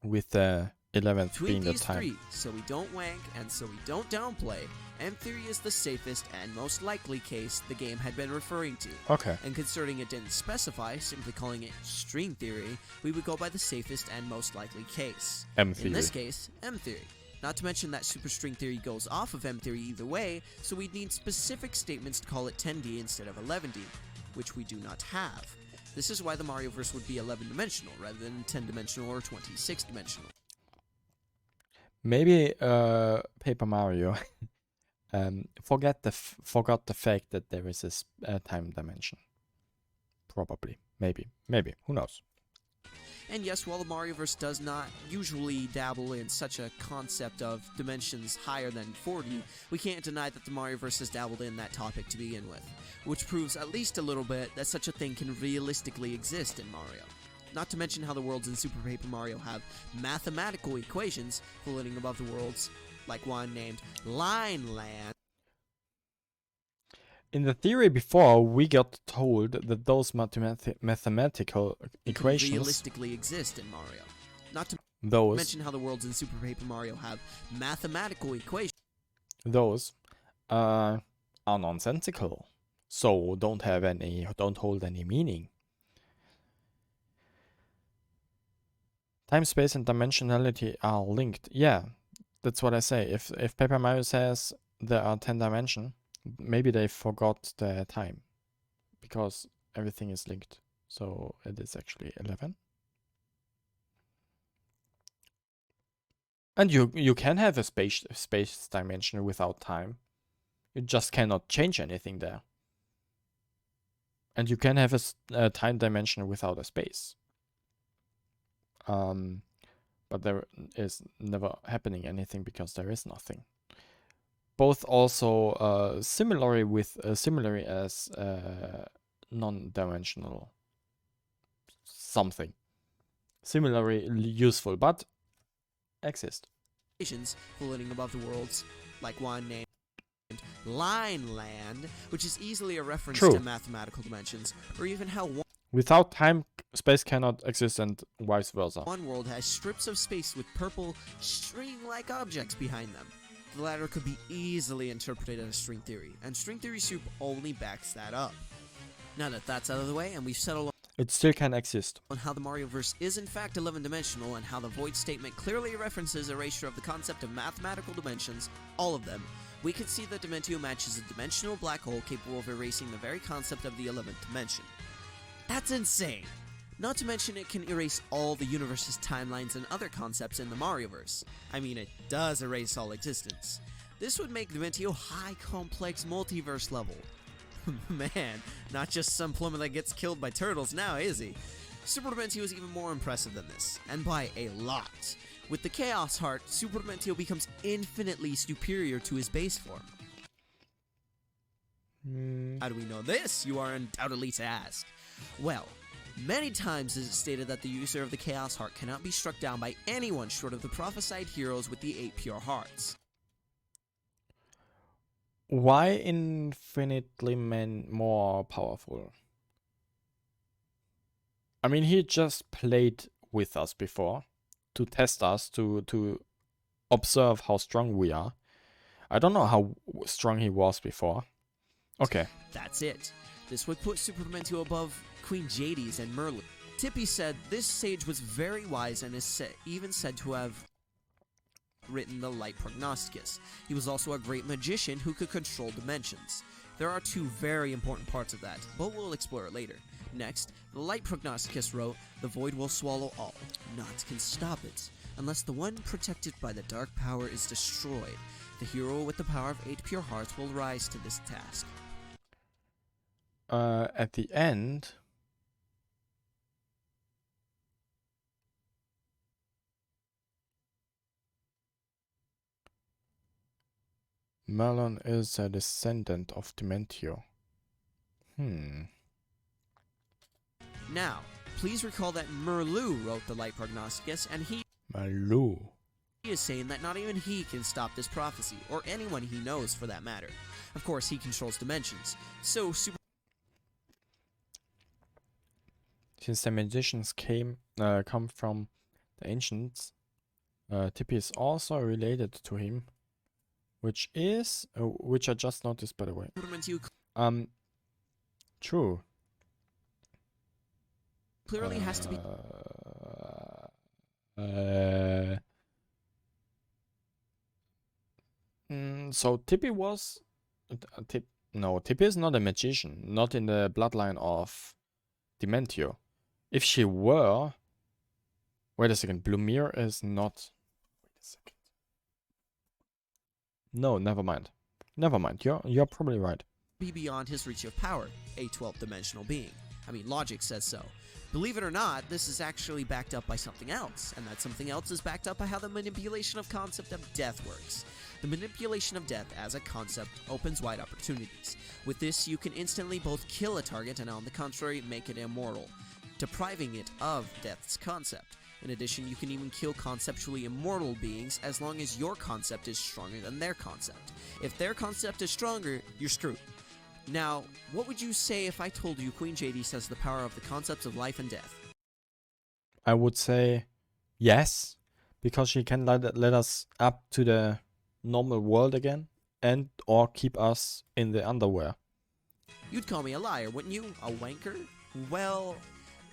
with the 11th Between being the these time. 3, so we don't wank and so we don't downplay, M theory is the safest and most likely case the game had been referring to. Okay. And considering it didn't specify, simply calling it string theory, we would go by the safest and most likely case. M theory. In this case, M theory. Not to mention that superstring theory goes off of M theory either way, so we'd need specific statements to call it 10D instead of 11D, which we do not have. This is why the Marioverse would be 11-dimensional rather than 10-dimensional or 26-dimensional. Maybe Paper Mario forgot the fact that there is a time dimension. Probably. Maybe. Who knows? And yes, while the Marioverse does not usually dabble in such a concept of dimensions higher than 40, we can't deny that the Marioverse has dabbled in that topic to begin with, which proves at least a little bit that such a thing can realistically exist in Mario. Not to mention how the worlds in Super Paper Mario have mathematical equations floating above the worlds, like one named Line Land. In the theory before, we got told that those mathematical equations, realistically exist in Mario. Not to those, mention how the worlds in Super Paper Mario have mathematical equations. those are nonsensical, so don't hold any meaning. Time, space, and dimensionality are linked. Yeah, that's what I say. If Paper Mario says there are 10 dimensions, maybe they forgot the time, because everything is linked. So it is actually 11. And you can have a space dimension without time. You just cannot change anything there. And you can have a time dimension without a space. But there is never happening anything because there is nothing. Both also similarly as non-dimensional something. Similarly useful, but exist. Floating above the worlds, like one named Line Land, which is easily a reference to mathematical dimensions, or even how without time, space cannot exist, and vice versa. One world has strips of space with purple, string-like objects behind them. The latter could be easily interpreted as string theory, and string theory soup only backs that up. Now that that's out of the way, and we've settled it still can exist. On how the Marioverse is in fact 11-dimensional, and how the void statement clearly references erasure of the concept of mathematical dimensions, all of them, we can see that Dementio matches a dimensional black hole capable of erasing the very concept of the 11th dimension. That's insane! Not to mention it can erase all the universe's timelines and other concepts in the Marioverse. I mean, it does erase all existence. This would make Dementio high complex multiverse level. Man, not just some plumber that gets killed by turtles now, is he? Super Dementio is even more impressive than this, and by a lot. With the Chaos Heart, Super Dementio becomes infinitely superior to his base form. How do we know this, you are undoubtedly to ask? Well, many times it is stated that the user of the Chaos Heart cannot be struck down by anyone short of the prophesied heroes with the 8 pure hearts. Why infinitely more powerful? I mean, he just played with us before to test us, to observe how strong we are. I don't know how strong he was before. Okay. That's it. This would put Super Dementio above Queen Jadis and Merlin. Tippy said this sage was very wise and is even said to have written the Light Prognosticus. He was also a great magician who could control dimensions. There are two very important parts of that, but we'll explore it later. Next, the Light Prognosticus wrote, "The void will swallow all. Naught can stop it. Unless the one protected by the dark power is destroyed, the hero with the power of 8 pure hearts will rise to this task." At the end, Merlin is a descendant of Dementio. Now, please recall that Merlu wrote the Light Prognosticus, and he Malu. is saying that not even he can stop this prophecy, or anyone he knows for that matter. Of course, he controls dimensions, so Since the magicians come from the ancients, Tippy is also related to him, which I just noticed, by the way. True. Clearly has to be. So Tippy was. Tippy is not a magician, not in the bloodline of Dementio. If she were. Wait a second, Blumir is not. Wait a second. No, never mind. Never mind. You're probably right. Be beyond his reach of power, a 12th dimensional being. I mean, logic says so. Believe it or not, this is actually backed up by something else, and that something else is backed up by how the manipulation of concept of death works. The manipulation of death as a concept opens wide opportunities. With this, you can instantly both kill a target and on the contrary, make it immortal, depriving it of death's concept. In addition, you can even kill conceptually immortal beings as long as your concept is stronger than their concept. If their concept is stronger, you're screwed. Now, what would you say if I told you Queen Jadis has the power of the concepts of life and death? I would say yes, because she can let us up to the normal world again, and or keep us in the underwear. You'd call me a liar, wouldn't you? A wanker? Well,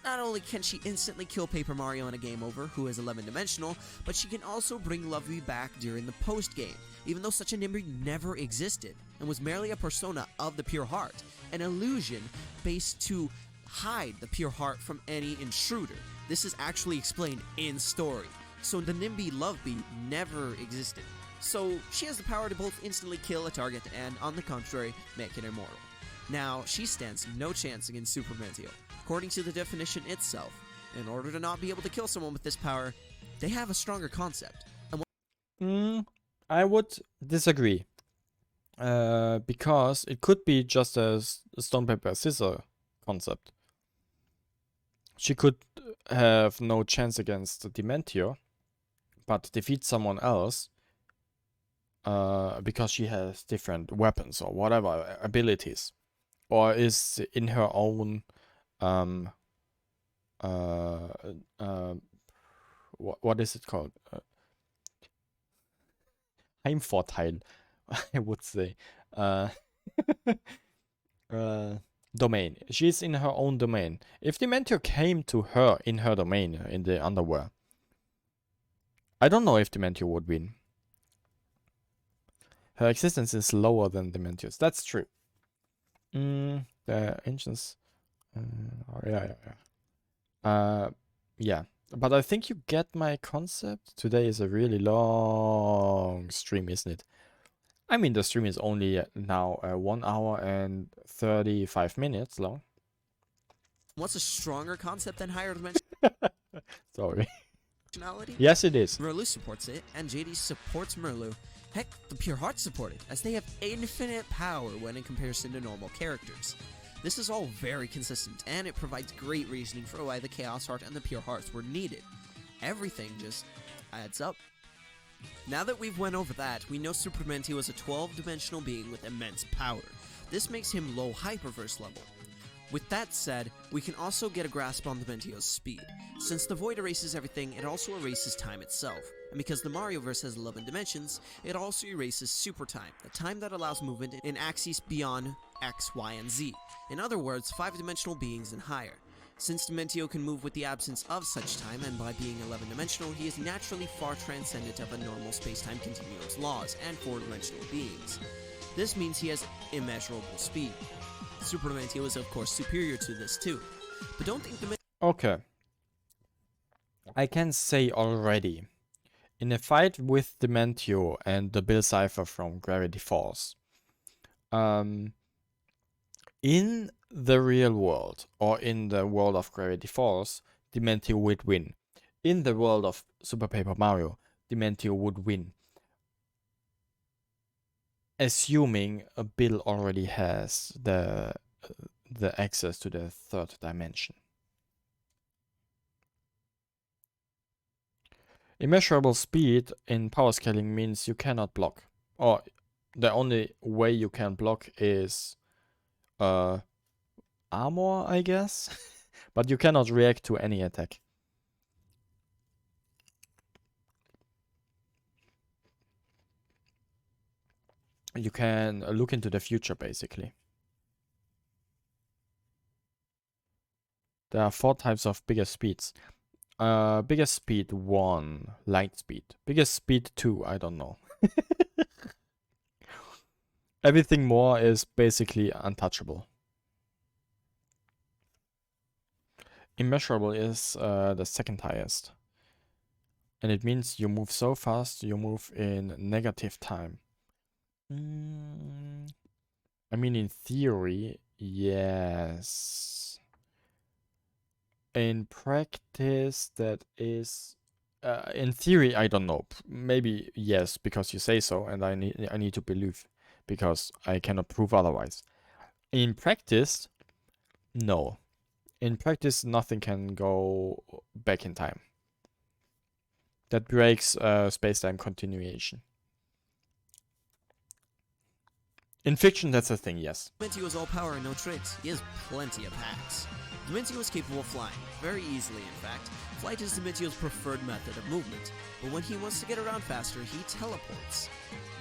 not only can she instantly kill Paper Mario in a game over, who is 11-dimensional, but she can also bring Lovey back during the post-game, even though such a NIMBY never existed, and was merely a persona of the pure heart, an illusion based to hide the pure heart from any intruder. This is actually explained in story. So the NIMBY Loveby never existed. So she has the power to both instantly kill a target and, on the contrary, make it immortal. Now, she stands no chance against Super Mentio. According to the definition itself, in order to not be able to kill someone with this power, they have a stronger concept. And I would disagree. Because it could be just a stone, paper, scissors concept. She could have no chance against Dementio, but defeat someone else because she has different weapons or whatever abilities, or is in her own what is it called? Heimvorteil, I would say. Domain. She's in her own domain. If Dementio came to her in her domain, in the underwear, I don't know if Dementio would win. Her existence is lower than Dementio's. That's true. The ancients. Yeah. But I think you get my concept. Today is a really long stream, isn't it? I mean, the stream is only now 1 hour and 35 minutes long. what's a stronger concept than higher dimension? Sorry. Functionality? Yes, it is. Merlu supports it, and JD supports Merlu. Heck, the Pure Hearts support it, as they have infinite power when in comparison to normal characters. This is all very consistent, and it provides great reasoning for why the Chaos Heart and the Pure Hearts were needed. Everything just adds up. Now that we've went over that, we know Super Mentio is a 12-dimensional being with immense power. This makes him low Hyperverse level. With that said, we can also get a grasp on Dementio's speed. Since the Void erases everything, it also erases time itself. And because the Marioverse has 11 dimensions, it also erases Super Time, the time that allows movement in axes beyond X, Y, and Z. In other words, 5-dimensional beings and higher. Since Dementio can move with the absence of such time, and by being 11-dimensional, he is naturally far transcendent of a normal space-time continuum's laws and 4-dimensional beings. This means he has immeasurable speed. Super Dementio is of course superior to this too, but don't think Dementio... Okay. I can say already, in a fight with Dementio and the Bill Cipher from Gravity Falls, in the real world, or in the world of Gravity Falls, Dementio would win. In the world of Super Paper Mario, Dementio would win. Assuming Bill already has the access to the third dimension. Immeasurable speed in power scaling means you cannot block. Or the only way you can block is armor, I guess. But you cannot react to any attack. You can look into the future, basically. There are 4 types of biggest speeds. Biggest speed 1, light speed. Biggest speed 2, I don't know. Everything more is basically untouchable. Immeasurable is the second highest. And it means you move so fast, you move in negative time. I mean, in theory, yes. In practice, that is... in theory, I don't know. Maybe yes, because you say so, and I need to believe, because I cannot prove otherwise. In practice, no. In practice, nothing can go back in time. That breaks space-time continuation. In fiction, that's a thing, yes. Dementio is all power and no tricks. He has plenty of hacks. Dementio is capable of flying, very easily in fact. Flight is Dementio's preferred method of movement, but when he wants to get around faster, he teleports.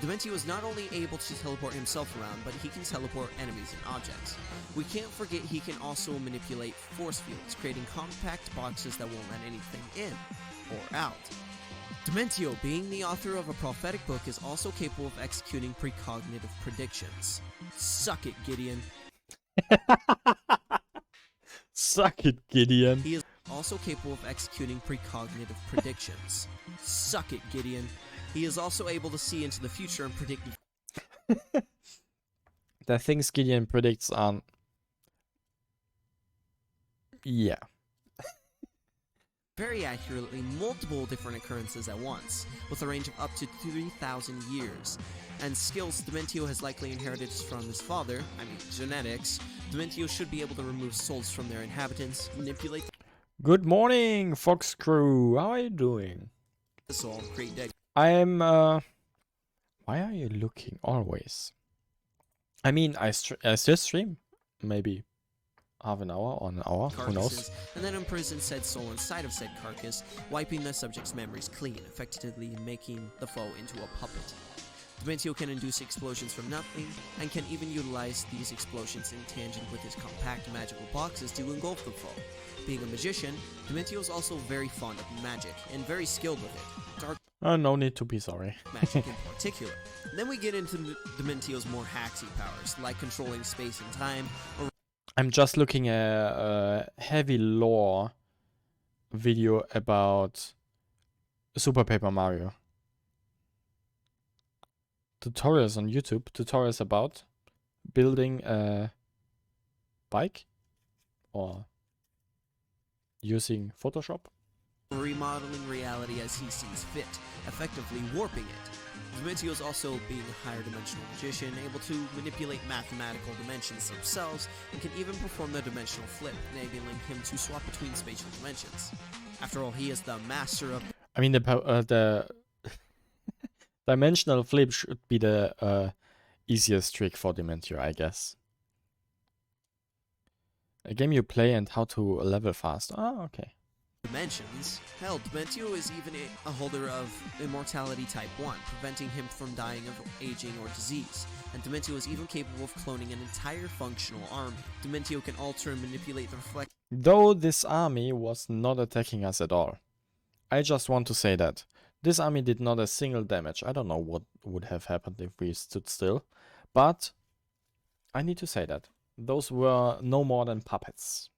Dementio is not only able to teleport himself around, but he can teleport enemies and objects. We can't forget he can also manipulate force fields, creating compact boxes that won't let anything in or out. Dementio, being the author of a prophetic book, is also capable of executing precognitive predictions. Suck it, Gideon. Suck it, Gideon. He is also capable of executing precognitive predictions. Suck it, Gideon. He is also able to see into the future and predict... The things Gideon predicts are... yeah. very accurately multiple different occurrences at once, with a range of up to 3,000 years. And skills Dementio has likely inherited from his father, I mean genetics. Dementio should be able to remove souls from their inhabitants, manipulate Good morning, Fox Crew. How are you doing? the soul, create dead... I'm, why are you looking always? I mean, I still stream. Maybe half an hour or an hour, who knows? carcasses, and then imprison said soul inside of said carcass, wiping the subject's memories clean, effectively making the foe into a puppet. Dementio can induce explosions from nothing, and can even utilize these explosions in tangent with his compact magical boxes to engulf the foe. Being a magician, Dementio is also very fond of magic, and very skilled with it. Dark No need to be sorry. magic in particular. Then we get into Dementio's more hacksy powers, like controlling space and time, or I'm just looking at a heavy lore video about Super Paper Mario. Tutorials on YouTube. Tutorials about building a bike or using Photoshop. remodeling reality as he sees fit, effectively warping it. Dementio is also being a higher dimensional magician, able to manipulate mathematical dimensions themselves, and can even perform the dimensional flip, enabling him to swap between spatial dimensions. After all, he is the master of... I mean, the dimensional flip should be the easiest trick for Dementio, I guess. A game you play and how to level fast. Oh, okay. dimensions. Hell, Dementio is even a holder of Immortality Type 1, preventing him from dying of aging or disease. And Dementio is even capable of cloning an entire functional army. Dementio can alter and manipulate the reflect... Though this army was not attacking us at all. I just want to say that. This army did not a single damage. I don't know what would have happened if we stood still. But I need to say that. Those were no more than puppets.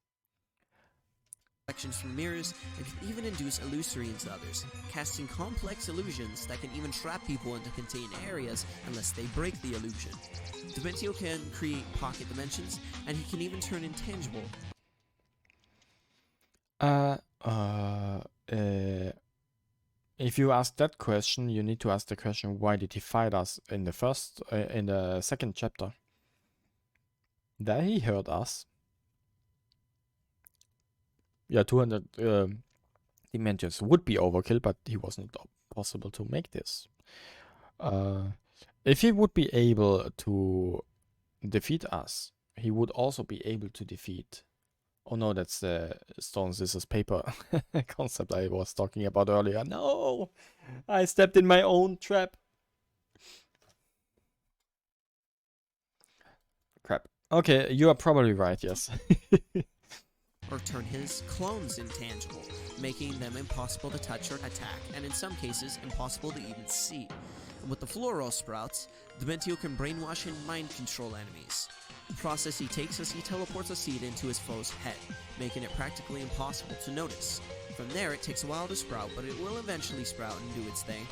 Reflections from mirrors, and can even induce illusory into others, casting complex illusions that can even trap people into contained areas unless they break the illusion. Dementio can create pocket dimensions, and he can even turn intangible. If you ask that question, you need to ask the question, why did he fight us in the second chapter? There he heard us. Yeah, 200 Dementiors would be overkill, but he wasn't possible to make this. If he would be able to defeat us, he would also be able to defeat... Oh no, that's the stone, scissors, paper concept I was talking about earlier. No! I stepped in my own trap. Crap. Okay, you are probably right, yes. Or turn his clones intangible, making them impossible to touch or attack, and in some cases, impossible to even see. And with the Fluoro Sprouts, Dementio can brainwash and mind control enemies. The process he takes as he teleports a seed into his foe's head, making it practically impossible to notice. From there, it takes a while to sprout, but it will eventually sprout and do its thing.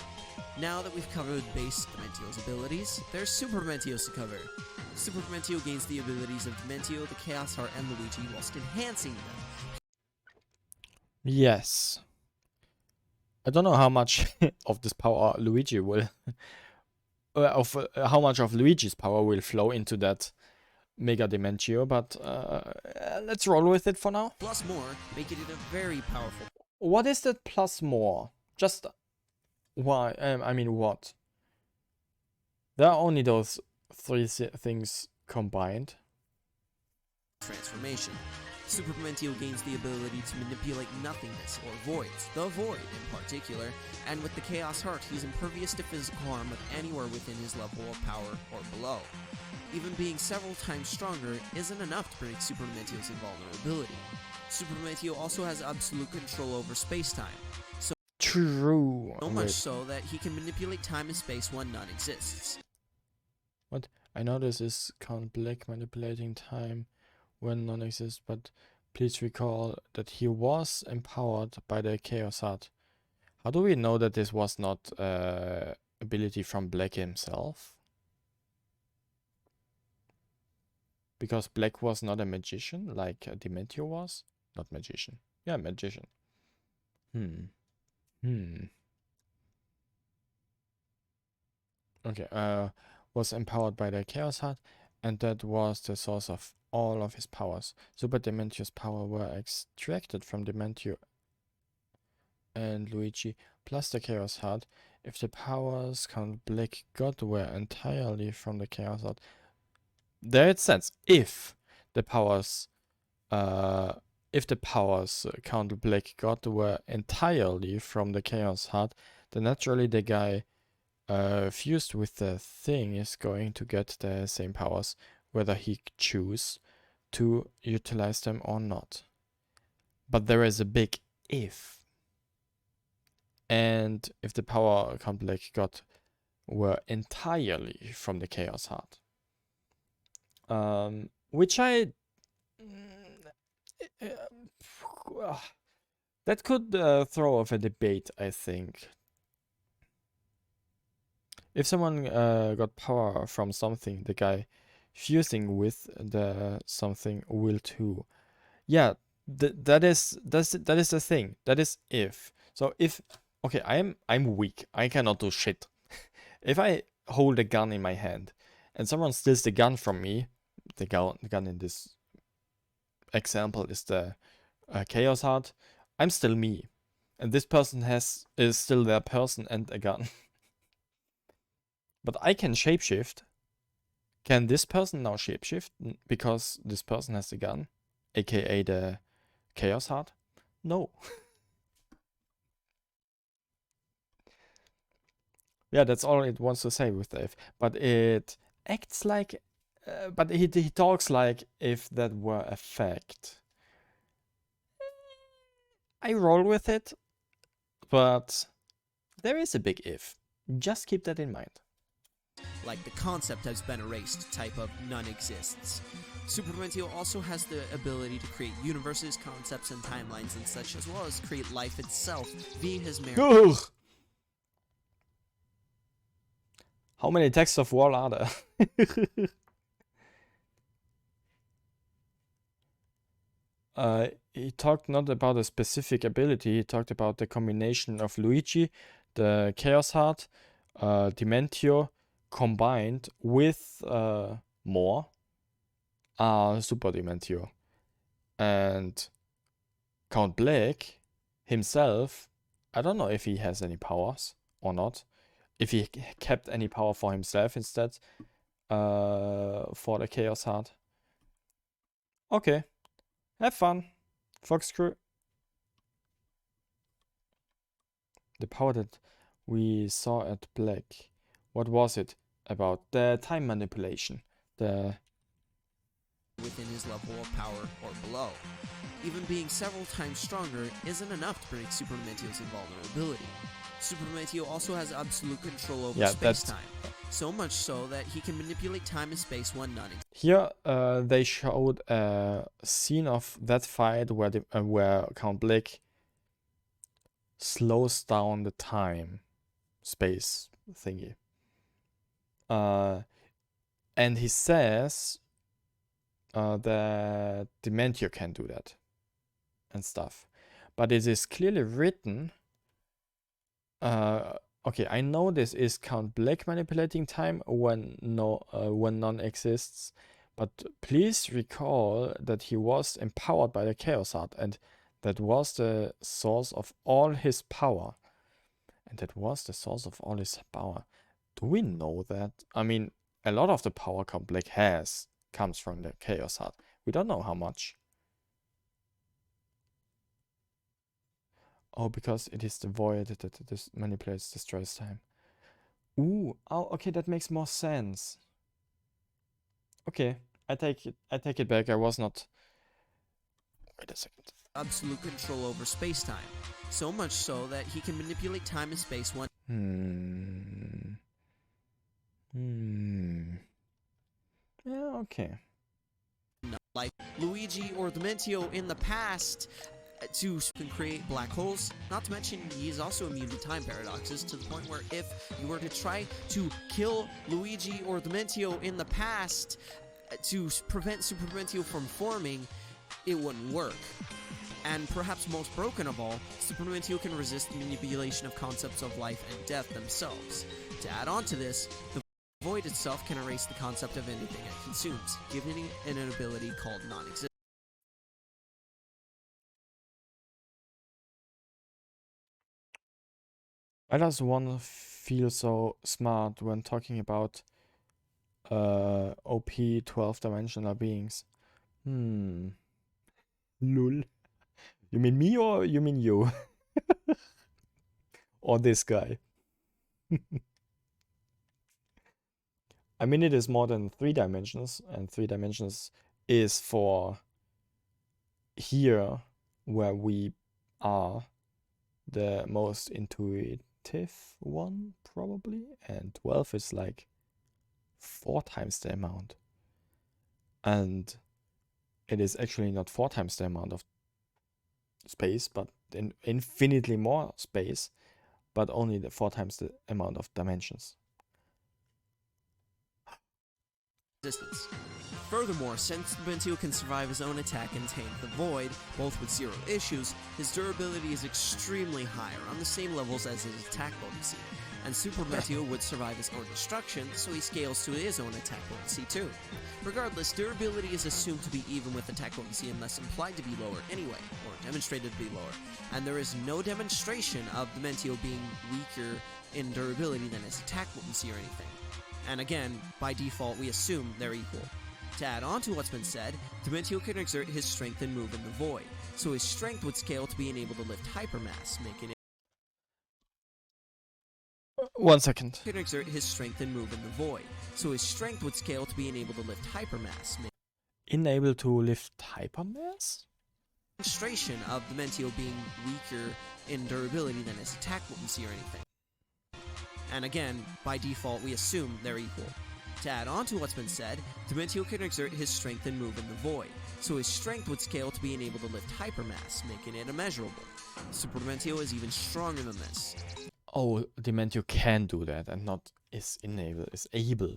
Now that we've covered base Dementio's abilities, there's Super Dementio's to cover. Super Dementio gains the abilities of Dementio, the Chaos Heart, and Luigi whilst enhancing them. Yes. I don't know how much of this power Luigi will... how much of Luigi's power will flow into that Mega Dementio, but let's roll with it for now. Plus more, making it a very powerful... What is that plus more? Just... why? I mean, what? There are only those three things combined. Transformation. Super Dementio gains the ability to manipulate nothingness, or voids, the void in particular, and with the Chaos Heart, he's impervious to physical harm of anywhere within his level of power or below. Even being several times stronger isn't enough to break Super Dementio's invulnerability. Super Dementio also has absolute control over space-time. True. So much so that he can manipulate time and space when none exists. What? I know this is Count Black manipulating time when none exists, but please recall that he was empowered by the Chaos Heart. How do we know that this was not ability from Black himself? Because Black was not a magician like Dementio was? Not magician. Yeah, magician. Okay, was empowered by the Chaos Heart, and that was the source of all of his powers. Super Dementio's power were extracted from Dementio and Luigi, plus the Chaos Heart. If the powers Count Black got were entirely from the Chaos Heart, there it says, if the powers Count Black got were entirely from the Chaos Heart, then naturally the guy fused with the thing is going to get the same powers, whether he choose to utilize them or not. But there is a big if. And if the power Count Black got were entirely from the Chaos Heart. Which that could throw off a debate, I think. If someone got power from something, the guy fusing with the something will too. Yeah, that is the thing. That is if. So if, okay, I'm weak. I cannot do shit. If I hold a gun in my hand and someone steals the gun from me, the gun in this example is the Chaos Heart, I'm still me, and this person is still their person and a gun. But I can shapeshift. Can this person now shapeshift because this person has the gun, aka the Chaos Heart? No. Yeah, that's all it wants to say with the if. But it acts like, but he talks like if that were a fact. I roll with it, but there is a big if. Just keep that in mind. Like the concept has been erased type of none exists. Super Dementio also has the ability to create universes, concepts, and timelines and such, as well as create life itself via his memory. Ugh. How many texts of war are there? He talked not about a specific ability, he talked about the combination of Luigi, the Chaos Heart, Dementio, combined with more Super Dementio. And Count Blake himself, I don't know if he has any powers or not. If he kept any power for himself instead for the Chaos Heart. Okay. Have fun, Fox Crew. The power that we saw at Black. What was it about? The time manipulation. The within his level of power or below. Even being several times stronger isn't enough to predict Super Dementio's invulnerability. Super Dementio also has absolute control over space-time, so much so that he can manipulate time and space when none exists. Here they showed a scene of that fight where Count Blake slows down the time space thingy. And he says that Dementio can do that and stuff. But it is clearly written. Okay, I know this is Count Blake manipulating time when none exists, but please recall that he was empowered by the Chaos Heart, and that was the source of all his power. Do we know that? I mean, a lot of the power Count Blake has comes from the Chaos Heart. We don't know how much. Oh, because it is the void that this manipulates, destroys time. Ooh, oh, okay, that makes more sense. Okay, I take it back. I was not. Wait a second. Absolute control over space-time, so much so that he can manipulate time and space when. Yeah, okay. Like Luigi or Dementio in the past. To can create black holes, not to mention he is also immune to time paradoxes, to the point where if you were to try to kill Luigi or Dementio in the past to prevent Super Dementio from forming, it wouldn't work. And perhaps most broken of all, Super Dementio can resist the manipulation of concepts of life and death themselves. To add on to this, the void itself can erase the concept of anything it consumes, giving it an ability called non-existence. Why does one feel so smart when talking about OP 12-dimensional beings? Lul. You mean me or you mean you? Or this guy? I mean, it is more than 3 dimensions, and 3 dimensions is for here where we are the most intuitive one, probably, and 12 is like 4 times the amount. And it is actually not 4 times the amount of space, but infinitely more space, but only 4 times the amount of dimensions. Furthermore, since Dementio can survive his own attack and tame the void, both with 0 issues, his durability is extremely high, around the same levels as his attack potency. And Super Dementio would survive his own destruction, so he scales to his own attack potency too. Regardless, durability is assumed to be even with attack potency unless implied to be lower anyway, or demonstrated to be lower. And there is no demonstration of Dementio being weaker in durability than his attack potency or anything. And again, by default, we assume they're equal. To add on to what's been said, Dementio can exert his strength and move in the void, so his strength would scale to being able to lift hypermass, making it 1 second. can exert his strength and move in the void, so his strength would scale to being able to lift hypermass. Unable to lift hypermass? demonstration of Dementio being weaker in durability than his attack potency or anything. And again, by default, we assume they're equal. To add on to what's been said, Dementio can exert his strength and move in the void, so his strength would scale to being able to lift hypermass, making it immeasurable. Super Dementio is even stronger than this. Oh, Dementio can do that and not is able.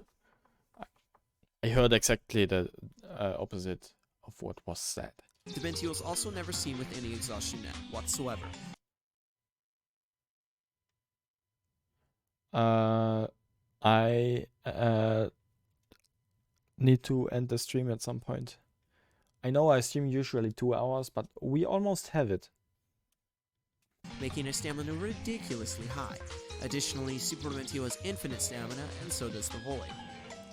I heard exactly the opposite of what was said. Dementio is also never seen with any exhaustion net whatsoever. I need to end the stream at some point. I know I stream usually 2 hours, but we almost have it. Making his stamina ridiculously high. Additionally, Super Dementio has infinite stamina, and so does the Void.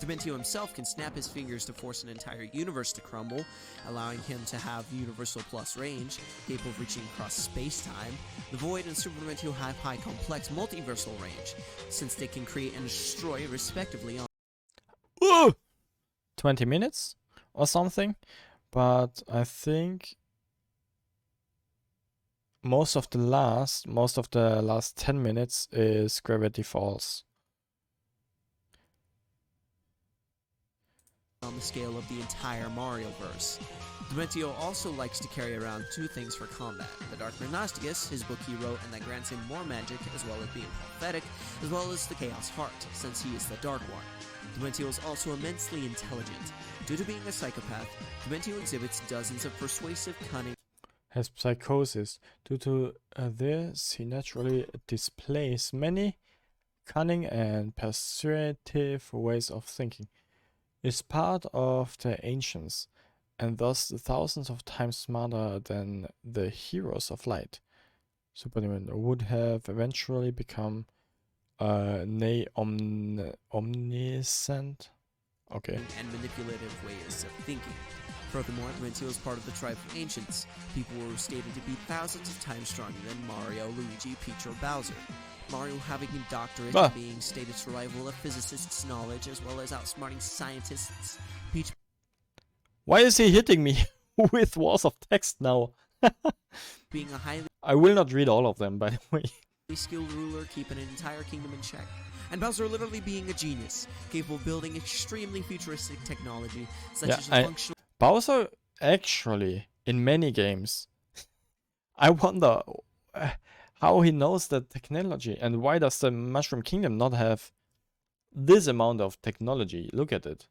Dementio himself can snap his fingers to force an entire universe to crumble, allowing him to have universal plus range, capable of reaching across space-time. The Void and Super Dementio have high complex multiversal range, since they can create and destroy respectively on 20 minutes or something, but I think most of the last 10 minutes is Gravity Falls. on the scale of the entire Mario-verse. Dementio also likes to carry around 2 things for combat: the Dark Prognosticus, his book he wrote and that grants him more magic, as well as being prophetic, as well as the Chaos Heart, since he is the Dark One. Dementio is also immensely intelligent. Due to being a psychopath, Dementio exhibits dozens of persuasive, cunning, Has psychosis. Due to this, he naturally displays many cunning and persuasive ways of thinking. Is part of the ancients, and thus thousands of times smarter than the heroes of light. Superman would have eventually become omniscient. Okay. and manipulative ways of thinking. Furthermore, Dementio is part of the tribe of ancients, people who were stated to be thousands of times stronger than Mario, Luigi, Peach, or Bowser. Mario having a doctorate and being stated to rival a physicist's knowledge, as well as outsmarting scientists. Peach Why is he hitting me with walls of text now? being a highly I will not read all of them, by the way. skilled ruler, keeping an entire kingdom in check. And Bowser literally being a genius, capable of building extremely futuristic technology, such as a functional Bowser actually, in many games, I wonder how he knows that technology, and why does the Mushroom Kingdom not have this amount of technology? Look at it.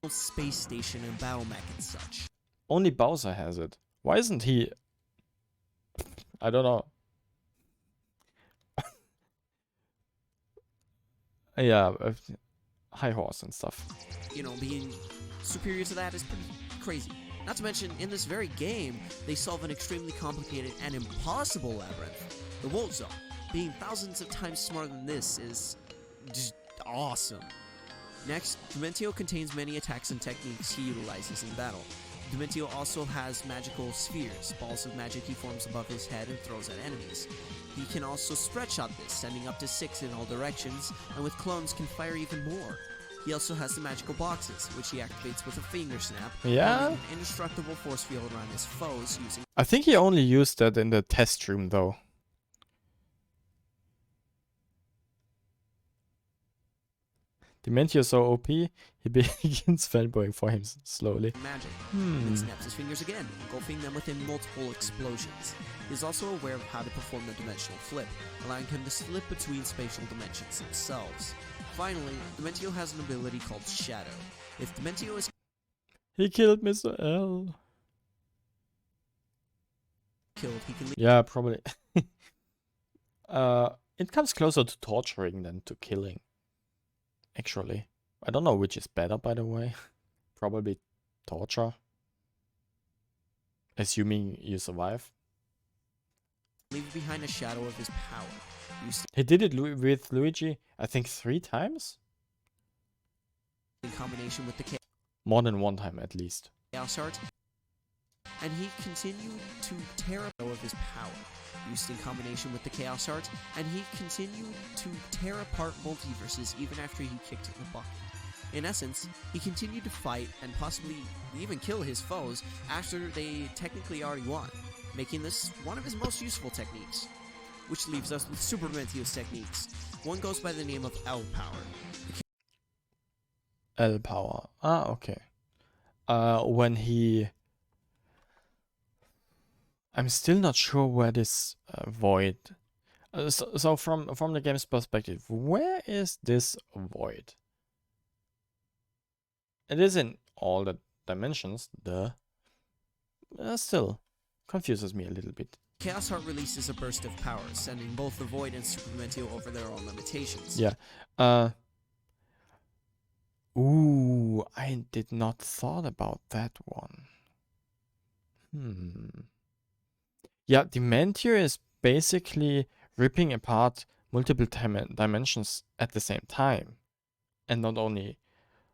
space station and battle mech and such. Only Bowser has it. Why isn't he? I don't know. Yeah, high horse and stuff. You know, being superior to that is pretty crazy. Not to mention, in this very game, they solve an extremely complicated and impossible labyrinth. The Woud Zone. Being thousands of times smarter than this is just awesome. Next, Dementio contains many attacks and techniques he utilizes in battle. Dementio also has magical spheres, balls of magic he forms above his head and throws at enemies. He can also spread shot this, sending up to 6 in all directions, and with clones can fire even more. He also has the magical boxes, which he activates with a finger snap, Yeah? an indestructible force field around his foes using I think he only used that in the test room, though. Dementio is so OP, he begins fanboying for him slowly. magic, and then snaps his fingers again, engulfing them within multiple explosions. He is also aware of how to perform the dimensional flip, allowing him to slip between spatial dimensions themselves. Finally, Dementio has an ability called Shadow. If Dementio is He killed Mr. L. killed, he can leave Yeah, probably. It comes closer to torturing than to killing. Actually. I don't know which is better, by the way. Probably torture. Assuming you survive. behind a shadow of his power. He did it with Luigi, I think 3 times? In combination with the More than 1 time, at least. Chaos Heart, and he continued to tear up of his power. Used in combination with the Chaos Heart, and he continued to tear apart multiverses even after he kicked the bucket. In essence, he continued to fight and possibly even kill his foes after they technically already won. making this one of his most useful techniques. Which leaves us with Super Dementio's techniques. One goes by the name of L Power. L power. Ah, okay. When he... I'm still not sure where this void... so from the game's perspective, where is this void? It is in all the dimensions, still confuses me a little bit. Chaos Heart releases a burst of power, sending both the Void and Super Dementio over their own limitations. Yeah. Ooh, I did not thought about that one. Yeah, Dementio is basically ripping apart multiple dimensions at the same time. And not only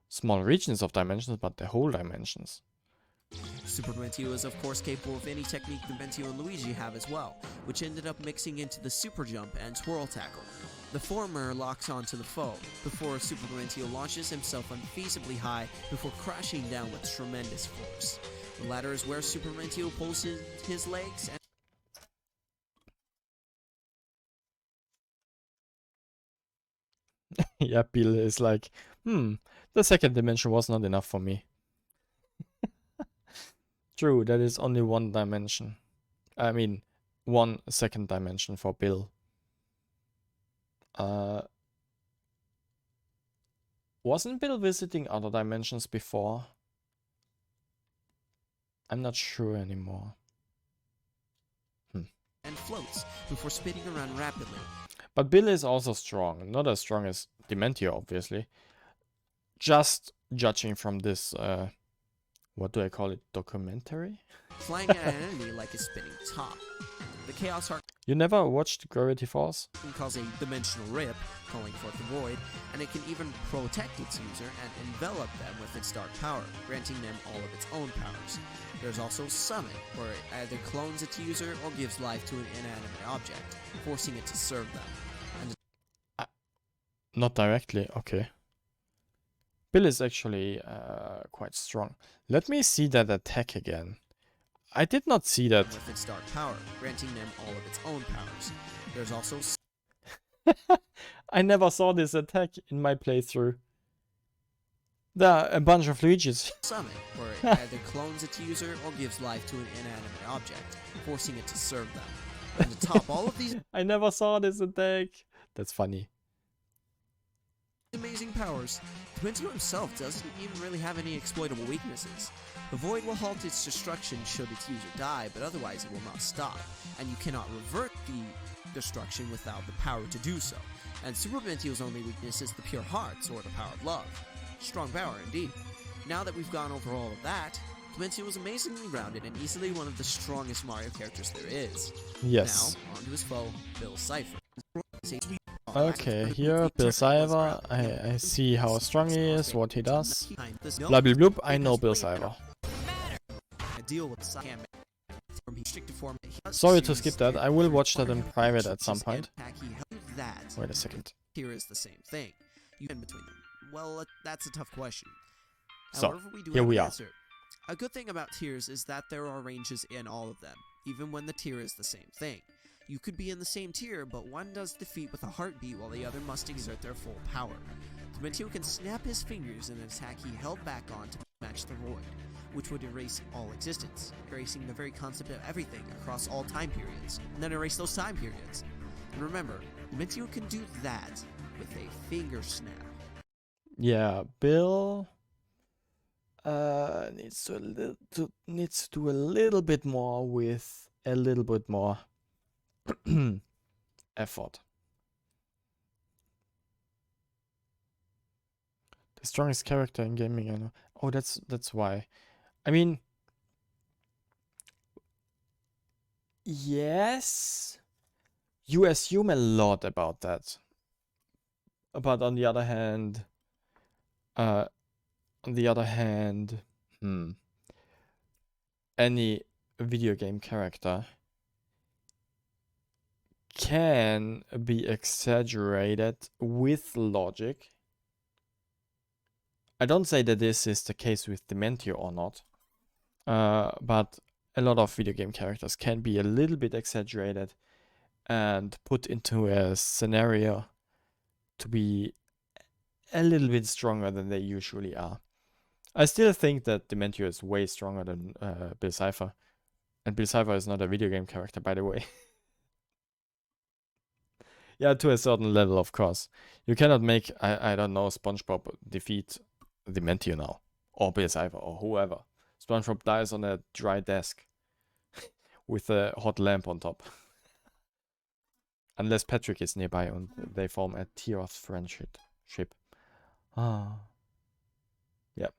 small regions of dimensions, but the whole dimensions. Super Dementio is of course capable of any technique Dementio and Luigi have as well, which ended up mixing into the Super Jump and Twirl Tackle. The former locks onto the foe, before Super Dementio launches himself unfeasibly high before crashing down with tremendous force. The latter is where Super Dementio pulls his legs and Yeah, Bill is like, the second dimension was not enough for me. True, that is only one dimension. I mean, 1 second dimension for Bill. Wasn't Bill visiting other dimensions before? I'm not sure anymore. and floats before spinning around rapidly. But Bill is also strong. Not as strong as Dementio, obviously. Just judging from this, what do I call it, documentary? Flying at an enemy like a spinning top. The Chaos Heart You never watched Gravity Falls? can cause a dimensional rip, calling forth the void, and it can even protect its user and envelop them with its dark power, granting them all of its own powers. There's also Summon, where it either clones its user or gives life to an inanimate object, forcing it to serve them. And Not directly, okay. Bill is actually quite strong. Let me see that attack again. I did not see that. with its dark power, granting them all of its own powers. There's also I never saw this attack in my playthrough. There are a bunch of Luigi's. Summon, where it either clones its user or gives life to an inanimate object, forcing it to serve them. And to top all of these I never saw this attack. That's funny. amazing powers, Dementio himself doesn't even really have any exploitable weaknesses. The void will halt its destruction should its user die, but otherwise it will not stop, and you cannot revert the destruction without the power to do so. And Super Dementio's only weakness is the pure hearts, or the power of love. Strong power indeed. Now that we've gone over all of that, Dementio is amazingly rounded and easily one of the strongest Mario characters there is. Yes. Now, on to his foe, Bill Cipher. Okay, here, Bill Cipher. I see how strong he is, what he does. Blah blah blah, I know Bill Cipher. Sorry to skip that, I will watch that in private at some point. Wait a second. Here is the same thing. You in between them. Well, that's a tough question. So, However, we do here have we an are. answer. A good thing about tiers is that there are ranges in all of them, even when the tier is the same thing. You could be in the same tier, but one does defeat with a heartbeat while the other must exert their full power. Dementio can snap his fingers in an attack he held back on to match the void, which would erase all existence, erasing the very concept of everything across all time periods, and then erase those time periods. And remember, Dementio can do that with a finger snap. Yeah, Bill needs to do a little bit more with a little bit more effort. The strongest character in gaming, I know. Oh, that's why. I mean, yes, you assume a lot about that. But on the other hand, any video game character can be exaggerated with logic. I don't say that this is the case with Dementio or not, but a lot of video game characters can be a little bit exaggerated and put into a scenario to be a little bit stronger than they usually are. I still think that Dementio is way stronger than Bill Cipher. And Bill Cipher is not a video game character, by the way. Yeah, to a certain level, of course. You cannot make, I don't know, SpongeBob defeat Dementio now. Or Bill Cipher, or whoever. SpongeBob dies on a dry desk. With a hot lamp on top. Unless Patrick is nearby and they form a tier of friendship. Ah. Yep.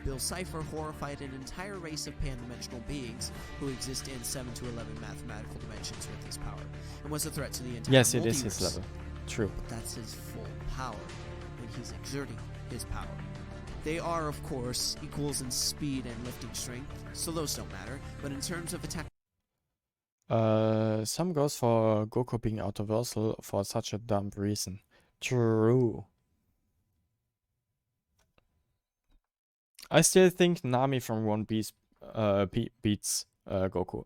Bill Cipher horrified an entire race of pan-dimensional beings who exist in 7 to 11 mathematical dimensions with his power, and was a threat to the entire Yes, it multiverse. is his level. True. But that's his full power, when he's exerting his power. They are, of course, equals in speed and lifting strength, so those don't matter, but in terms of attack... Some goes for Goku being autoversal for such a dumb reason. True. I still think Nami from One Piece beats Goku.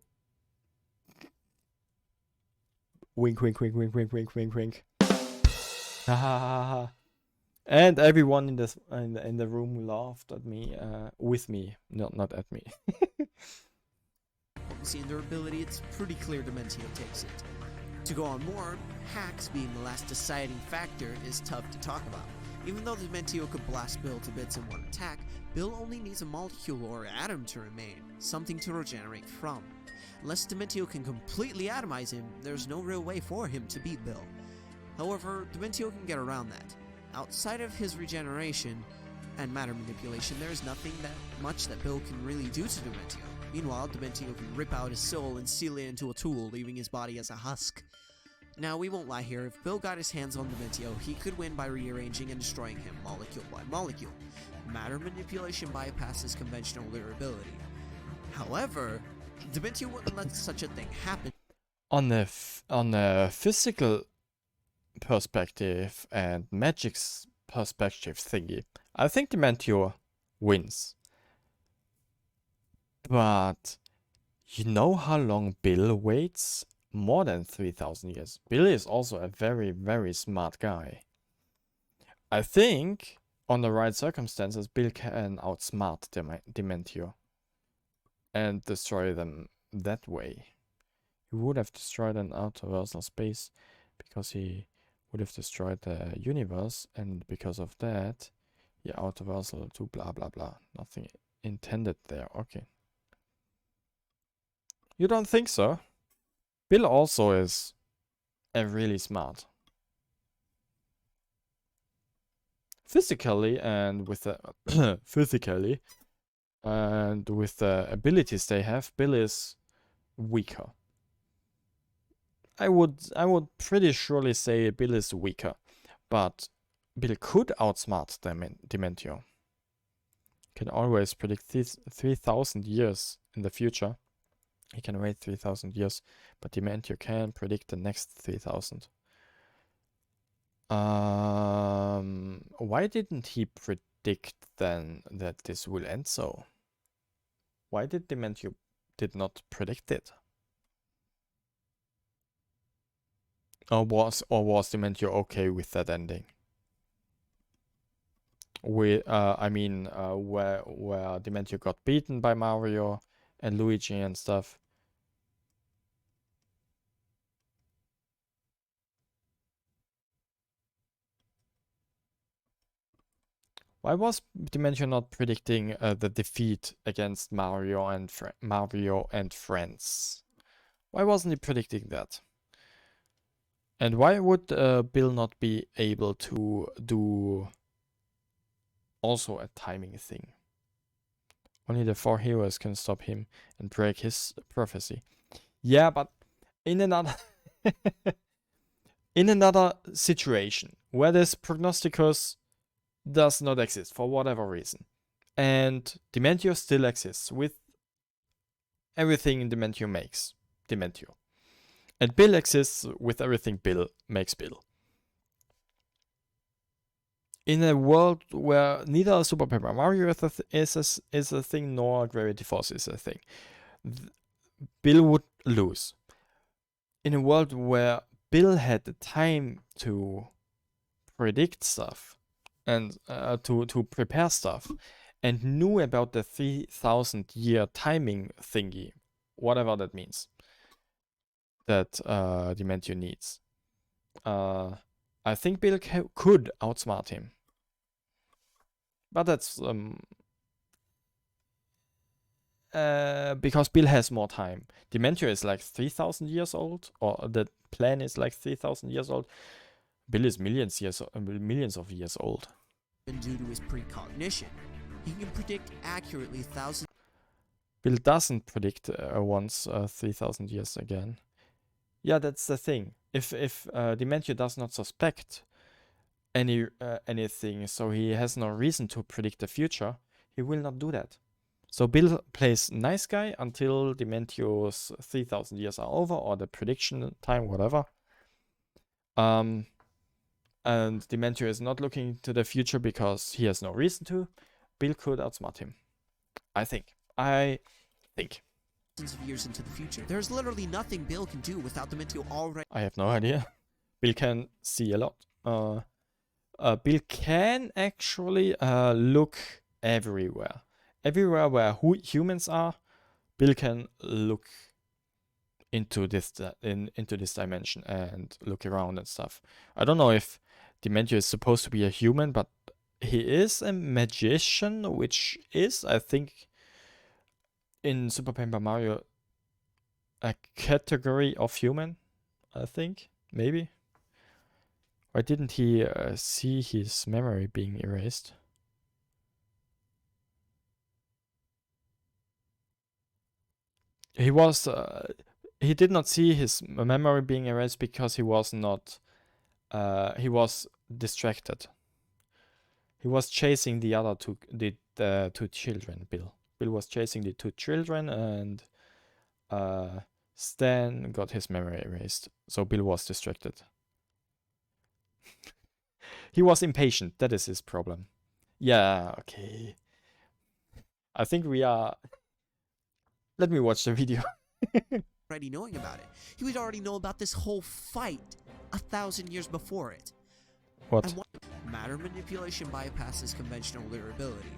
Wink, wink, wink, wink, wink, wink, wink, wink. Ha ha ha ha. And everyone in the room laughed at me, with me, not at me. Seeing their ability, it's pretty clear Dementio takes it. To go on more, hacks being the last deciding factor is tough to talk about. Even though Dementio could blast Bill to bits in one attack, Bill only needs a molecule or atom to remain, something to regenerate from. Unless Dementio can completely atomize him, there's no real way for him to beat Bill. However, Dementio can get around that. Outside of his regeneration and matter manipulation, there is nothing much that Bill can really do to Dementio. Meanwhile, Dementio can rip out his soul and seal it into a tool, leaving his body as a husk. Now, we won't lie here, if Bill got his hands on Dementio, he could win by rearranging and destroying him molecule by molecule. Matter manipulation bypasses conventional durability. However, Dementio wouldn't let such a thing happen. On a physical perspective and magic's perspective thingy, I think Dementio wins. But you know how long Bill waits? More than 3,000 years. Bill is also a very, very smart guy. I think, on the right circumstances, Bill can outsmart Dementio and destroy them that way. He would have destroyed an outer space because he would have destroyed the universe, and because of that, he outerversal to blah blah blah. Nothing intended there. Okay. You don't think so? Bill also is really smart. Physically and with the physically and with the abilities they have, Bill is weaker. I would pretty surely say Bill is weaker, but Bill could outsmart Dementio. Can always predict 3,000 years in the future. He can wait 3,000 years, but Dementio can predict the next 3,000. Why didn't he predict then that this will end so? Why did Dementio did not predict it? Or was Dementio okay with that ending? Where Dementio got beaten by Mario and Luigi and stuff. Why was Dementio not predicting the defeat against Mario and friends? Why wasn't he predicting that? And why would Bill not be able to do also a timing thing? Only the 4 heroes can stop him and break his prophecy. Yeah, but in another in another situation where this prognosticus does not exist for whatever reason, and Dementio still exists with everything Dementio makes Dementio, and Bill exists with everything Bill makes Bill. in a world where neither Super Paper Mario is a thing, nor Gravity Force is a thing, Bill would lose. In a world where Bill had the time to predict stuff and to prepare stuff, and knew about the 3,000-year timing thingy, whatever that means, that Dementio needs. I think Bill could outsmart him. But that's because Bill has more time. Dementio is like 3,000 years old, or the plan is like 3,000 years old. Bill is millions of years old. And due to his precognition, he can predict accurately thousands. Bill doesn't predict once 3,000 years again. Yeah, that's the thing. If Dementio does not suspect anything, so he has no reason to predict the future, he will not do that. So Bill plays nice guy until Dementio's 3,000 years are over, or the prediction time, whatever. And Dementio is not looking to the future because he has no reason to. Bill could outsmart him. I think. Of years into the future. There's literally nothing Bill can do without Dementio already. I have no idea. Bill can see a lot. Bill can actually look everywhere. Everywhere where humans are, Bill can look into this dimension and look around and stuff. I don't know if Dementio is supposed to be a human, but he is a magician, which is, I think, in Super Paper Mario, a category of human, I think, maybe. Why didn't he see his memory being erased? He did not see his memory being erased because he was distracted. He was chasing the other two children, Bill. Bill was chasing the two children, and Stan got his memory erased. So Bill was distracted. He was impatient. That is his problem. Yeah, okay. I think we are... Let me watch the video. Already knowing about it. He would already know about this whole fight 1,000 years before it. What? Matter manipulation bypasses conventional durability.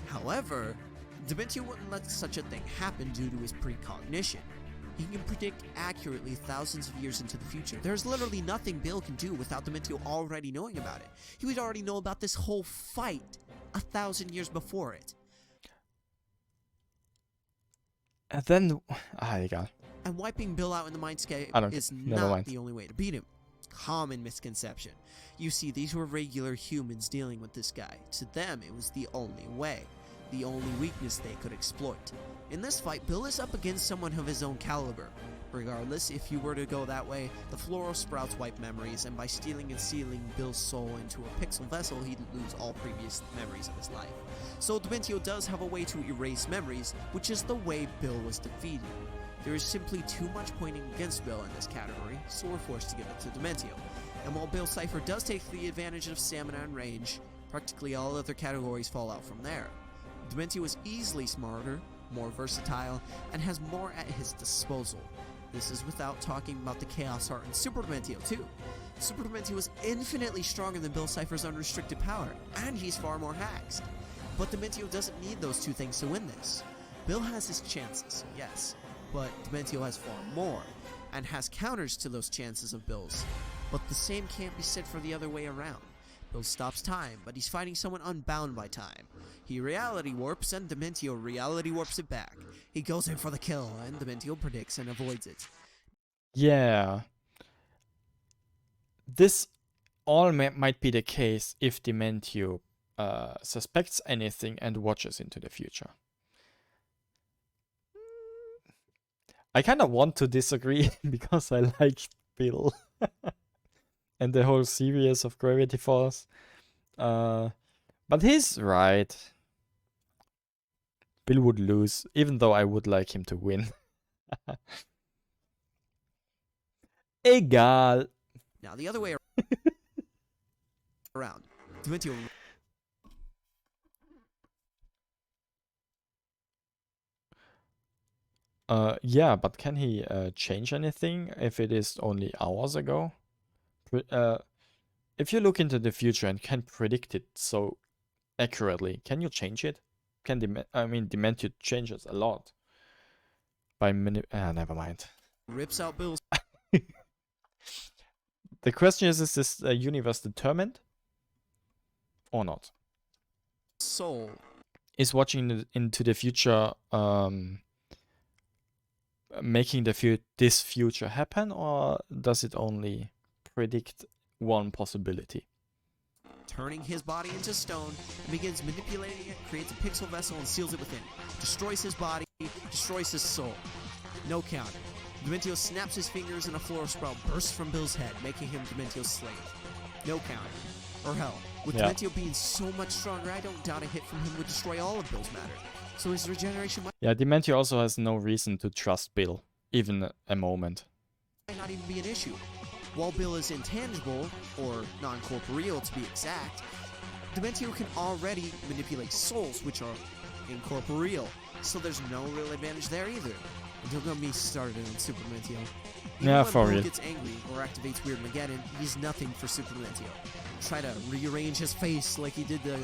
However, Dementio wouldn't let such a thing happen due to his precognition. He can predict accurately thousands of years into the future. There's literally nothing Bill can do without Dementio already knowing about it. He would already know about this whole fight 1,000 years before it. And then... egal. And wiping Bill out in the mindscape is never not mind. the only way to beat him. Common misconception. You see, these were regular humans dealing with this guy. To them, it was the only way. The only weakness they could exploit. In this fight, Bill is up against someone of his own caliber. Regardless, if you were to go that way, the floral sprouts wipe memories, and by stealing and sealing Bill's soul into a pixel vessel, he'd lose all previous memories of his life. So Dementio does have a way to erase memories, which is the way Bill was defeated. There is simply too much pointing against Bill in this category, so we're forced to give it to Dementio. And while Bill Cipher does take the advantage of stamina and range, practically all other categories fall out from there. Dementio is easily smarter, more versatile, and has more at his disposal. This is without talking about the Chaos Heart and Super Dementio too. Super Dementio is infinitely stronger than Bill Cipher's unrestricted power, and he's far more hacks. But Dementio doesn't need those two things to win this. Bill has his chances, yes, but Dementio has far more, and has counters to those chances of Bill's. But the same can't be said for the other way around. Bill stops time, but he's fighting someone unbound by time. He reality warps, and Dementio reality warps it back. He goes in for the kill, and Dementio predicts and avoids it. Yeah. This all might be the case if Dementio suspects anything and watches into the future. I kind of want to disagree because I like Bill and the whole series of Gravity Falls. But he's right. Bill would lose, even though I would like him to win. Egal. Now the other way around. Dementio Yeah, but can he change anything if it is only hours ago? If you look into the future and can predict it so accurately, can you change it? Dementio changes a lot by minute. Never mind. rips out Bill's The question is this universe determined or not? soul. Is watching into the future making this future happen, or does it only predict one possibility? Turning his body into stone, and begins manipulating it, creates a pixel vessel and seals it within. Destroys his body, destroys his soul. No counter. Dementio snaps his fingers and a floral sprout bursts from Bill's head, making him Dementio's slave. No counter. Or hell, with Yeah. Dementio being so much stronger, I don't doubt a hit from him would destroy all of Bill's matter. So his regeneration Yeah, Dementio also has no reason to trust Bill, even a moment. might not even be an issue. While Bill is intangible, or non-corporeal to be exact, Dementio can already manipulate souls, which are incorporeal, so there's no real advantage there either. And don't get me started on Super Dementio. Even Yeah, when for Bill real. gets angry or activates Weird Mageddon, he's nothing for Super Dementio. Try to rearrange his face like he did to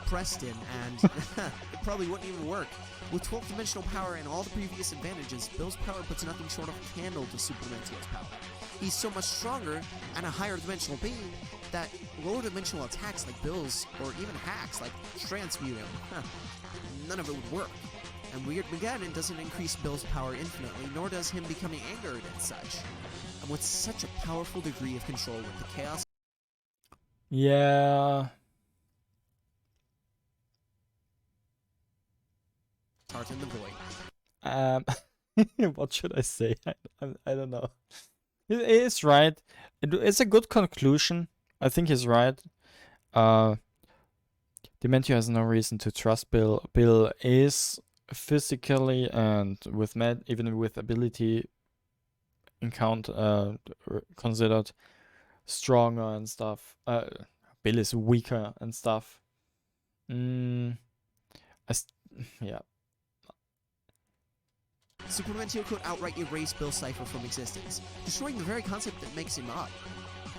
Preston, and it probably wouldn't even work. With 12th dimensional power and all the previous advantages, Bill's power puts nothing short of a candle to Super Dementio's power. He's so much stronger and a higher dimensional being that lower dimensional attacks like Bill's, or even hacks like Transmuting, none of it would work. And Weird Mageddon doesn't increase Bill's power infinitely, nor does him becoming angered and such. And with such a powerful degree of control with the Chaos Yeah. Heart in the Void. What should I say? I don't know. It is right. It's a good conclusion. I think he's right. Dementio has no reason to trust Bill. Bill is physically and with even with ability considered stronger and stuff. Bill is weaker and stuff. Yeah. Super Dementio could outright erase Bill's cipher from existence, destroying the very concept that makes him up.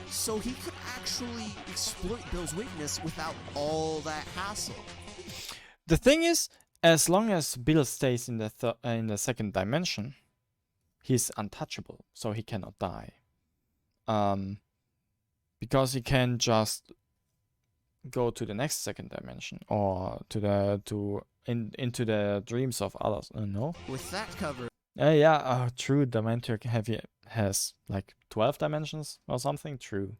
So he could actually exploit Bill's weakness without all that hassle. The thing is, as long as Bill stays in the second dimension, he's untouchable, so he cannot die. Because he can just go to the next second dimension or into the dreams of others. No. With that covered, True. Dementio has like 12 dimensions or something. True.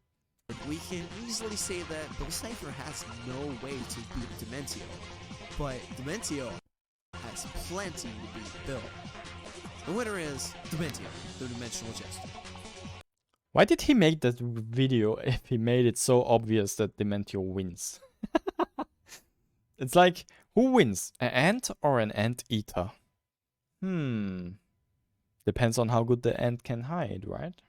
we can easily say that Bill's cipher has no way to beat Dementio, but Dementio has plenty to beat Bill. The winner is Dementio, the Dimensional Jester. Why did he make that video if he made it so obvious that Dementio wins? It's like, who wins? An ant or an anteater? Depends on how good the ant can hide, right?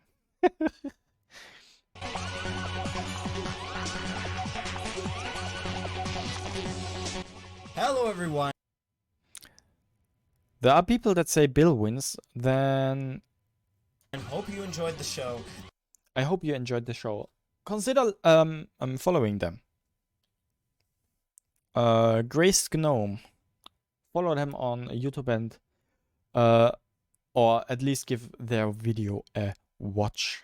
Hello, everyone. There are people that say Bill wins, then And hope you enjoyed the show. I hope you enjoyed the show. Consider following them. Grace Gnome. Follow them on YouTube and or at least give their video a watch.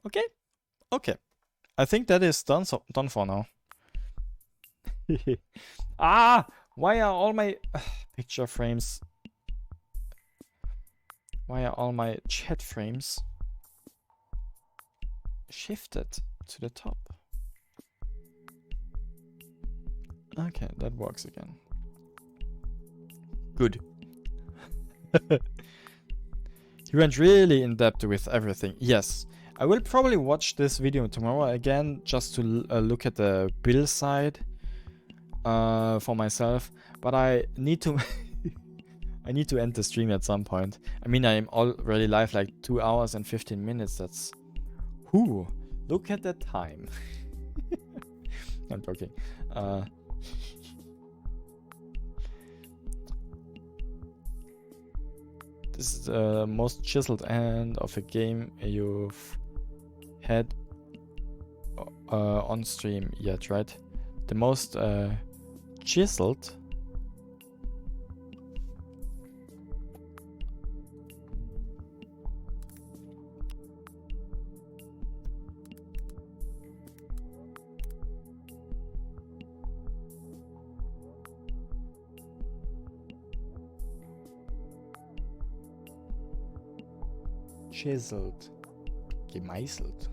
Okay? Okay. I think that is done for now. Why are all my picture frames? Why are all my chat frames shifted to the top? Okay, that works again. Good. You went really in depth with everything. Yes, I will probably watch this video tomorrow again just to look at the Bill side for myself. But I need to I need to end the stream at some point. I mean, I'm already live like 2 hours and 15 minutes. That's... Look at that time. I'm joking. This is the most chiseled end of a game you've had on stream yet, right? The most chiseled. Chiseled. Gemeißelt.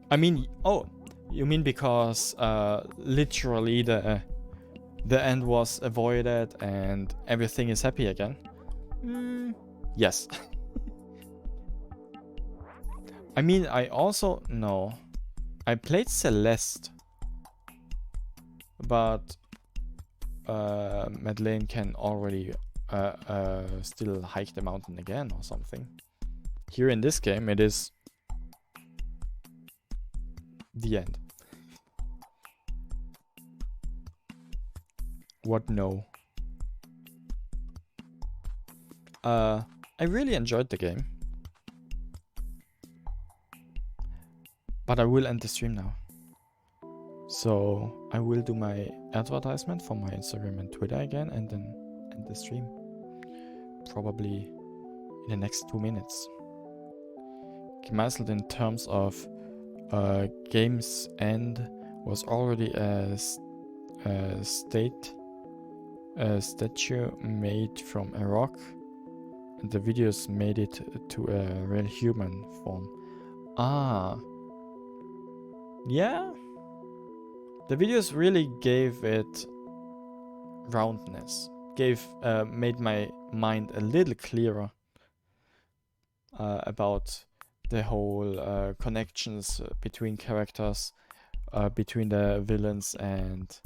I mean, oh, you mean because literally the end was avoided and everything is happy again? Yes. I mean, I also no. I played Celeste, but Madeleine can already still hike the mountain again or something. Here in this game, it is the end. What no? I really enjoyed the game, but I will end the stream now. So I will do my advertisement for my Instagram and Twitter again, and then end the stream. Probably in the next 2 minutes. Gemeißelt in terms of game's end was already a statue made from a rock, and the videos made it to a real human form. Ah, yeah. The videos really gave it roundness. Made my mind a little clearer about the whole connections between characters, between the villains and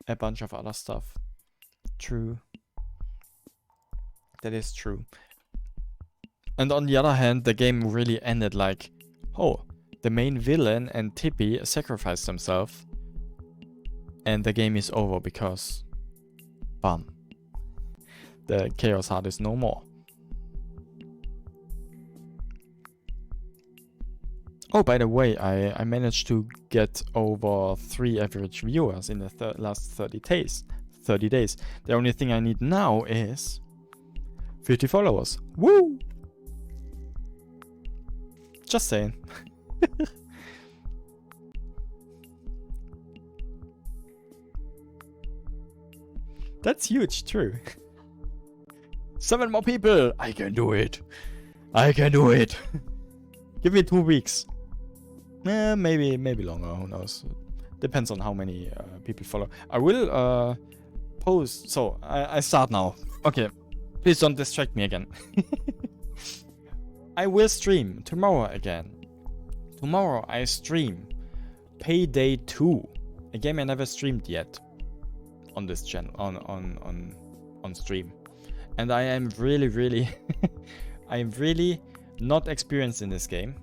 a bunch of other stuff. True. That is true. And on the other hand, the game really ended like, oh, the main villain and Tippy sacrificed themselves, and the game is over because, bam, the Chaos Heart is no more. Oh, by the way, I managed to get over 3 average viewers in the last 30 days. The only thing I need now is 50 followers. Woo! Just saying. That's huge, true. 7 more people! I can do it! I can do it! Give me 2 weeks. Maybe longer, who knows. Depends on how many people follow. I will post, so I start now. Okay, please don't distract me again. I will stream tomorrow again. Tomorrow I stream Payday 2, a game I never streamed yet on this channel, on stream. And I am really I am really not experienced in this game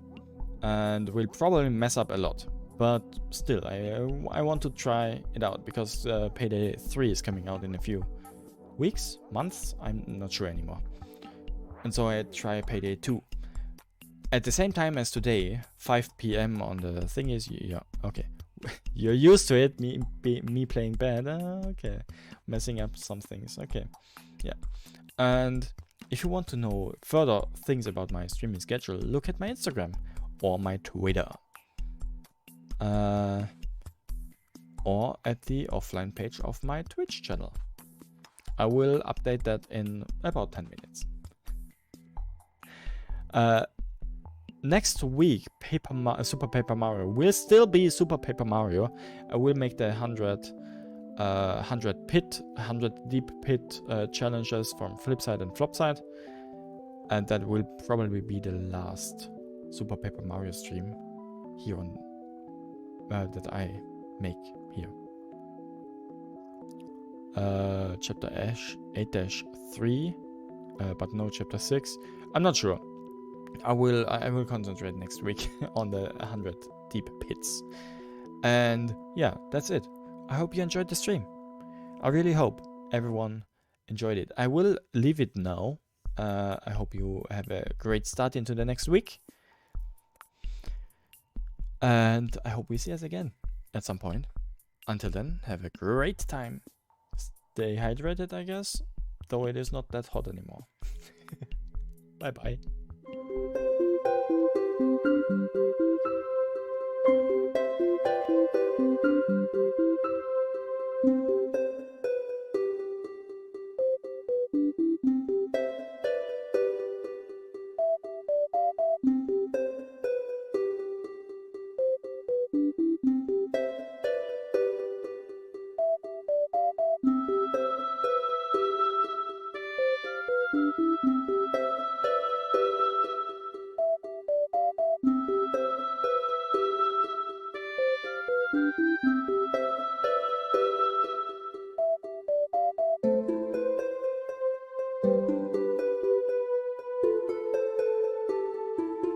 and will probably mess up a lot, but still I want to try it out because Payday 3 is coming out in a few weeks, months, I'm not sure anymore. And so I try Payday 2 at the same time as today, 5 p.m. on the thing is, yeah, okay. You're used to it, me playing bad. Okay, messing up some things. Okay, yeah. And if you want to know further things about my streaming schedule, look at my Instagram or my Twitter, or at the offline page of my Twitch channel. I will update that in about 10 minutes. Next week, Super Paper Mario will still be Super Paper Mario. I will make the 100 deep pit challenges from Flipside and Flopside, and that will probably be the last Super Paper Mario stream here on that I make here. Chapter 8-3, but no chapter 6. I'm not sure. I will concentrate next week on the 100 deep pits. And yeah, that's it. I hope you enjoyed the stream. I really hope everyone enjoyed it. I will leave it now. I hope you have a great start into the next week. And I hope we see us again at some point. Until then, have a great time. Stay hydrated, I guess. Though it is not that hot anymore. Bye bye.